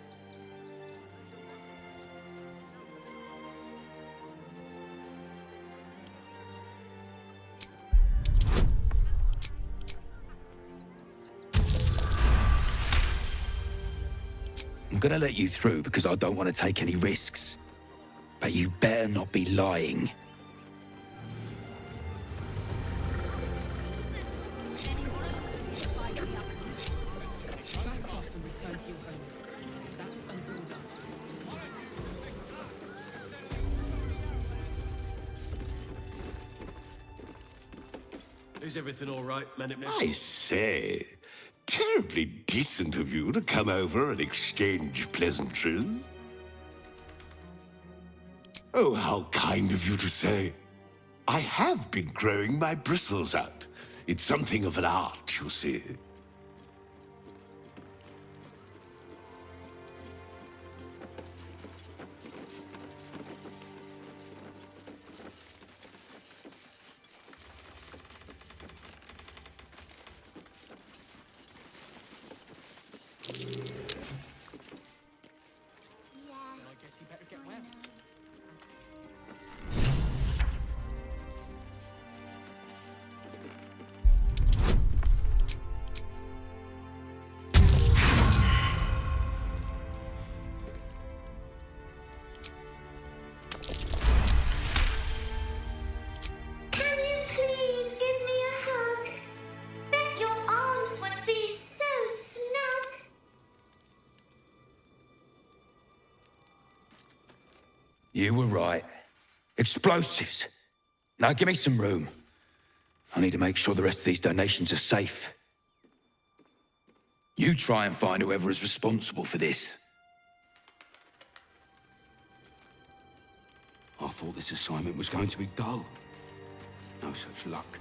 N: I'm gonna let you through because I don't want to take any risks. But you better not be lying.
K: Back off and return to your homes. That's an order.
E: Is everything all right, men at
G: I say, terribly decent of you to come over and exchange pleasantries. Oh, how kind of you to say. I have been growing my bristles out. It's something of an art, you see.
E: I guess you better get well.
V: Can you please give me a hug? Bet your arms would be so snug.
N: You were right. Explosives. Now give me some room. I need to make sure the rest of these donations are safe. You try and find whoever is responsible for this. I thought this assignment was going to be dull. No such luck.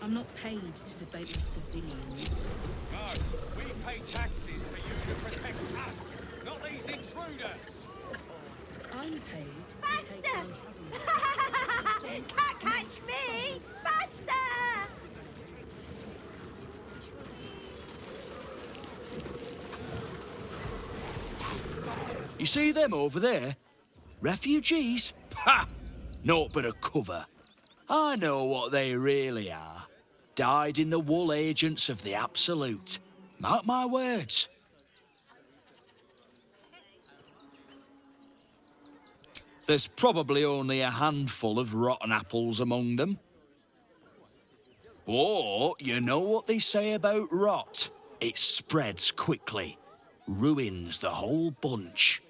I: I'm not paid to debate with civilians.
J: No, we pay taxes for you to protect us, not these intruders.
I: I'm paid to take down
V: Can't catch me! Faster!
M: You see them over there? Refugees? Ha! Naught but a cover. I know what they really are. Dyed-in-the-wool agents of the Absolute. Mark my words. There's probably only a handful of rotten apples among them. But you know what they say about rot? It spreads quickly. Ruins the whole bunch.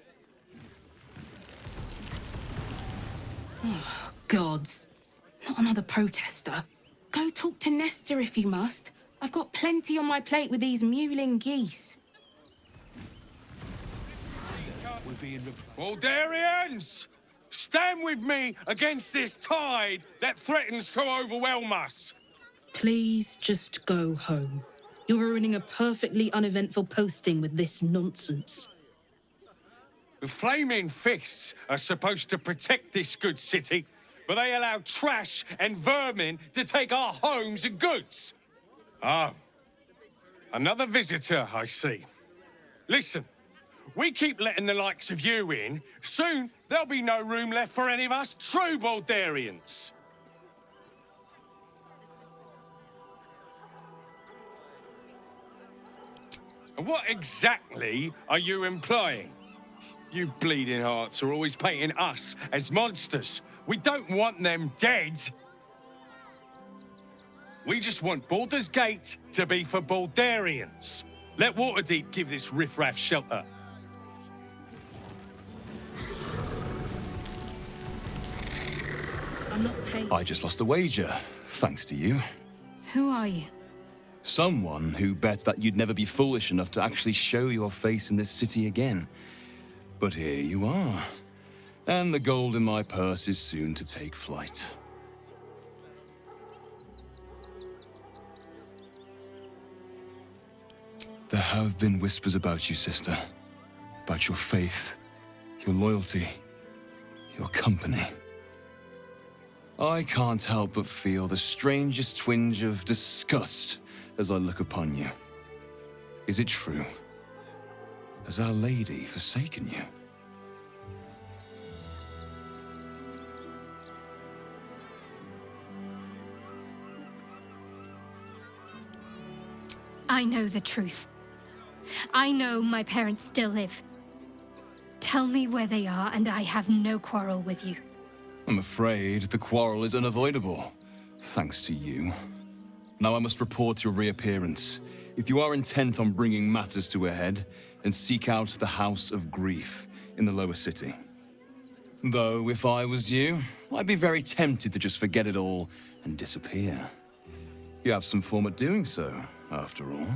Y: Oh, gods. Not another protester. Go talk to Nestor if you must. I've got plenty on my plate with these mewling geese.
J: Baldurians! Stand with me against this tide that threatens to overwhelm us.
Y: Please just go home. You're ruining a perfectly uneventful posting with this nonsense.
J: The Flaming Fists are supposed to protect this good city, but they allow trash and vermin to take our homes and goods. Oh, another visitor, I see. Listen, we keep letting the likes of you in. Soon, there'll be no room left for any of us true Baldurians. And what exactly are you implying? You bleeding hearts are always painting us as monsters. We don't want them dead. We just want Baldur's Gate to be for Baldurians. Let Waterdeep give this riffraff shelter.
I: I'm I'm not paid.
H: I just lost a wager, thanks to you.
C: Who are you?
H: Someone who bet that you'd never be foolish enough to actually show your face in this city again. But here you are. And the gold in my purse is soon to take flight. There have been whispers about you, sister. About your faith, your loyalty, your company. I can't help but feel the strangest twinge of disgust as I look upon you. Is it true? Has Our Lady forsaken you?
C: I know the truth. I know my parents still live. Tell me where they are, and I have no quarrel with you.
H: I'm afraid the quarrel is unavoidable, thanks to you. Now I must report your reappearance. If you are intent on bringing matters to a head, then seek out the House of Grief in the lower city. Though, if I was you, I'd be very tempted to just forget it all and disappear. You have some form at doing so, after all.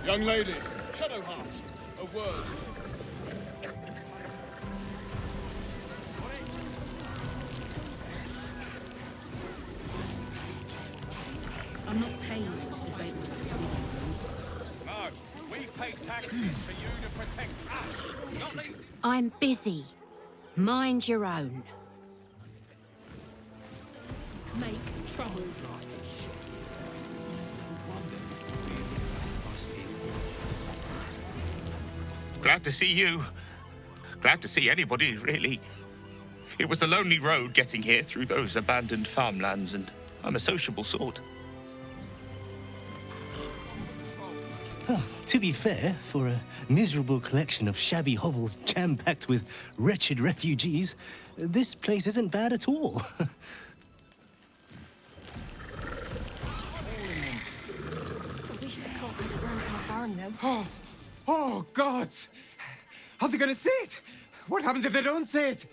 J: Young lady, Shadowheart, a word.
I: I'm not paid to debate with civilians.
J: No, we pay taxes for you to protect us, not the...
V: I'm busy. Mind your own.
T: Make trouble.
B: Glad to see you. Glad to see anybody, really. It was a lonely road getting here through those abandoned farmlands, and I'm a sociable sort.
U: Oh, to be fair, for a miserable collection of shabby hovels jam-packed with wretched refugees, this place isn't bad at all.
O: Oh, gods! Are they gonna see it? What happens if they don't see it?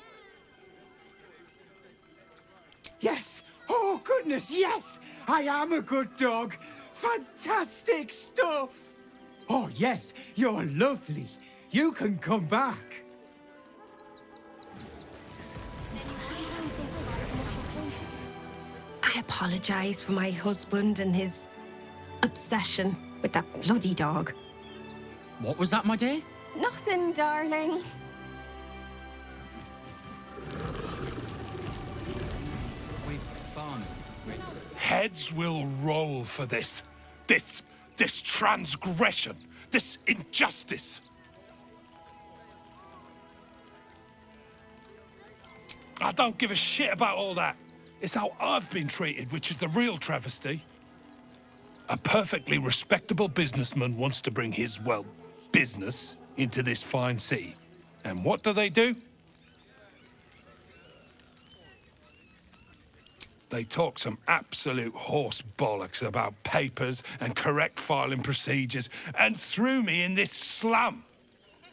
O: Yes! Oh, goodness, yes! I am a good dog! Fantastic stuff! Oh, yes, you're lovely. You can come back.
S: I apologise for my husband and his obsession with that bloody dog.
W: What was that, my dear?
S: Nothing, darling.
G: Heads will roll for this. This transgression. This injustice. I don't give a shit about all that. It's how I've been treated, which is the real travesty. A perfectly respectable businessman wants to bring his, well, business into this fine city. And what do? They talk some absolute horse bollocks about papers and correct filing procedures and threw me in this slum.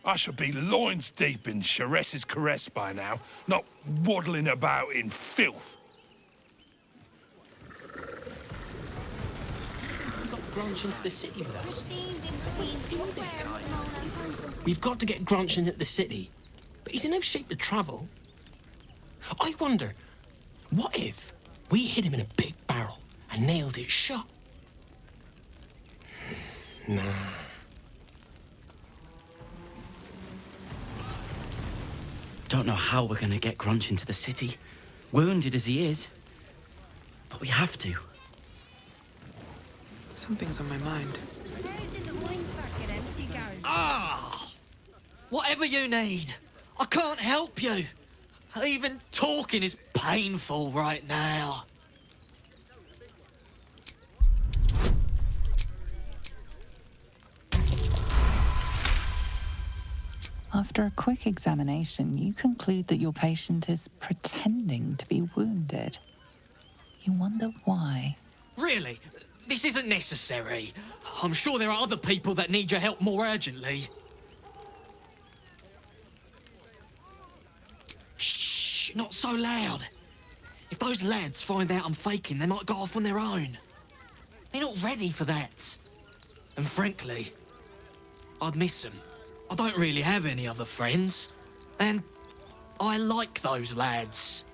G: I should be loins deep in Ceres's caress by now, not waddling about in filth.
E: We've got Grunch into the city with us. We've got to get Grunch into the city, but he's in no shape to travel. I wonder, what if we hit him in a big barrel and nailed it shut? Nah.
X: Don't know how we're gonna get Grunch into the city, wounded as he is. But we have to.
R: Something's on my mind.
E: Ah! Whatever you need, I can't help you. Even talking is painful right now.
Z: After a quick examination, you conclude that your patient is pretending to be wounded. You wonder why.
E: Really? This isn't necessary. I'm sure there are other people that need your help more urgently. not so loud. If those lads find out I'm faking, they might go off on their own. They're not ready for that. And frankly, I'd miss them. I don't really have any other friends. And I like those lads.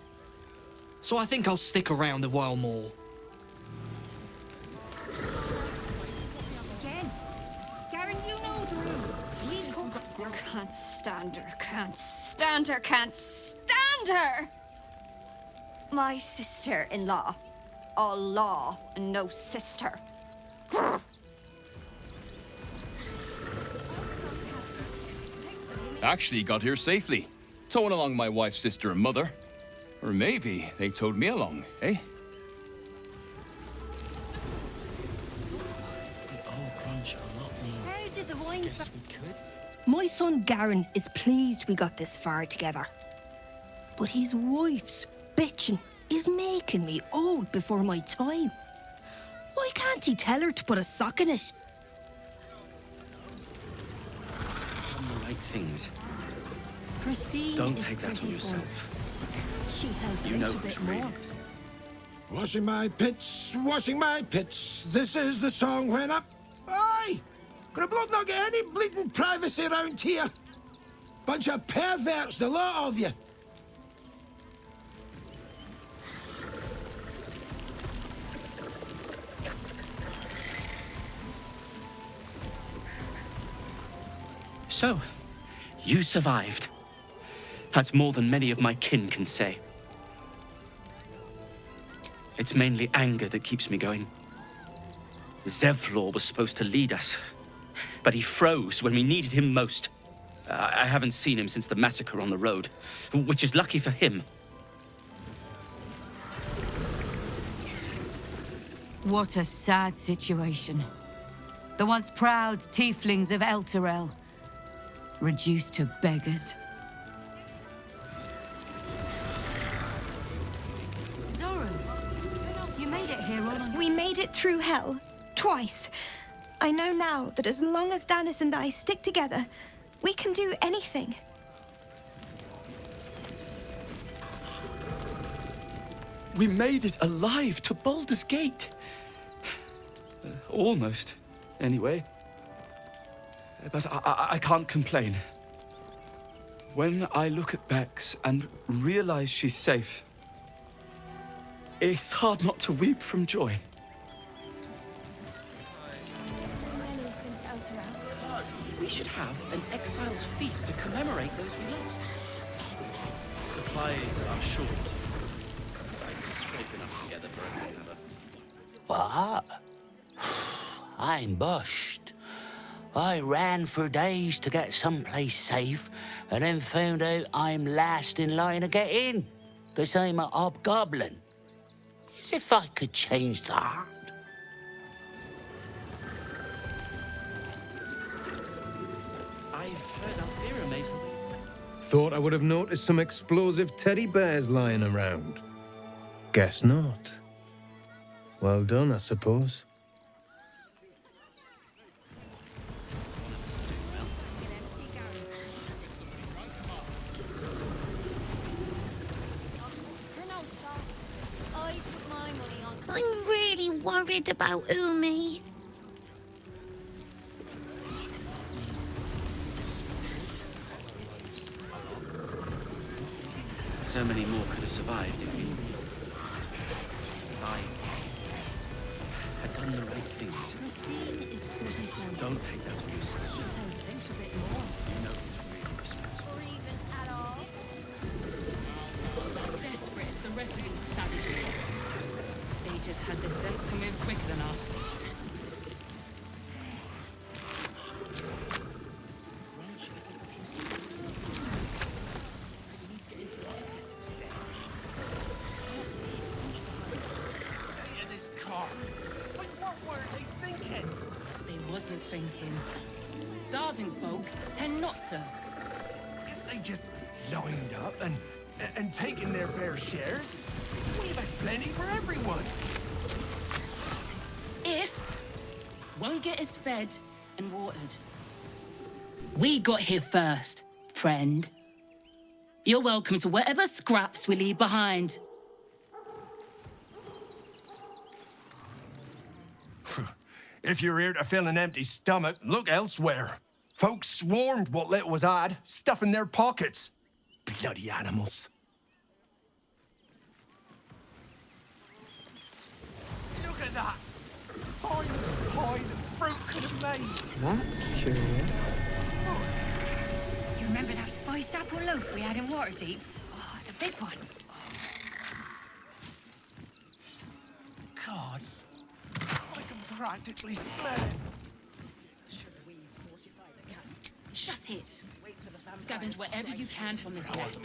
E: So I think I'll stick around a while more.
Y: Again. Garen, you know the room. Can't stand her, can't stand her, can't stand her! My sister-in-law. All law and no sister.
H: Actually got here safely. Towing along my wife's sister and mother. Or maybe they towed me along, eh?
S: How did the wine... Guess we could. My son Garen is pleased we got this far together. But his wife's bitching is making me old before my time. Why can't he tell her to put a sock in it?
X: On the right things.
S: Christine
X: Don't
S: is
X: take that
S: pretty
X: on yourself.
S: She helped
X: You know
S: out a
X: who's
S: bit more.
X: reading.
A: Washing my pits. This is the song when up. Aye! Gonna blood not get any bleeding privacy around here. Bunch of perverts, the lot of you.
X: So, you survived. That's more than many of my kin can say. It's mainly anger that keeps me going. Zevlor was supposed to lead us, but he froze when we needed him most. I haven't seen him since the massacre on the road, which is lucky for him.
K: What a sad situation. The once proud tieflings of Elturel, reduced to beggars.
S: Zoru,
K: you made it here all on...
D: We made it through hell. Twice. I know now that as long as Danis and I stick together, we can do anything.
X: We made it alive to Baldur's Gate. Almost, anyway. But I can't complain. When I look at Bex and realize she's safe, it's hard not to weep from joy. We should have an exile's feast to commemorate those we lost. Supplies are short. I can scrape enough together for another.
F: What? I'm bushed. I ran for days to get someplace safe, and then found out I'm last in line to get in, because I'm a hobgoblin. As if I could change that.
X: I've heard Althea made her way.
L: Thought I would have noticed some explosive teddy bears lying around. Guess not. Well done, I suppose.
V: I'm really worried about Umi.
X: So many more could have survived if I had done the right things.
S: Christine is pretty friendly.
X: Don't take that on yourself.
S: She helped out a bit more.
X: You know who's really responsible.
V: Or even at all.
I: As desperate as the rest of these savages. They just had the sense to move quicker than us.
P: Stay in this car. But what were they thinking?
I: They wasn't thinking. Starving folk tend not to.
P: If they just lined up and taken their fair shares, we'd have had plenty for everyone.
I: If won't get us fed and watered. We got here first, friend. You're welcome to whatever scraps we leave behind.
P: If you're here to fill an empty stomach, look elsewhere. Folks swarmed what little was odd, stuffing their pockets. Bloody animals. Look at that! Finest pie that fruit could have made.
R: That's curious.
K: You remember that spiced apple loaf we had in Waterdeep? Oh, the big one.
P: God, I can practically smell it.
I: Shut it! Scavenge wherever you can from this mess.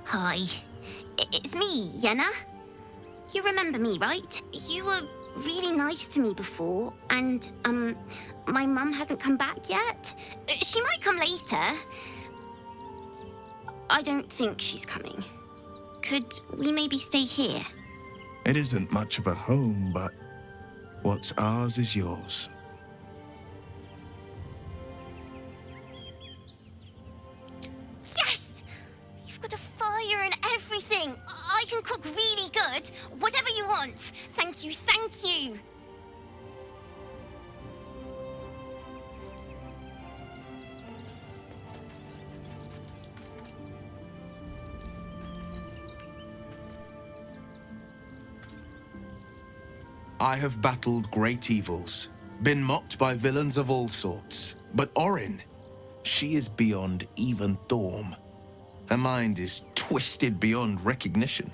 V: Hi. It's me, Yenna. You remember me, right? You were really nice to me before, and, my mum hasn't come back yet. She might come later. I don't think she's coming. Could we maybe stay here?
P: It isn't much of a home, but what's ours is yours.
V: Yes! You've got a fire and everything. I can cook really good. Whatever you want. Thank you, thank you.
C: I have battled great evils, been mocked by villains of all sorts. But Orin, she is beyond even Thorm. Her mind is twisted beyond recognition.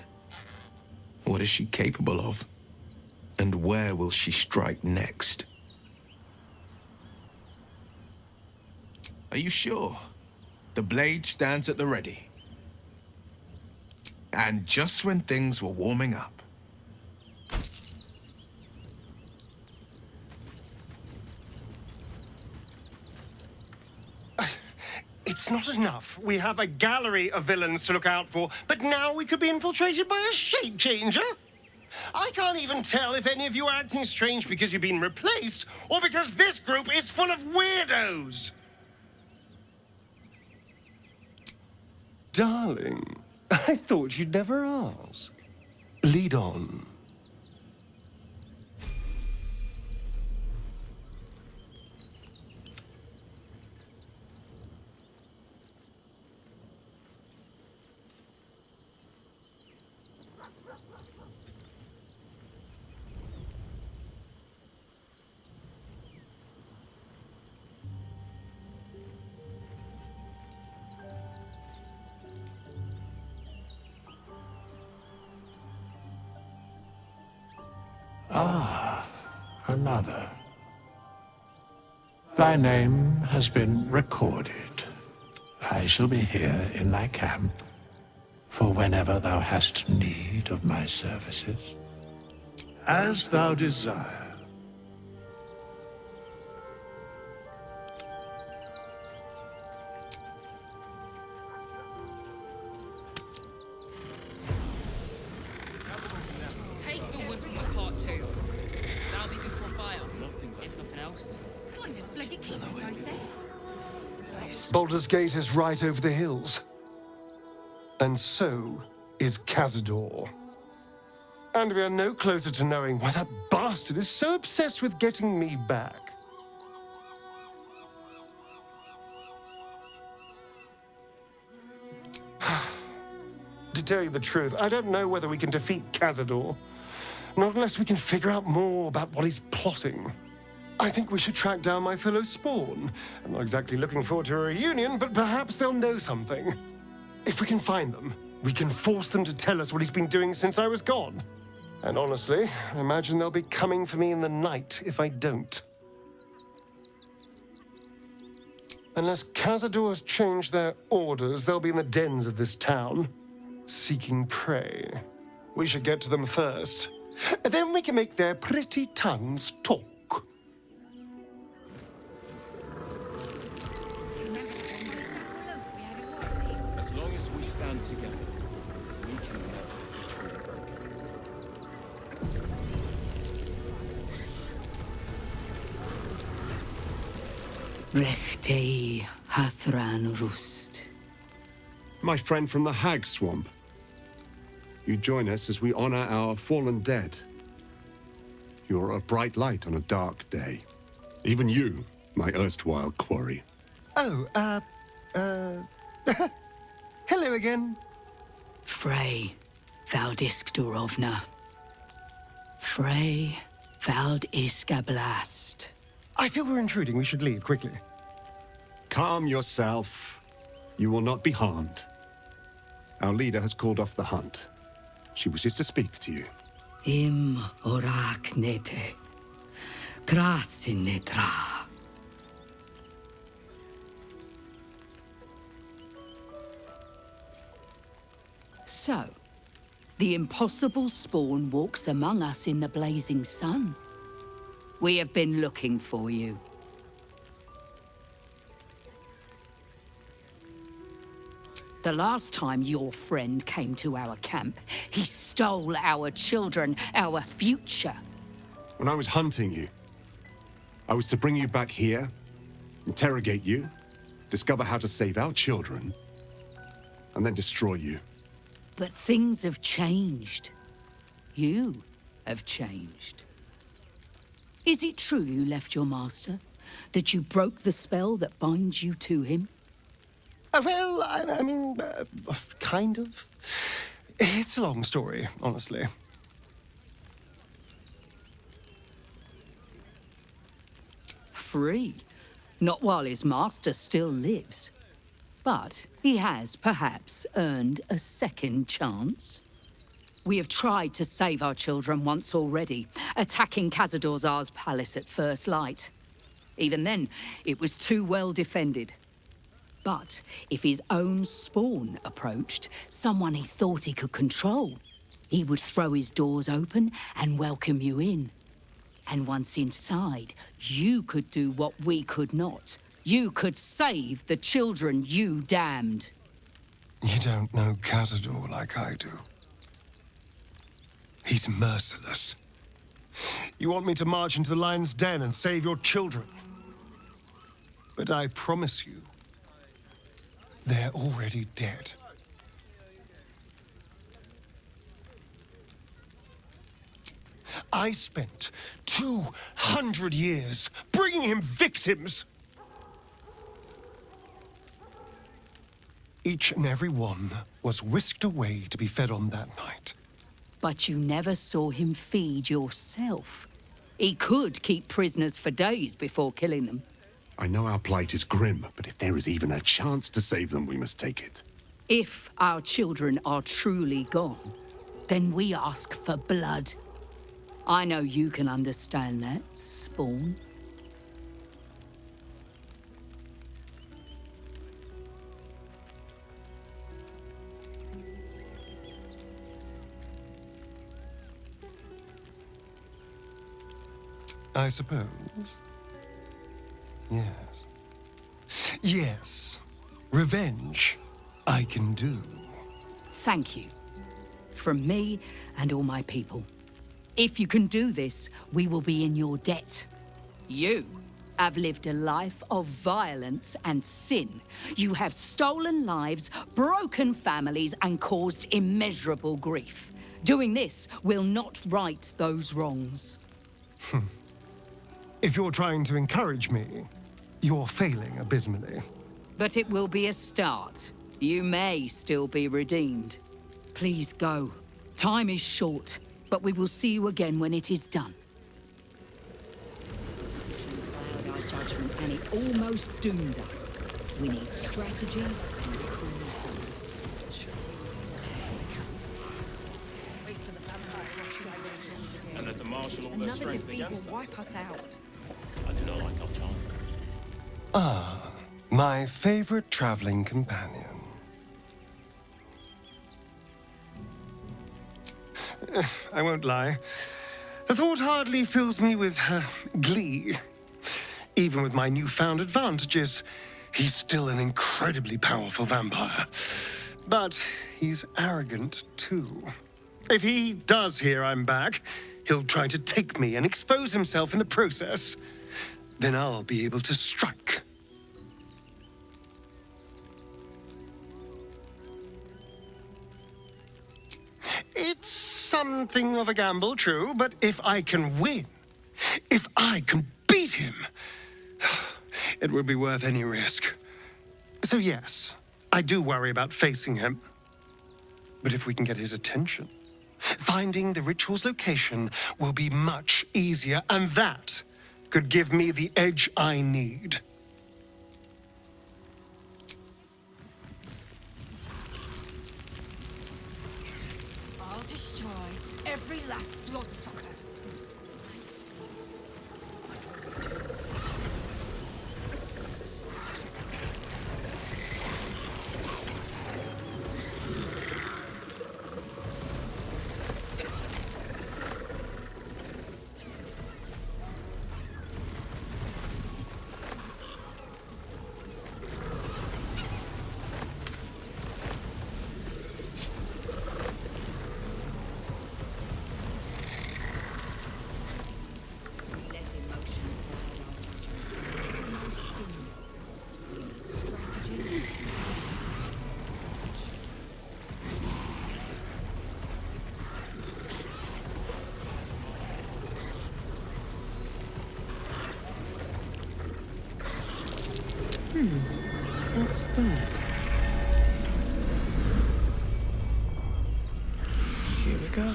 C: What is she capable of? And where will she strike next? Are you sure? The blade stands at the ready. And just when things were warming up.
J: It's not enough. We have a gallery of villains to look out for, but now we could be infiltrated by a shape changer? I can't even tell if any of you are acting strange because you've been replaced, or because this group is full of weirdos.
M: Darling, I thought you'd never ask. Lead on.
N: Ah, another. Thy name has been recorded. I shall be here in thy camp for whenever thou hast need of my services. As thou desire.
I: Take the wood from the cart too. That'll be good for a fire. If nothing else.
K: Find us bloody keepers, I say.
M: Baldur's Gate is right over the hills. And so is Cazador. And we are no closer to knowing why that bastard is so obsessed with getting me back. To tell you the truth, I don't know whether we can defeat Cazador. Not unless we can figure out more about what he's plotting. I think we should track down my fellow Spawn. I'm not exactly looking forward to a reunion, but perhaps they'll know something. If we can find them, we can force them to tell us what he's been doing since I was gone. And honestly, I imagine they'll be coming for me in the night if I don't. Unless Cazador has changed their orders, they'll be in the dens of this town, seeking prey. We should get to them first. Then we can make their pretty tongues talk.
H: As long as we stand together, we can never truly break it.
K: Rechtei Hathran Rust.
B: My friend from the Hag Swamp. You join us as we honor our fallen dead. You're a bright light on a dark day. Even you, my erstwhile quarry.
M: Oh, hello again.
K: Frey Valdiskdurovna. Frey Valdiskablast.
M: I feel we're intruding. We should leave quickly.
B: Calm yourself. You will not be harmed. Our leader has called off the hunt. She wishes to speak to you.
K: Im orak nete. Krasin netra. So, the impossible spawn walks among us in the blazing sun. We have been looking for you. The last time your friend came to our camp, he stole our children, our future.
B: When I was hunting you, I was to bring you back here, interrogate you, discover how to save our children, and then destroy you.
K: But things have changed. You have changed. Is it true you left your master? That you broke the spell that binds you to him?
M: Well, I mean, kind of. It's a long story, honestly.
K: Free. Not while his master still lives. But he has, perhaps, earned a second chance. We have tried to save our children once already, attacking Cazador's palace at first light. Even then, it was too well defended. But if his own spawn approached, someone he thought he could control, he would throw his doors open and welcome you in. And once inside, you could do what we could not. You could save the children you damned.
M: You don't know Cazador like I do. He's merciless. You want me to march into the lion's den and save your children? But I promise you, they're already dead. I spent 200 years bringing him victims. Each and every one was whisked away to be fed on that night.
K: But you never saw him feed yourself. He could keep prisoners for days before killing them.
B: I know our plight is grim, but if there is even a chance to save them, we must take it.
K: If our children are truly gone, then we ask for blood. I know you can understand that, Spawn.
M: I suppose. Yes. Yes. Revenge, I can do.
K: Thank you. From me and all my people. If you can do this, we will be in your debt. You have lived a life of violence and sin. You have stolen lives, broken families, and caused immeasurable grief. Doing this will not right those wrongs.
M: If you're trying to encourage me, you're failing abysmally.
K: But it will be a start. You may still be redeemed. Please go. Time is short, but we will see you again when it is done. We cloud our judgment, and it almost doomed us. We need strategy and cool heads.
O: Wait for the vampires to strike.
G: and let them marshal all their
D: Another
G: strength
D: defeat will
G: against us.
D: wipe us out.
G: I do not like our chances.
M: Ah, my favorite traveling companion. I won't lie. The thought hardly fills me with glee. Even with my newfound advantages, he's still an incredibly powerful vampire. But he's arrogant, too. If he does hear I'm back, he'll try to take me and expose himself in the process. Then I'll be able to strike. It's something of a gamble, true, but if I can win, if I can beat him, it would be worth any risk. So yes, I do worry about facing him. But if we can get his attention, finding the ritual's location will be much easier, and that could give me the edge I need.
S: I'll destroy every last bloodsucker.
R: What's that? Here we go.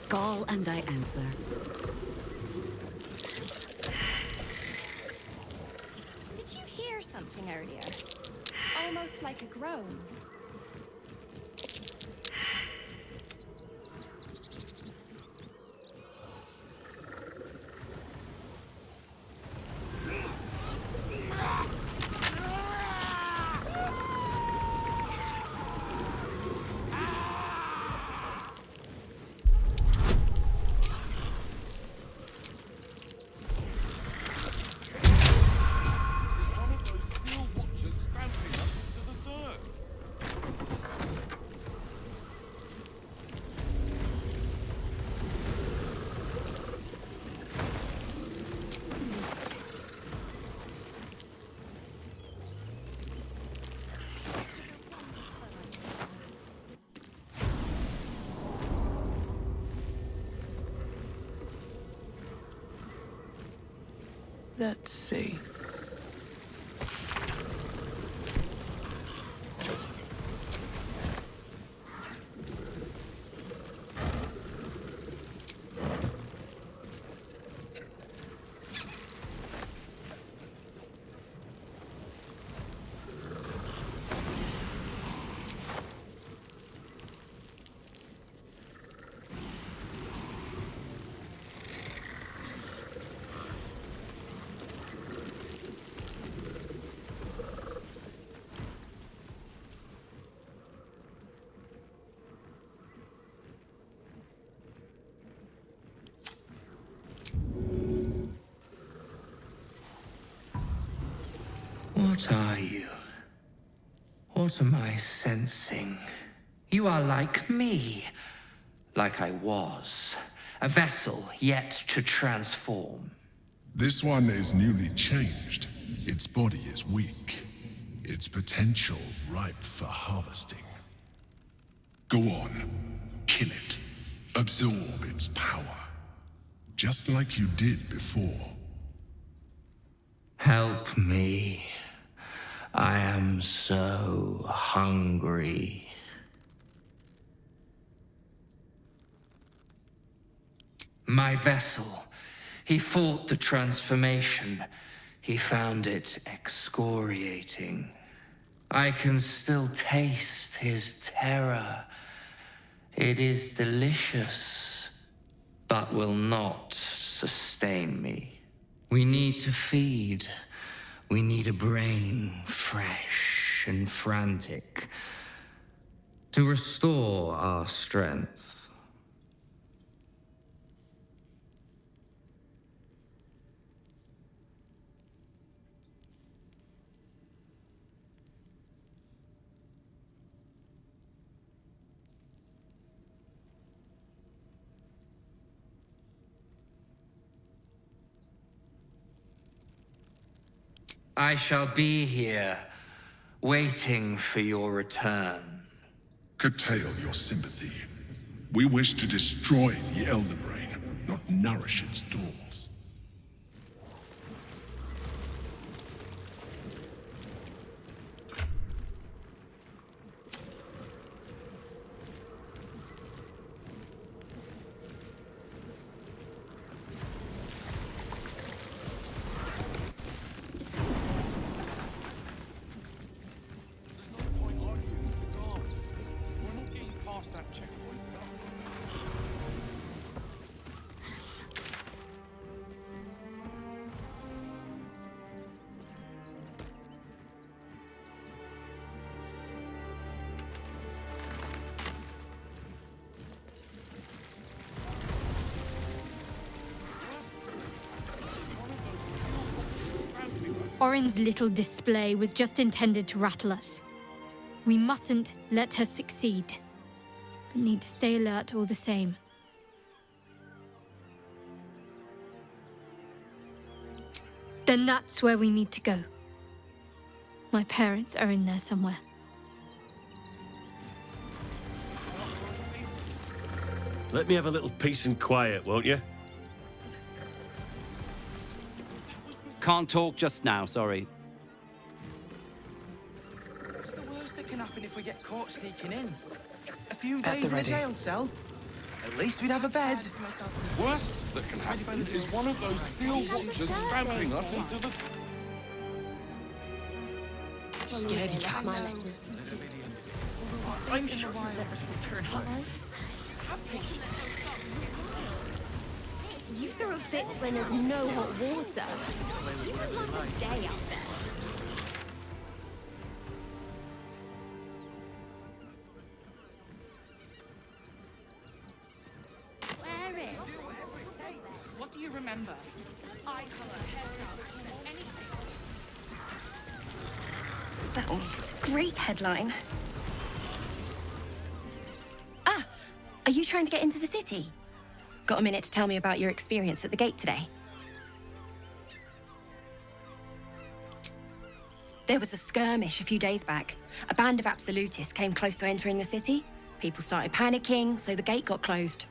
O: Call and I answer.
D: Did you hear something earlier? Almost like a groan.
R: Let's see.
C: What are you? What am I sensing? You are like me. Like I was. A vessel yet to transform.
Q: This one is newly changed. Its body is weak. Its potential ripe for harvesting. Go on. Kill it. Absorb its power. Just like you did before.
C: Help me. I am so hungry. My vessel. He fought the transformation. He found it excoriating. I can still taste his terror. It is delicious, but will not sustain me. We need to feed. We need a brain fresh and frantic to restore our strength. I shall be here, waiting for your return.
Q: Curtail your sympathy. We wish to destroy the Elder Brain, not nourish its thoughts.
E: Orin's little display was just intended to rattle us. We mustn't let her succeed, but need to stay alert all the same. Then that's where we need to go. My parents are in there somewhere.
O: Let me have a little peace and quiet, won't you?
T: Can't talk just now, sorry.
U: What's the worst that can happen if we get caught sneaking in? A few days in a jail cell? At least we'd have a bed.
W: Worst that can happen is one of those steel watchers stamping us into the...
U: Scaredy cat. I'm sure you'll let us return home.
Z: You throw a fit when there's no hot water. You could last a day out there. Wear it.
I: What do you remember? Eye color, hairstyle, anything.
D: That one. Great headline. Ah! Are you trying to get into the city? Got a minute to tell me about your experience at the gate today? There was a skirmish a few days back. A band of absolutists came close to entering the city. People started panicking, so the gate got closed.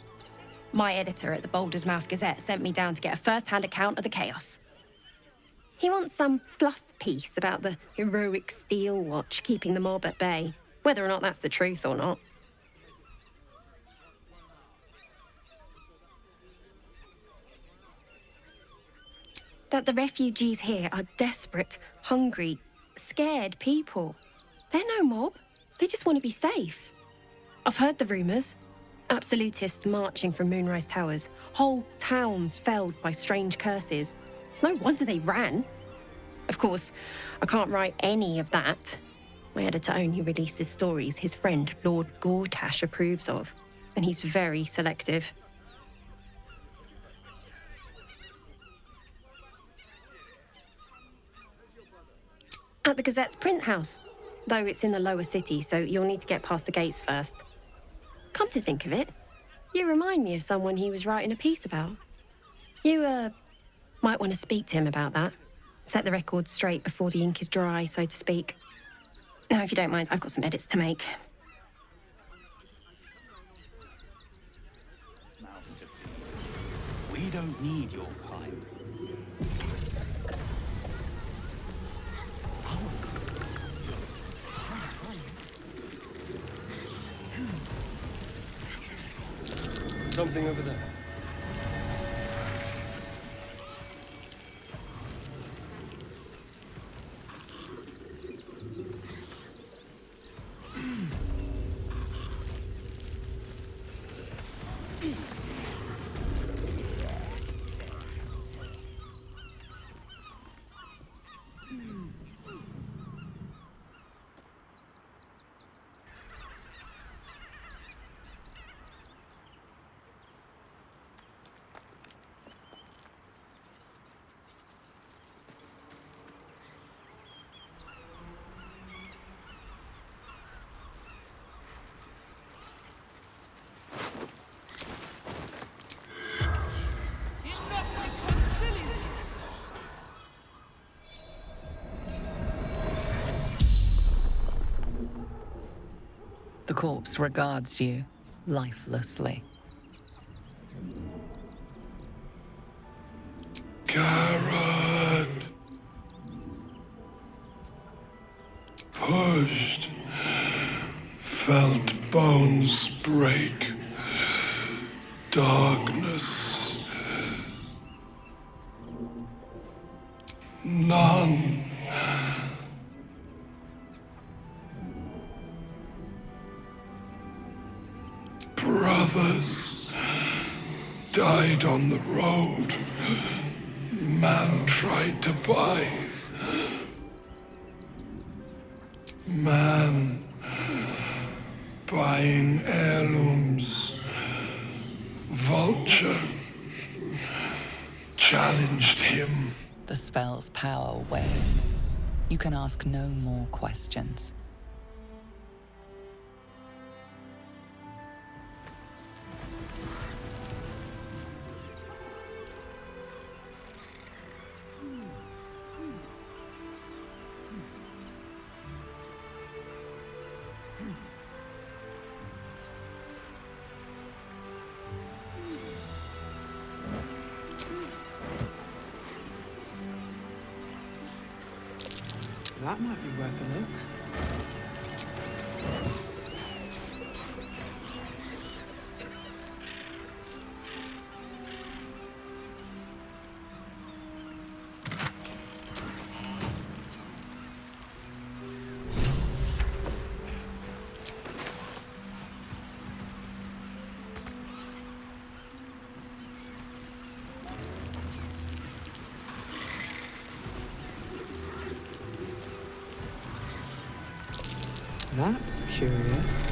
D: My editor at the Baldur's Gazette sent me down to get a first-hand account of the chaos. He wants some fluff piece about the heroic steel watch keeping the mob at bay, whether or not that's the truth or not. That the refugees here are desperate, hungry, scared people. They're no mob. They just want to be safe. I've heard the rumours. Absolutists marching from Moonrise Towers. Whole towns felled by strange curses. It's no wonder they ran. Of course, I can't write any of that. My editor only releases stories his friend Lord Gortash approves of, and he's very selective. At the Gazette's print house, though it's in the lower city, so you'll need to get past the gates first. Come to think of it, you remind me of someone he was writing a piece about. You, might want to speak to him about that. Set the record straight before the ink is dry, so to speak. Now, if you don't mind, I've got some edits to make.
T: We don't need your kind.
M: something over there.
A: The corpse regards you lifelessly.
N: Garrod. Pushed. Felt bones break. Darkness. None. Brothers died on the road. Man tried to buy. Man buying heirlooms. Vulture challenged him.
A: The spell's power wanes. You can ask no more questions.
R: That might be worth a look. That's curious.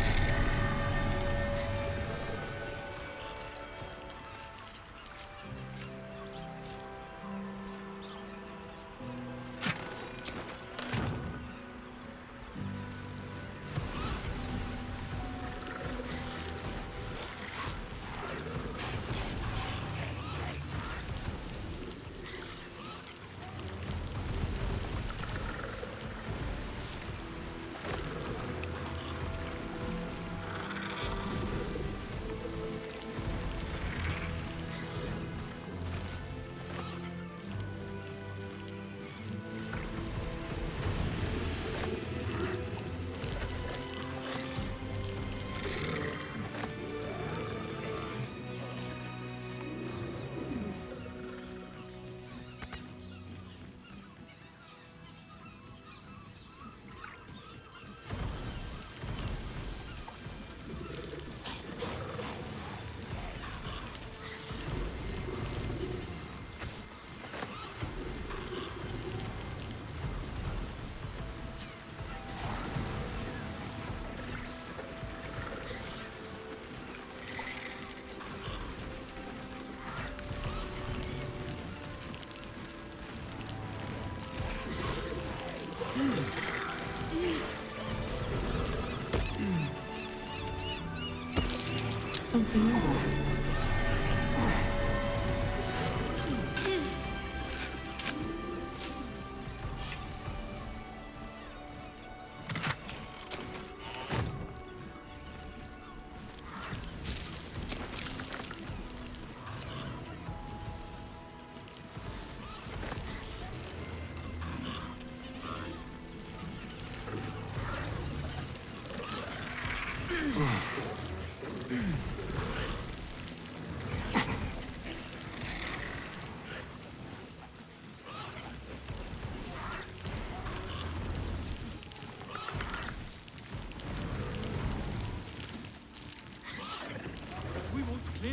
R: Something more.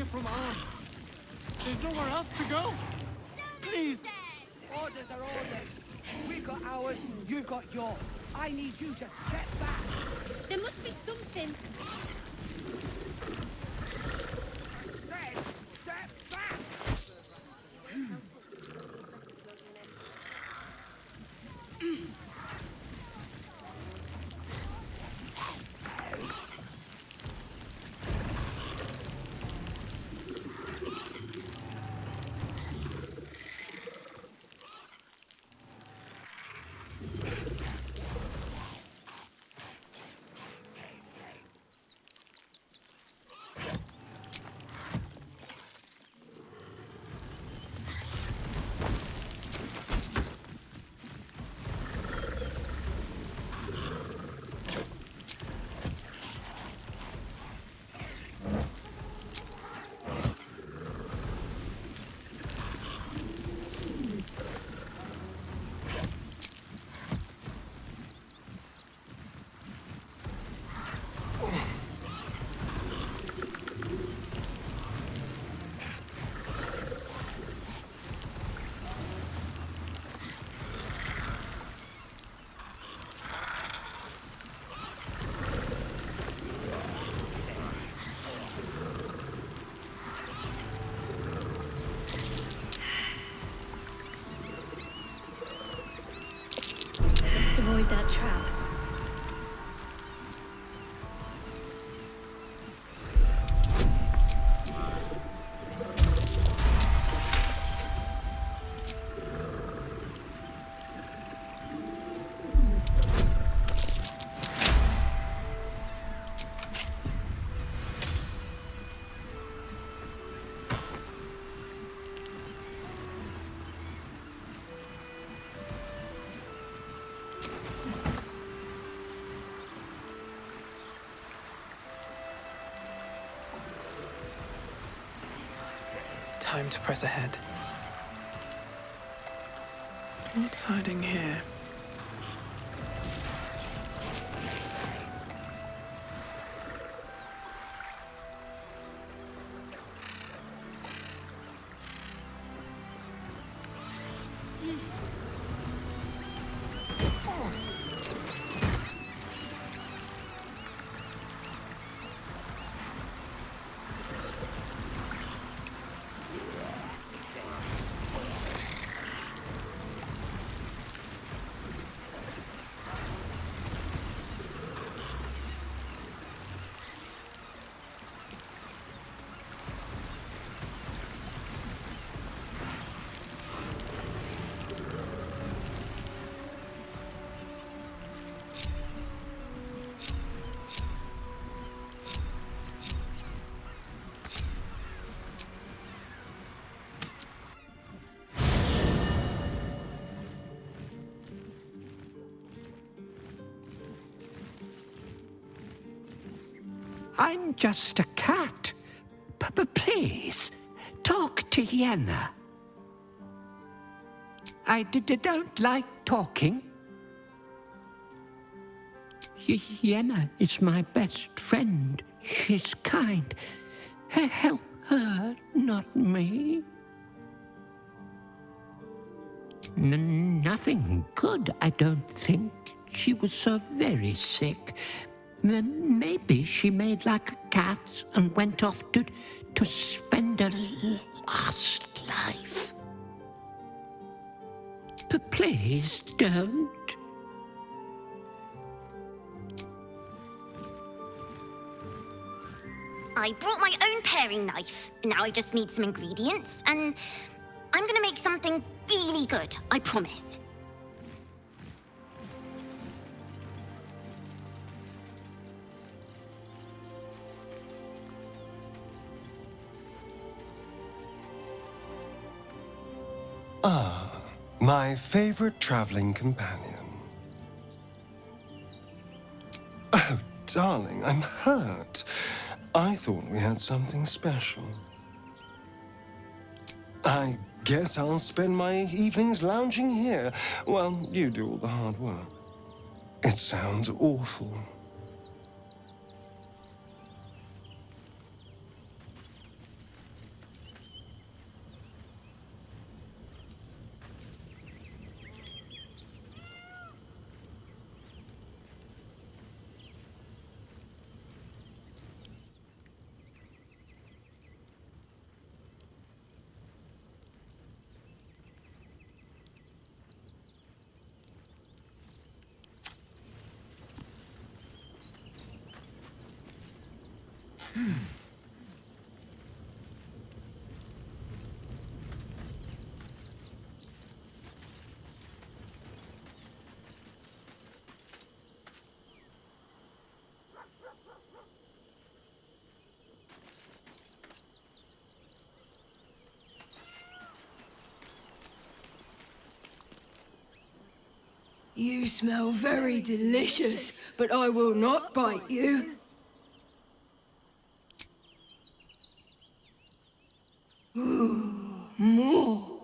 F: from harm. There's nowhere else to go. Please.
L: Orders are orders. We've got ours, you've got yours. I need you to step back.
Z: There must be something.
L: Step back!
Z: Avoid that trap.
R: Time to press ahead. What's hiding here?
N: I'm just a cat. Please, talk to Yenna. I don't like talking. Yenna is my best friend. She's kind. Help her, not me. Nothing good, I don't think. She was so very sick. Maybe she made like a cat and went off to spend her last life. Please don't.
Z: I brought my own paring knife. Now I just need some ingredients, and I'm gonna make something really good, I promise.
M: Ah, my favorite traveling companion. Oh, darling, I'm hurt. I thought we had something special. I guess I'll spend my evenings lounging here while you do all the hard work. It sounds awful.
S: You smell very delicious, but I will not bite you. Ooh, more.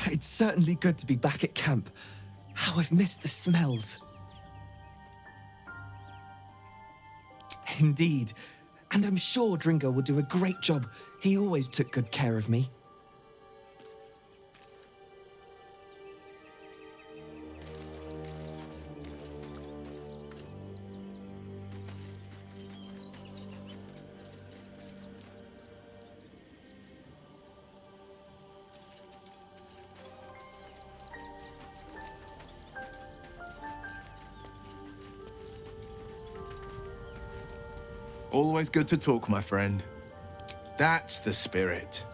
H: It's certainly good to be back at camp. How I've missed the smells. Indeed. And I'm sure Dringo will do a great job. He always took good care of me.
C: Always good to talk, my friend. That's the spirit.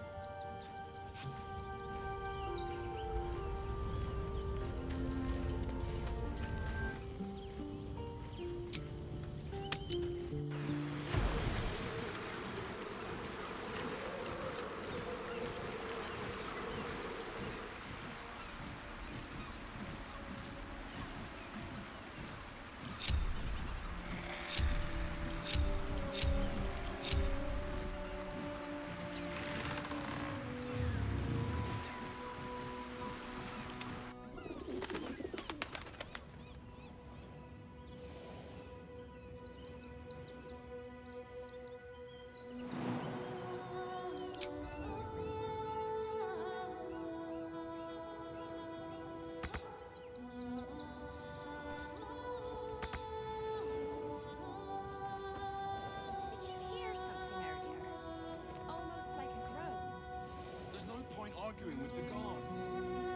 W: Arguing with the guards.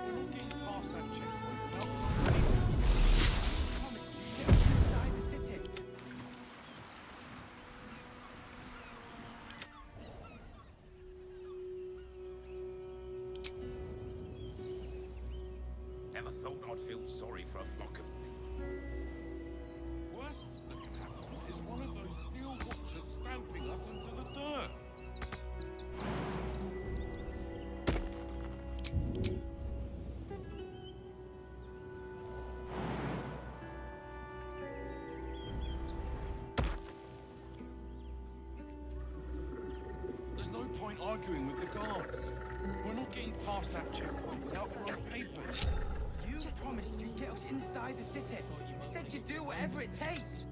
W: We're not getting past that checkpoint without
U: Promise you, get us inside the city.
G: Never thought I'd feel sorry for a flock of...
W: Worst that can happen is one of those steel watchers stamping us into the dirt. There's no point arguing with the guards. We're not getting past that checkpoint without our own papers.
U: You promised you'd get us inside the city. Said you'd do whatever it takes.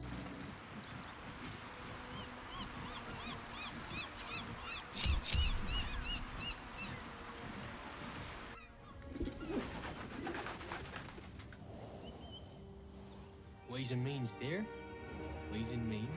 J: Ways and means, dear. Ways and means.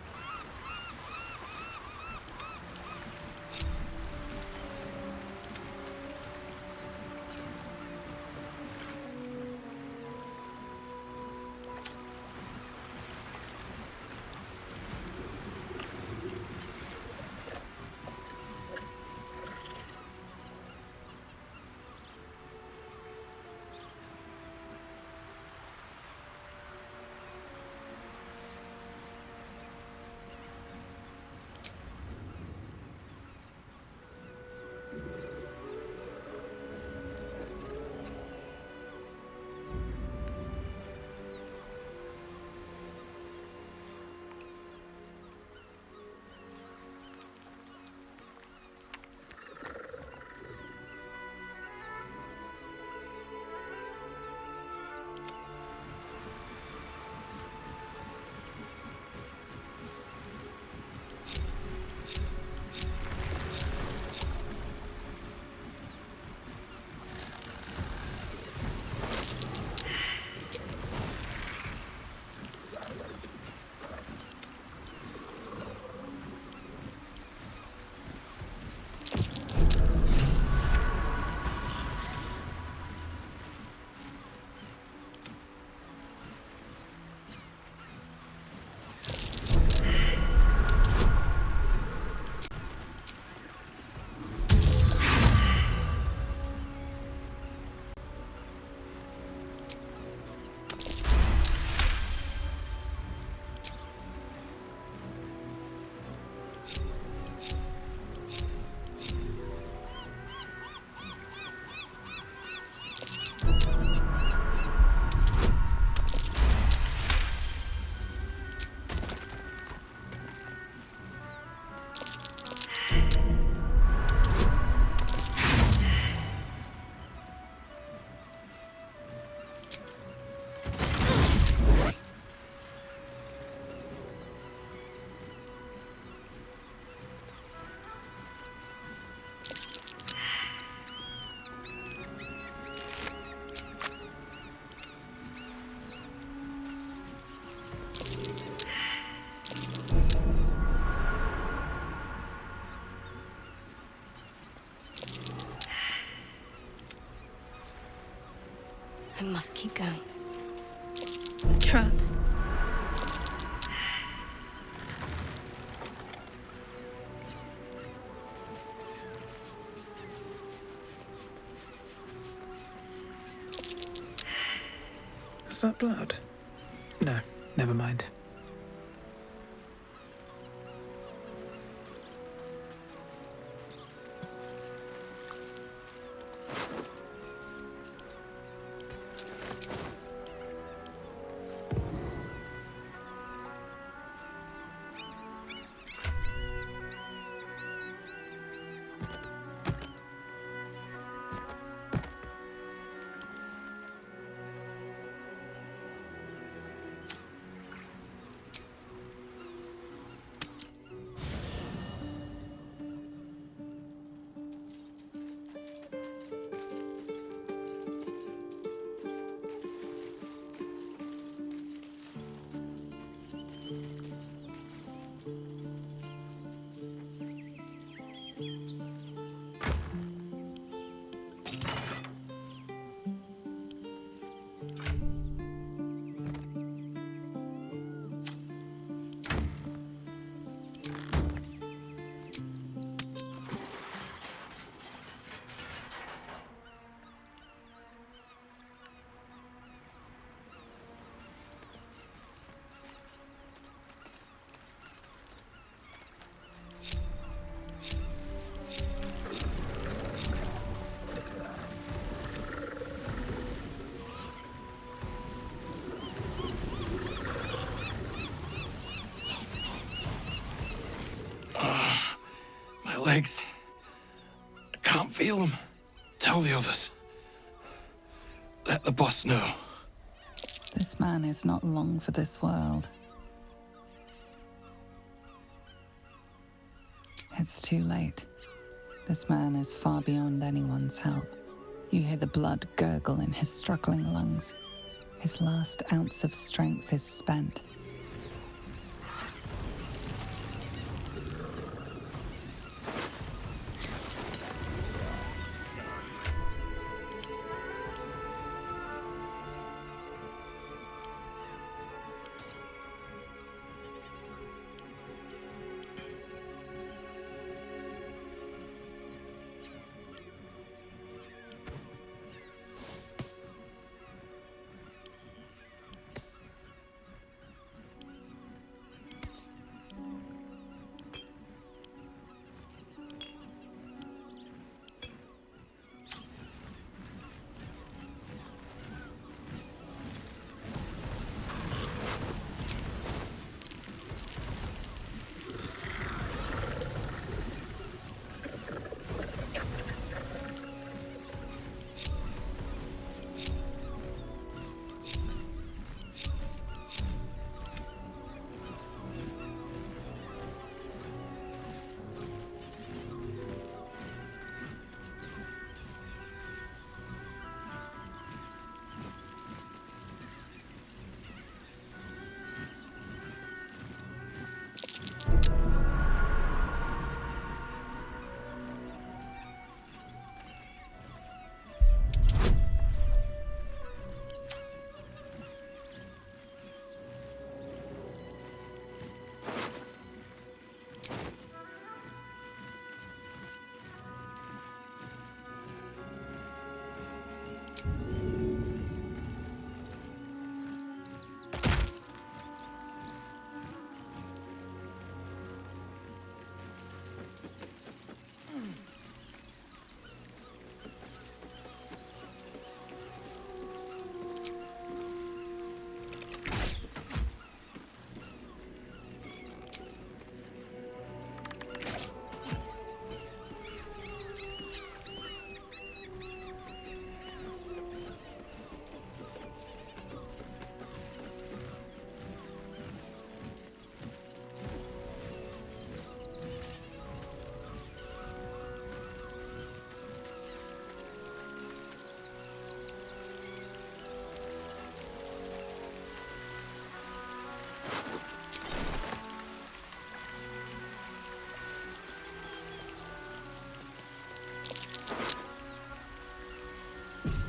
D: I must keep going. Trap.
R: Is that blood? No, never mind.
H: My legs. I can't feel them. Tell the others. Let the boss know.
A: This man is not long for this world. It's too late. This man is far beyond anyone's help. You hear the blood gurgle in his struggling lungs. His last ounce of strength is spent.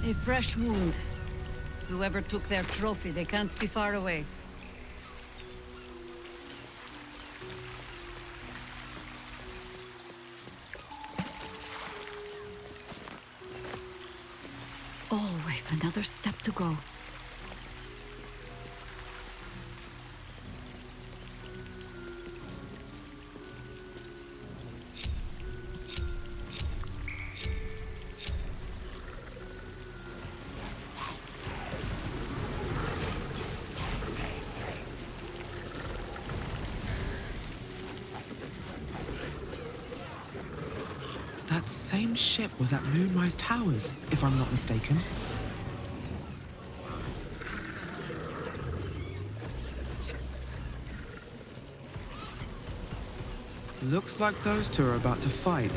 B: A fresh wound.
I: Whoever took their trophy, they can't be far away. Always another step to go.
R: That same ship was at Moonrise Towers, if I'm not mistaken. Looks like those two are about to fight.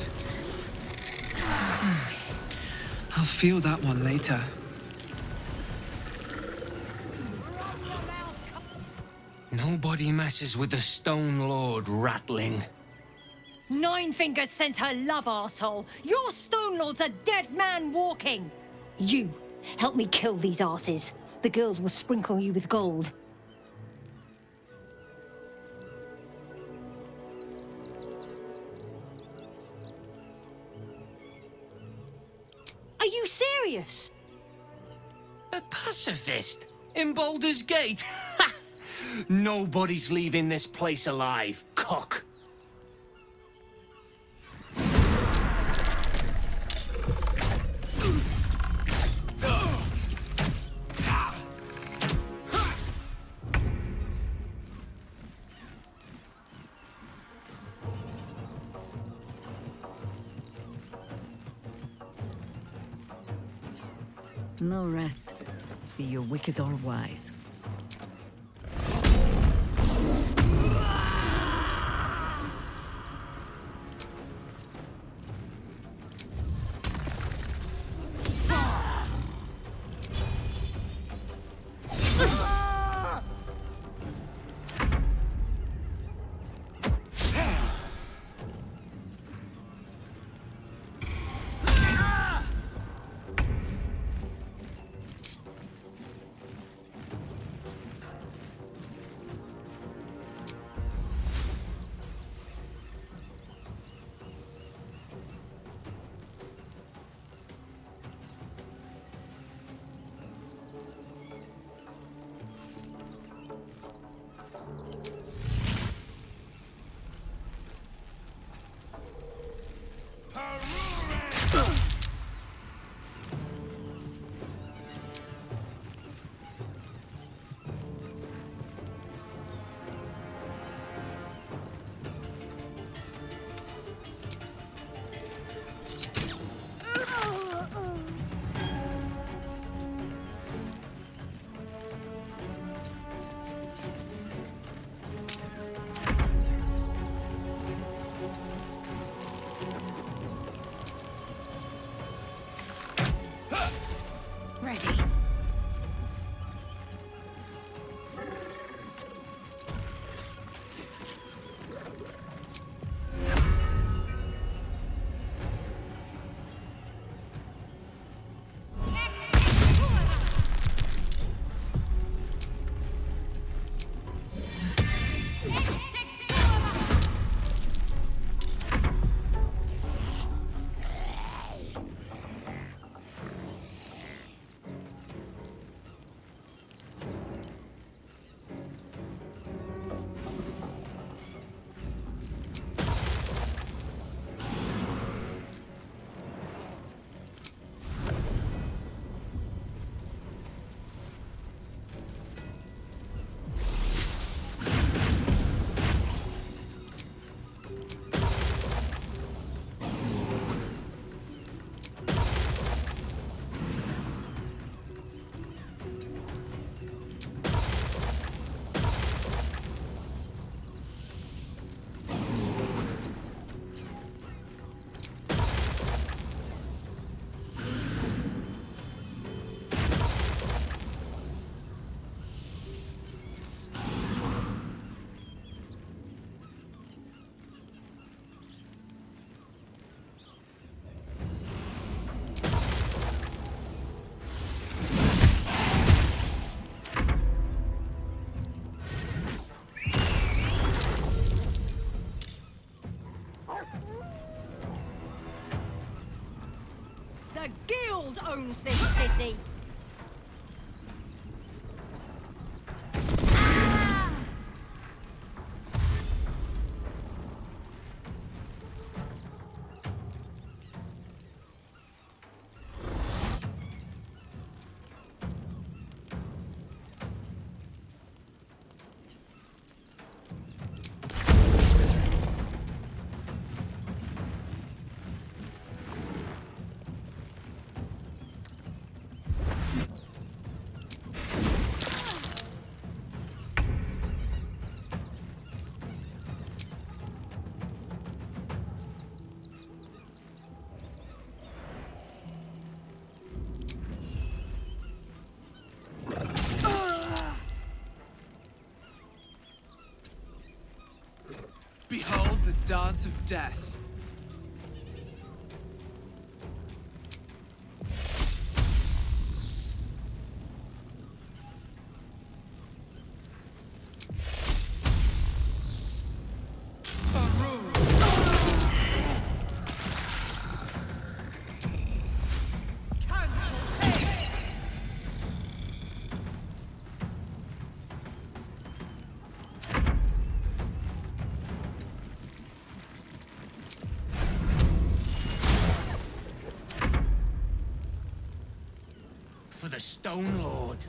R: I'll feel that one later.
J: Nobody messes with the Stone Lord, Rattling.
B: Nine Fingers sends her love, arsehole. Your Stone Lord's a dead man walking. You, help me kill these arses. The girl will sprinkle you with gold. Are you serious?
J: A pacifist? In Baldur's Gate? Nobody's leaving this place alive, cock.
B: No rest, be you wicked or wise. The guild owns this city.
R: Behold the dance of death.
G: For the Stone Lord.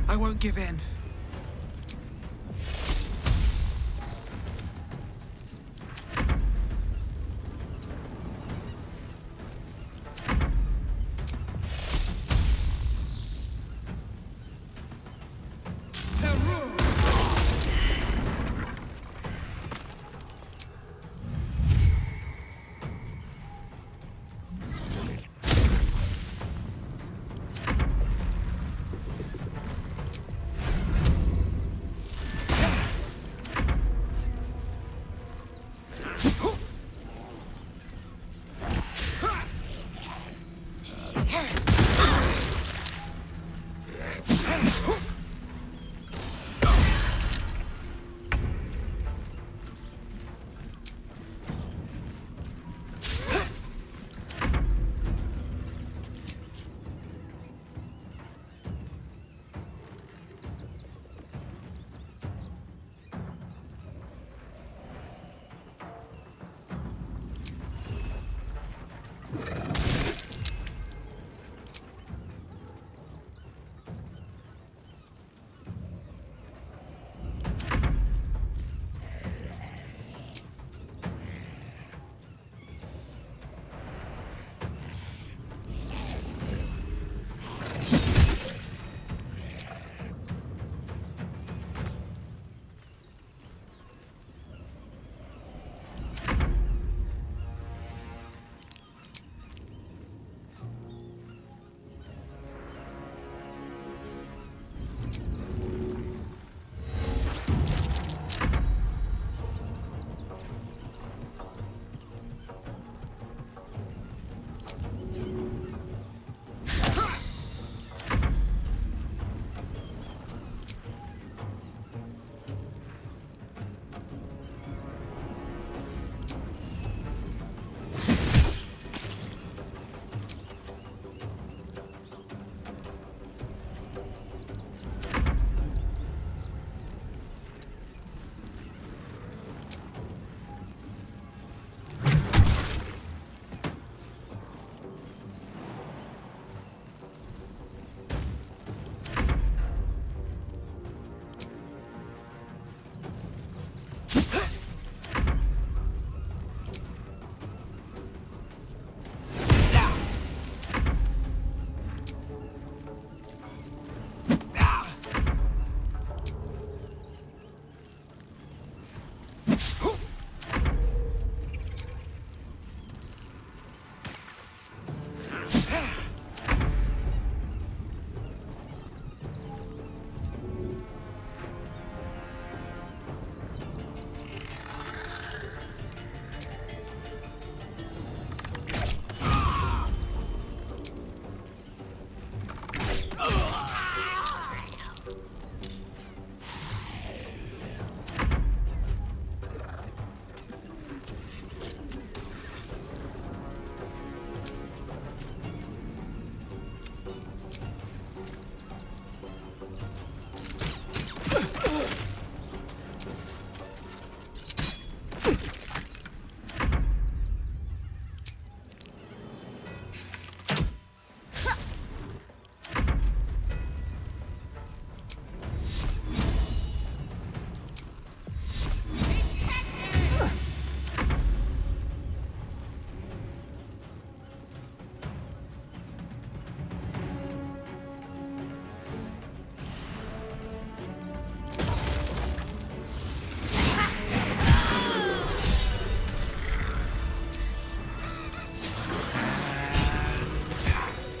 R: I won't give in.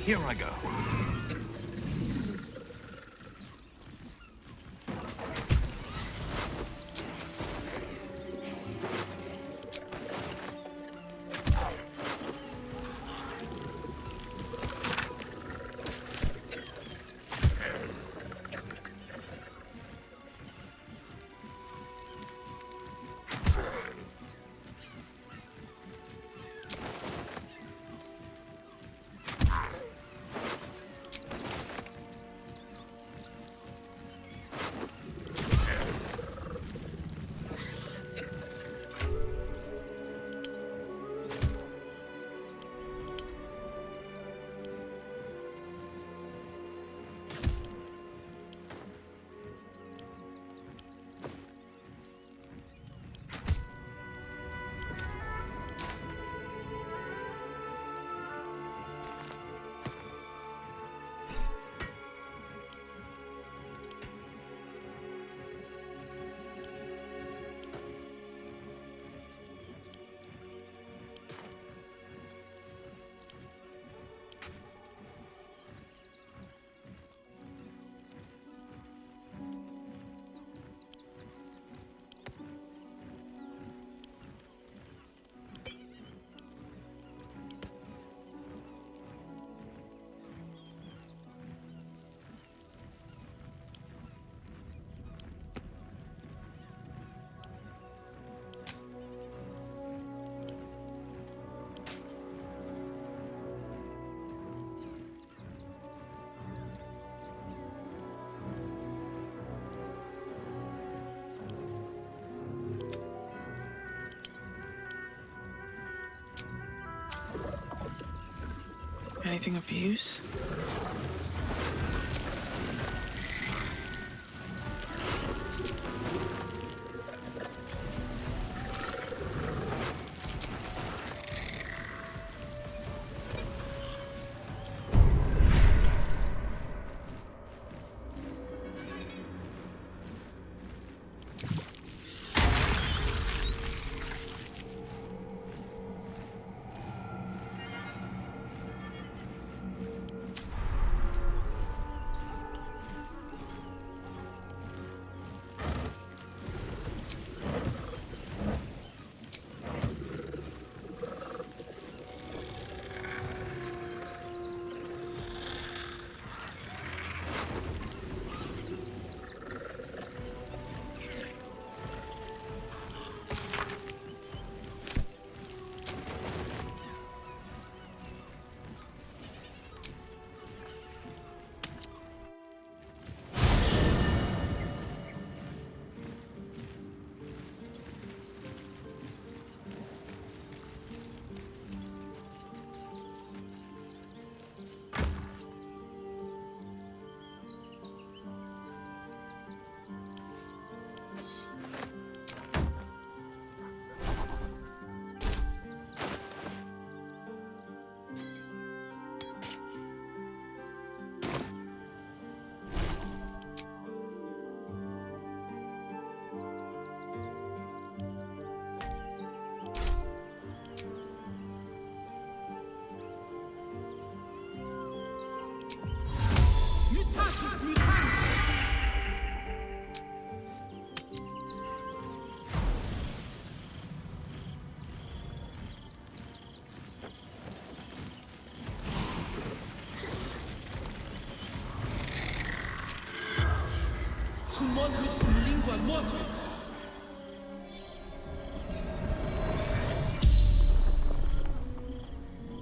C: Here I go.
K: anything of use?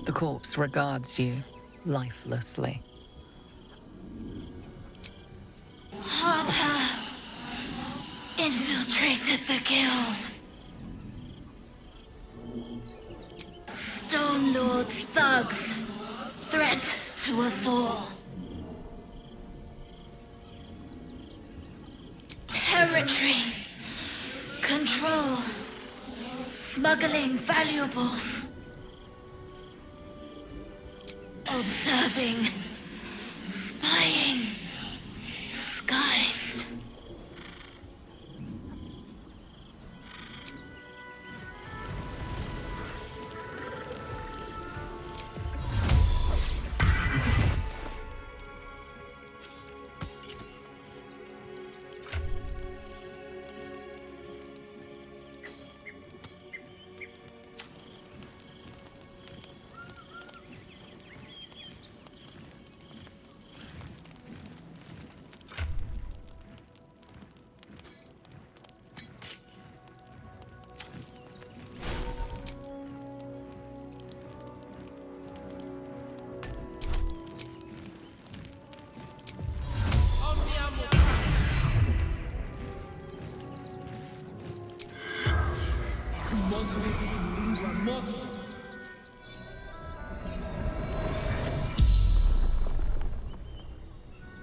A: The corpse regards you lifelessly.
P: Harper infiltrated the guild. Stone Lord's thugs, threat to us all. Territory, control, smuggling valuables. Observing, spying, disguised.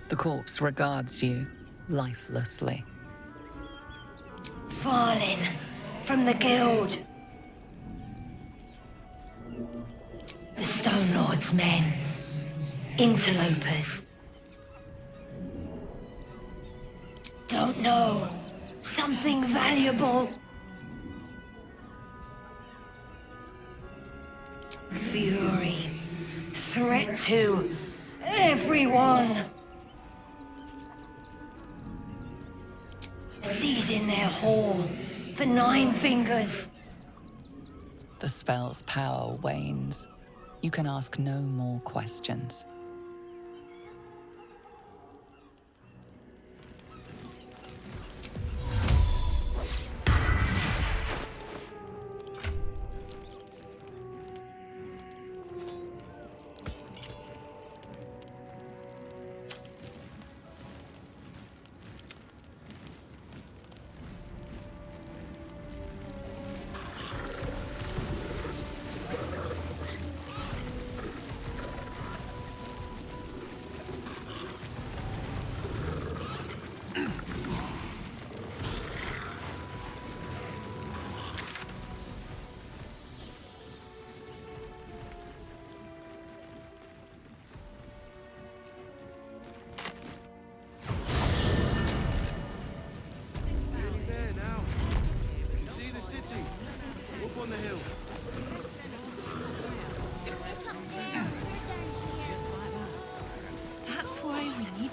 A: The corpse regards you lifelessly.
B: Fallen from the guild. The Stone Lord's men. Interlopers. Don't know. Something valuable. Fury. Threat to everyone. Seizing their hall for 9 fingers.
A: The spell's power wanes. You can ask no more questions.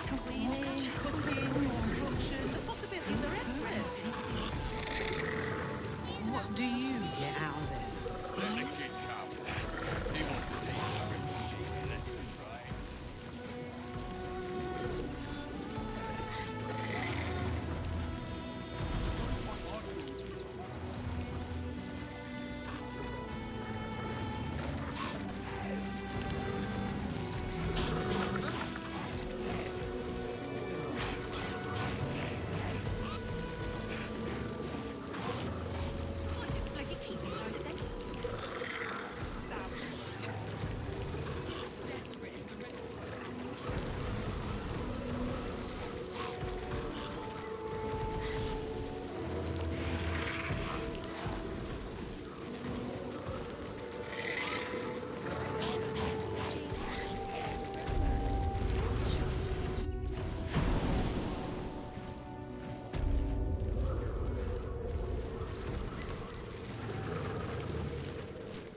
I: to win, cooking, construction. The possibilities are endless. What do you get out of this?
W: Let the kid come. He wants to teach the refugee lessons, right?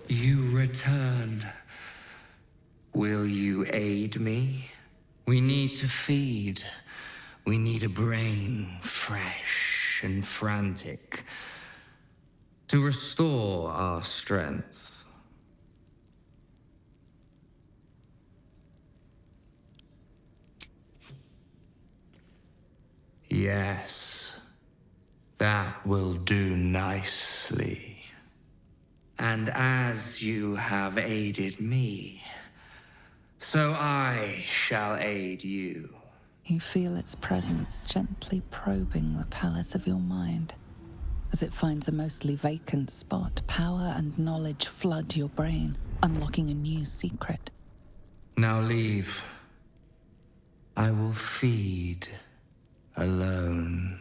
E: You return. Will you aid me? We need to feed. We need a brain fresh and frantic to restore our strength. Yes, that will do nicely. And as you have aided me, so I shall aid you.
A: You feel its presence gently probing the palace of your mind. As it finds a mostly vacant spot, power and knowledge flood your brain, unlocking a new secret.
E: Now leave. I will feed alone.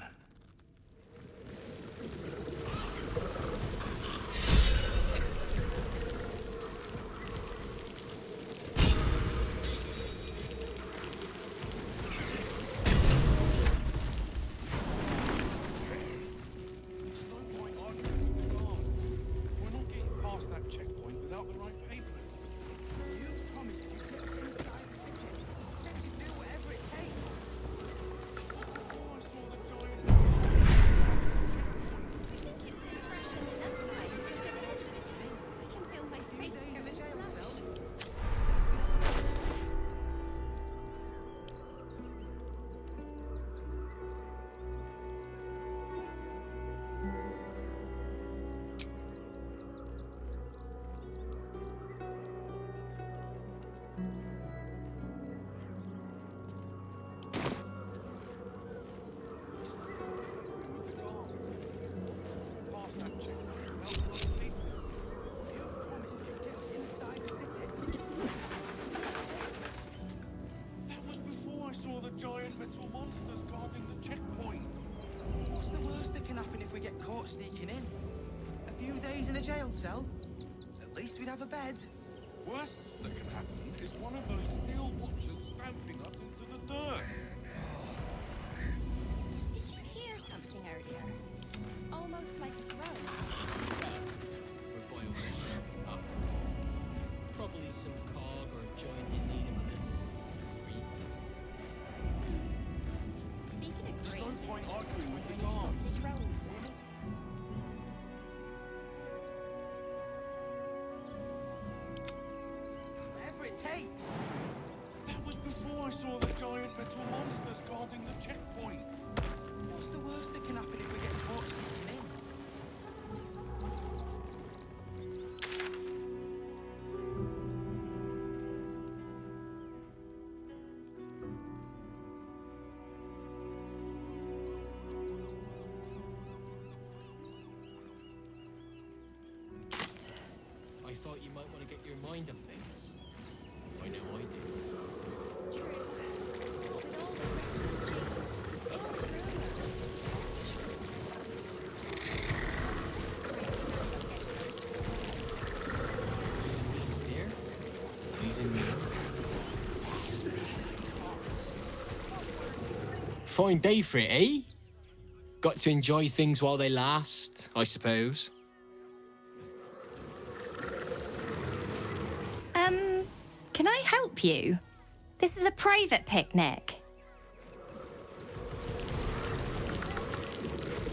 W: Giant metal monsters guarding the checkpoint.
U: What's the worst that can happen if we get caught sneaking in? A few days in a jail cell? At least we'd have a bed.
W: Worst that can happen is one of those steel watchers stamping us into the dirt.
D: Did you hear something earlier? Almost like a groan.
J: We're biowaste, after all. Probably some cog or joint in need of a bit more grease.
D: Speaking of
W: There's
D: grease,
W: no point arguing with the
D: any
W: guards.
D: sausage rolls left?
U: Whatever it takes.
W: That was before I saw the giant metal monsters guarding the checkpoint.
U: What's the worst that can happen if we get caught sneaking in?
J: I thought you might want to get your mind off things. I know I did. Fine day for it, eh? Got to enjoy things while they last, I suppose.
K: Can I help you? This is a private picnic.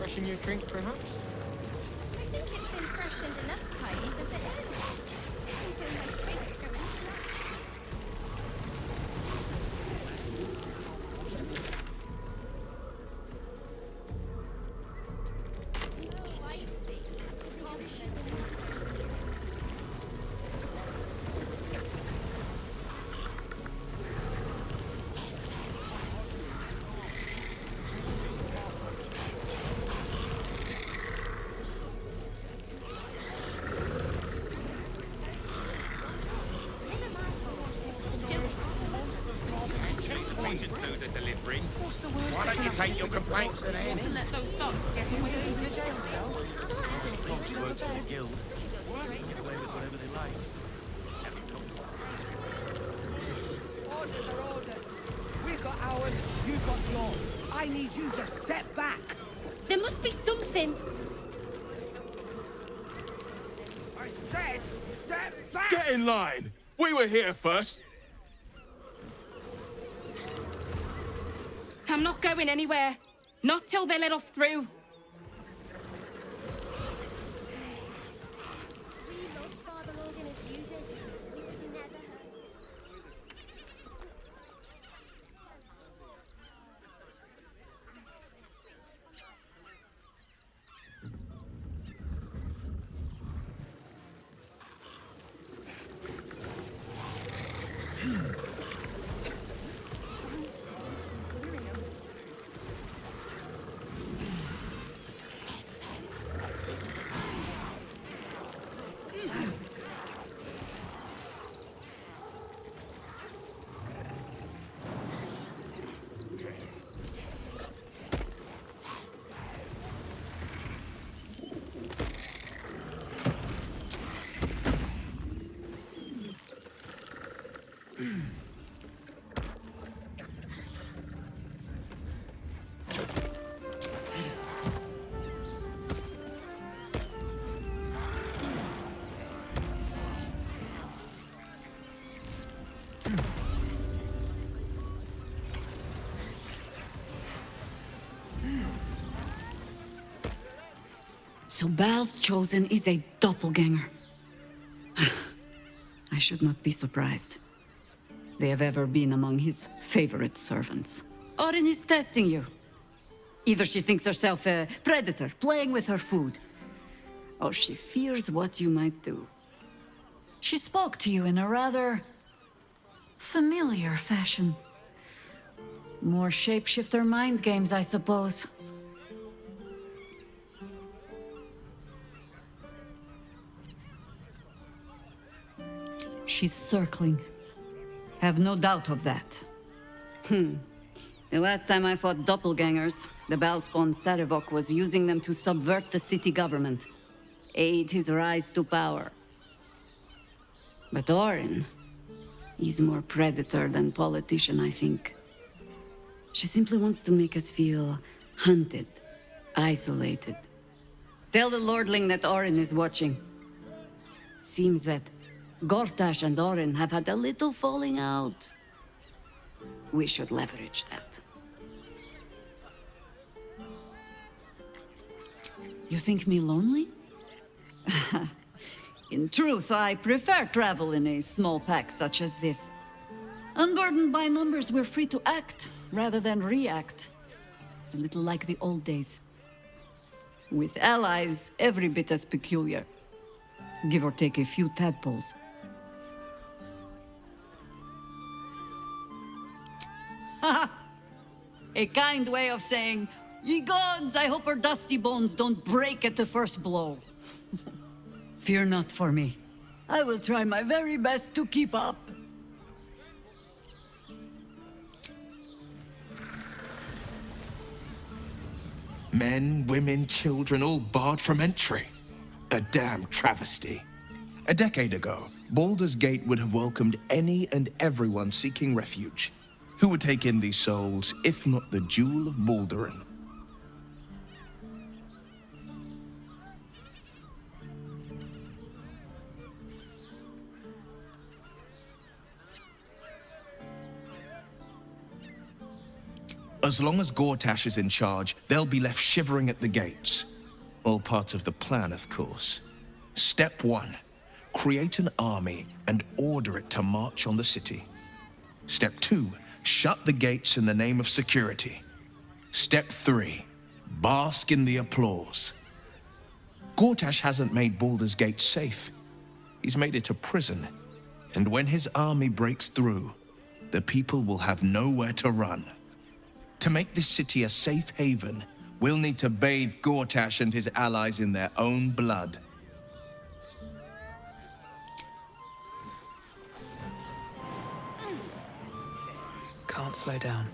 J: freshen your drink, perhaps?
K: I think it's been freshened enough times as it is. I feel my face going flat. Oh, I see. That's a compliment.
G: What's the worst? Why don't you take your complaints to them?
I: To let those thugs get
U: Few
I: away.
U: days in a jail cell. At least we'd have a bed.
F: Get away with whatever they like.
L: Orders are orders. We've got ours, you've got yours. I need you to step back.
S: There must be something.
L: I said, step back!
W: Get in line! We were here first.
I: I'm not going anywhere. Not till they let us through.
K: We loved Father Logan as you did. We would never hurt him.
O: So Bal's chosen is a doppelganger. I should not be surprised. They have ever been among his favorite servants. Orin is testing you. Either she thinks herself a predator, playing with her food, or she fears what you might do. She spoke to you in a rather familiar fashion. More shapeshifter mind games, I suppose. She's circling. Have no doubt of that. The last time I fought doppelgangers, the Balspawn Sarevok was using them to subvert the city government, aid his rise to power. But Orin, he's more predator than politician, I think. She simply wants to make us feel hunted, isolated. Tell the Lordling that Orin is watching. Seems that Gortash and Orin have had a little falling out. We should leverage that. You think me lonely? In truth, I prefer travel in a small pack such as this. Unburdened by numbers, we're free to act rather than react. A little like the old days. With allies every bit as peculiar. Give or take a few tadpoles. A kind way of saying, ye gods, I hope her dusty bones don't break at the first blow. Fear not for me. I will try my very best to keep up.
C: Men, women, children, all barred from entry. A damn travesty. A decade ago, Baldur's Gate would have welcomed any and everyone seeking refuge. Who would take in these souls, if not the Jewel of Baldurin? As long as Gortash is in charge, they'll be left shivering at the gates. All part of the plan, of course. Step 1. Create an army and order it to march on the city. Step 2. Shut the gates in the name of security. Step 3. Bask in the applause. Gortash hasn't made Baldur's Gate safe. He's made it a prison. And when his army breaks through, the people will have nowhere to run. To make this city a safe haven, we'll need to bathe Gortash and his allies in their own blood.
R: Can't slow down.